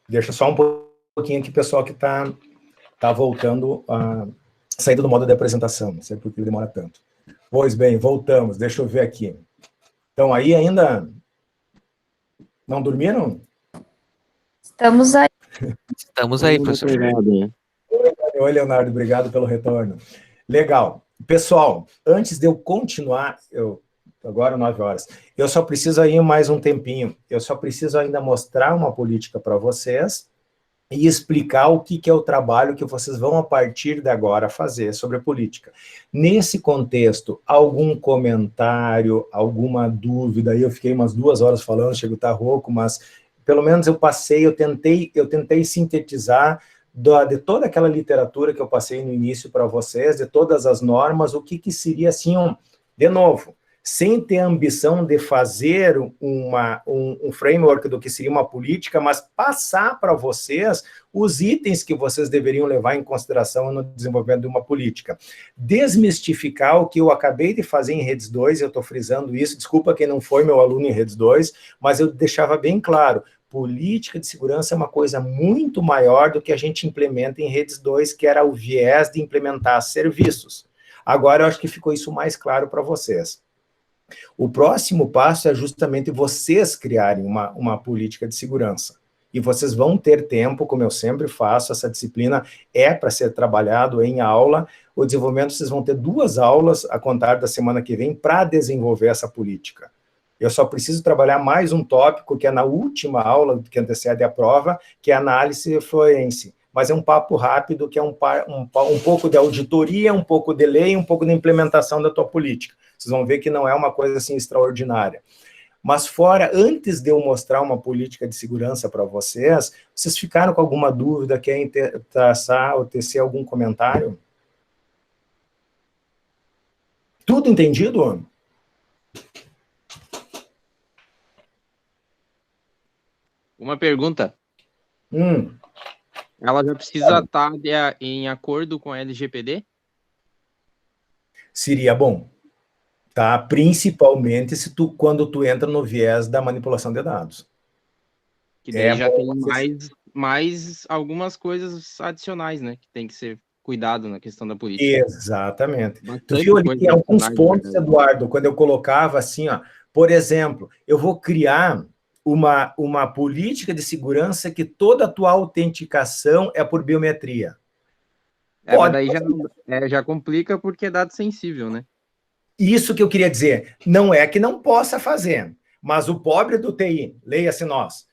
S1: Deixa só um pouquinho aqui, pessoal, que está voltando a saída do modo de apresentação. Não sei por que demora tanto. Pois bem, voltamos. Deixa eu ver aqui. Então, aí ainda não dormiram?
S2: Estamos aí.
S3: Estamos aí, professor.
S1: Oi, Leonardo, obrigado pelo retorno. Legal. Pessoal, antes de eu continuar, eu agora 9 horas. Eu só preciso aí mais um tempinho. Eu só preciso ainda mostrar uma política para vocês e explicar o que é o trabalho que vocês vão, a partir de agora, fazer sobre a política. Nesse contexto, algum comentário, alguma dúvida? Eu fiquei umas 2 horas falando, chego a estar rouco, mas pelo menos eu tentei sintetizar de toda aquela literatura que eu passei no início para vocês, de todas as normas, o que seria assim, de novo, sem ter a ambição de fazer um framework do que seria uma política, mas passar para vocês os itens que vocês deveriam levar em consideração no desenvolvimento de uma política. Desmistificar o que eu acabei de fazer em Redes 2, eu estou frisando isso, desculpa quem não foi meu aluno em Redes 2, mas eu deixava bem claro, política de segurança é uma coisa muito maior do que a gente implementa em Redes 2, que era o viés de implementar serviços. Agora eu acho que ficou isso mais claro para vocês. O próximo passo é justamente vocês criarem uma política de segurança. E vocês vão ter tempo, como eu sempre faço, essa disciplina é para ser trabalhado em aula. O desenvolvimento, vocês vão ter 2 aulas a contar da semana que vem para desenvolver essa política. Eu só preciso trabalhar mais um tópico, que é na última aula que antecede a prova, que é a análise forense. Mas é um papo rápido, que é um pouco de auditoria, um pouco de lei, um pouco de implementação da tua política. Vocês vão ver que não é uma coisa assim extraordinária. Mas fora, antes de eu mostrar uma política de segurança para vocês, vocês ficaram com alguma dúvida, querem traçar ou tecer algum comentário? Tudo entendido?
S4: Uma pergunta. Ela já precisa estar em acordo com a LGPD?
S1: Seria bom. Tá? Principalmente quando tu entra no viés da manipulação de dados.
S4: Que daí já tem mais algumas coisas adicionais, né? Que tem que ser cuidado na questão da política.
S1: Exatamente. Tu viu ali que alguns pontos, Eduardo, quando eu colocava assim, ó, por exemplo, eu vou criar uma política de segurança que toda a tua autenticação é por biometria.
S4: Mas daí já complica porque é dado sensível, né?
S1: Isso que eu queria dizer. Não é que não possa fazer, mas o pobre do TI, leia-se nós,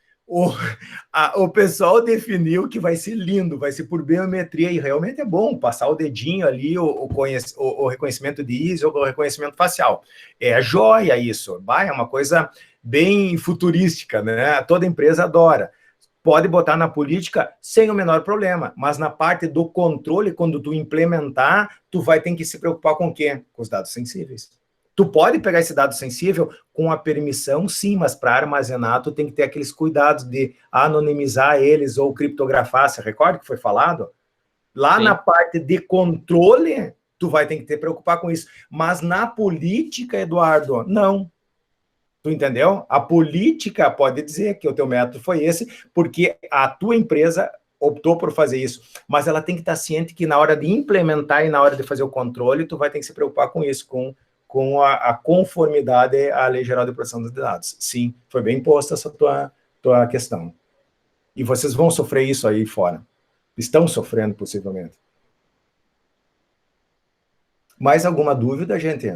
S1: o pessoal definiu que vai ser lindo, vai ser por biometria, e realmente é bom passar o dedinho ali, o reconhecimento de ISO, ou o reconhecimento facial. É joia isso, é uma coisa bem futurística, né? Toda empresa adora. Pode botar na política sem o menor problema, mas na parte do controle, quando tu implementar, tu vai ter que se preocupar com o quê? Com os dados sensíveis. Tu pode pegar esse dado sensível com a permissão, sim, mas para armazenar, tu tem que ter aqueles cuidados de anonimizar eles ou criptografar. Você recorda que foi falado? Lá sim. Na parte de controle, tu vai ter que te preocupar com isso. Mas na política, Eduardo, não. Tu entendeu? A política pode dizer que o teu método foi esse, porque a tua empresa optou por fazer isso, mas ela tem que estar ciente que na hora de implementar e na hora de fazer o controle, tu vai ter que se preocupar com isso, com a conformidade à Lei Geral de Proteção dos Dados. Sim, foi bem posta essa tua questão. E vocês vão sofrer isso aí fora. Estão sofrendo, possivelmente. Mais alguma dúvida, gente?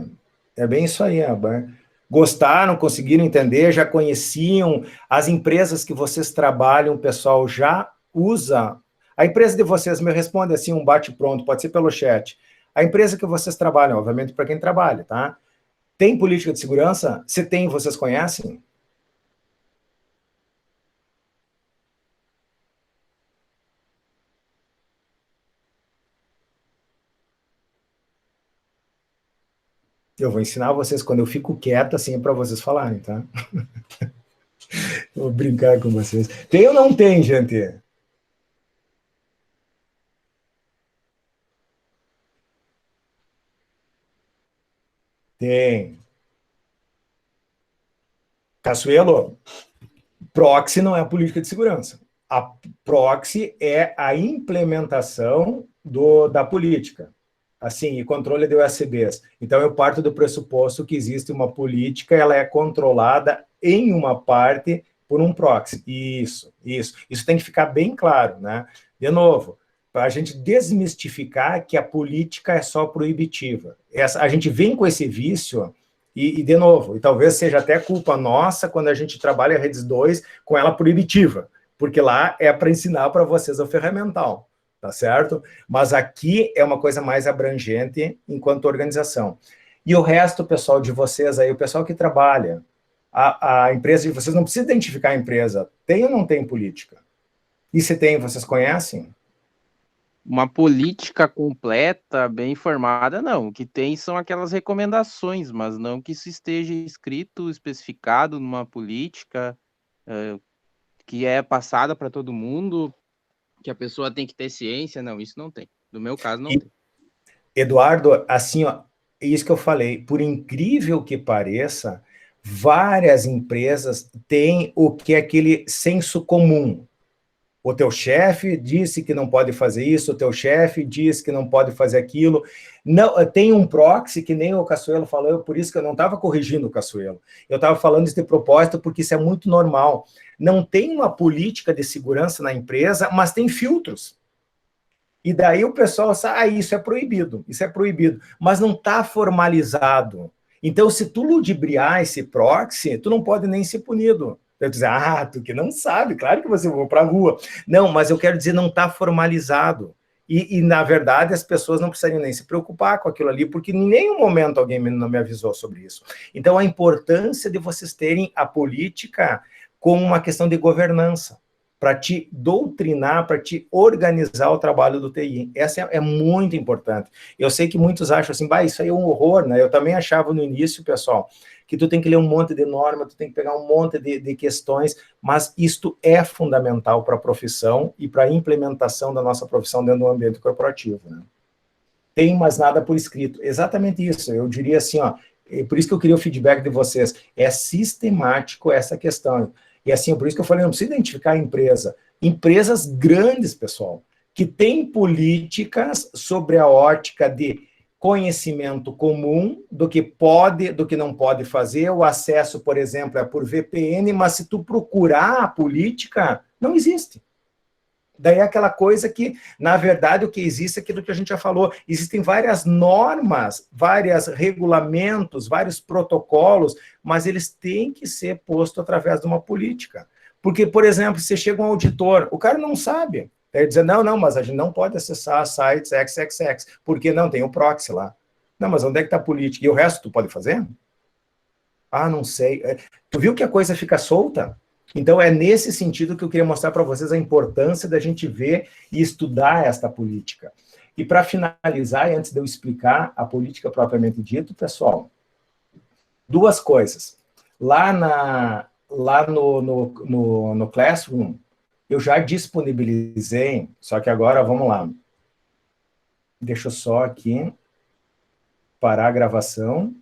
S1: É bem isso aí, gostaram, conseguiram entender, já conheciam, as empresas que vocês trabalham, o pessoal já usa. A empresa de vocês me responde assim, um bate-pronto, pode ser pelo chat. A empresa que vocês trabalham, obviamente para quem trabalha, tá? Tem política de segurança? Se tem, vocês conhecem? Eu vou ensinar vocês, quando eu fico quieto, assim, para vocês falarem, tá? Vou brincar com vocês. Tem ou não tem, gente? Tem. Caçuelo, proxy não é a política de segurança. A proxy é a implementação da política. Assim, e controle de USBs. Então, eu parto do pressuposto que existe uma política, ela é controlada em uma parte por um proxy. Isso tem que ficar bem claro, né? De novo, para a gente desmistificar que a política é só proibitiva. A gente vem com esse vício E, de novo, e talvez seja até culpa nossa quando a gente trabalha a Redes 2 com ela proibitiva, porque lá é para ensinar para vocês o ferramental, tá certo? Mas aqui é uma coisa mais abrangente enquanto organização. E o resto, pessoal, de vocês aí, o pessoal que trabalha, a empresa de vocês, não precisa identificar a empresa, tem ou não tem política? E se tem, vocês conhecem?
S4: Uma política completa, bem informada, não. O que tem são aquelas recomendações, mas não que isso esteja escrito, especificado numa política que é passada para todo mundo, que a pessoa tem que ter ciência. Não, isso não tem. No meu caso, não tem.
S1: Eduardo, assim, ó, isso que eu falei, por incrível que pareça, várias empresas têm o que é aquele senso comum. O teu chefe disse que não pode fazer isso, o teu chefe disse que não pode fazer aquilo. Não, tem um proxy, que nem o Caçuelo falou, por isso que eu não estava corrigindo o Caçuelo. Eu estava falando isso de propósito, porque isso é muito normal. Não tem uma política de segurança na empresa, mas tem filtros. E daí o pessoal sabe, isso é proibido, mas não está formalizado. Então, se tu ludibriar esse proxy, tu não pode nem ser punido. Eu dizer, tu que não sabe, claro que você vai para a rua. Não, mas eu quero dizer, não está formalizado. E, na verdade, as pessoas não precisariam nem se preocupar com aquilo ali, porque em nenhum momento alguém não me avisou sobre isso. Então, a importância de vocês terem a política como uma questão de governança, para te doutrinar, para te organizar o trabalho do TI. Essa é muito importante. Eu sei que muitos acham assim, isso aí é um horror, né? Eu também achava no início, pessoal, que tu tem que ler um monte de norma, tu tem que pegar um monte de questões, mas isto é fundamental para a profissão e para a implementação da nossa profissão dentro do ambiente corporativo, né? Tem mais nada por escrito. Exatamente isso. Eu diria assim, ó, por isso que eu queria o feedback de vocês. É sistemático essa questão. E assim, por isso que eu falei, não precisa identificar a empresa. Empresas grandes, pessoal, que têm políticas sobre a ótica de conhecimento comum do que pode, do que não pode fazer. O acesso, por exemplo, é por VPN, mas se tu procurar a política, não existe. Daí é aquela coisa que, na verdade, o que existe é aquilo que a gente já falou. Existem várias normas, vários regulamentos, vários protocolos, mas eles têm que ser postos através de uma política. Porque, por exemplo, se chega um auditor, o cara não sabe. Ele diz, não, mas a gente não pode acessar sites XXX, porque não, tem o proxy lá. Não, mas onde é que está a política? E o resto tu pode fazer? Não sei. Tu viu que a coisa fica solta? Então, é nesse sentido que eu queria mostrar para vocês a importância da gente ver e estudar esta política. E para finalizar, e antes de eu explicar a política propriamente dita, pessoal, duas coisas. Lá no Classroom, eu já disponibilizei, só que agora, vamos lá. Deixa eu só aqui parar a gravação.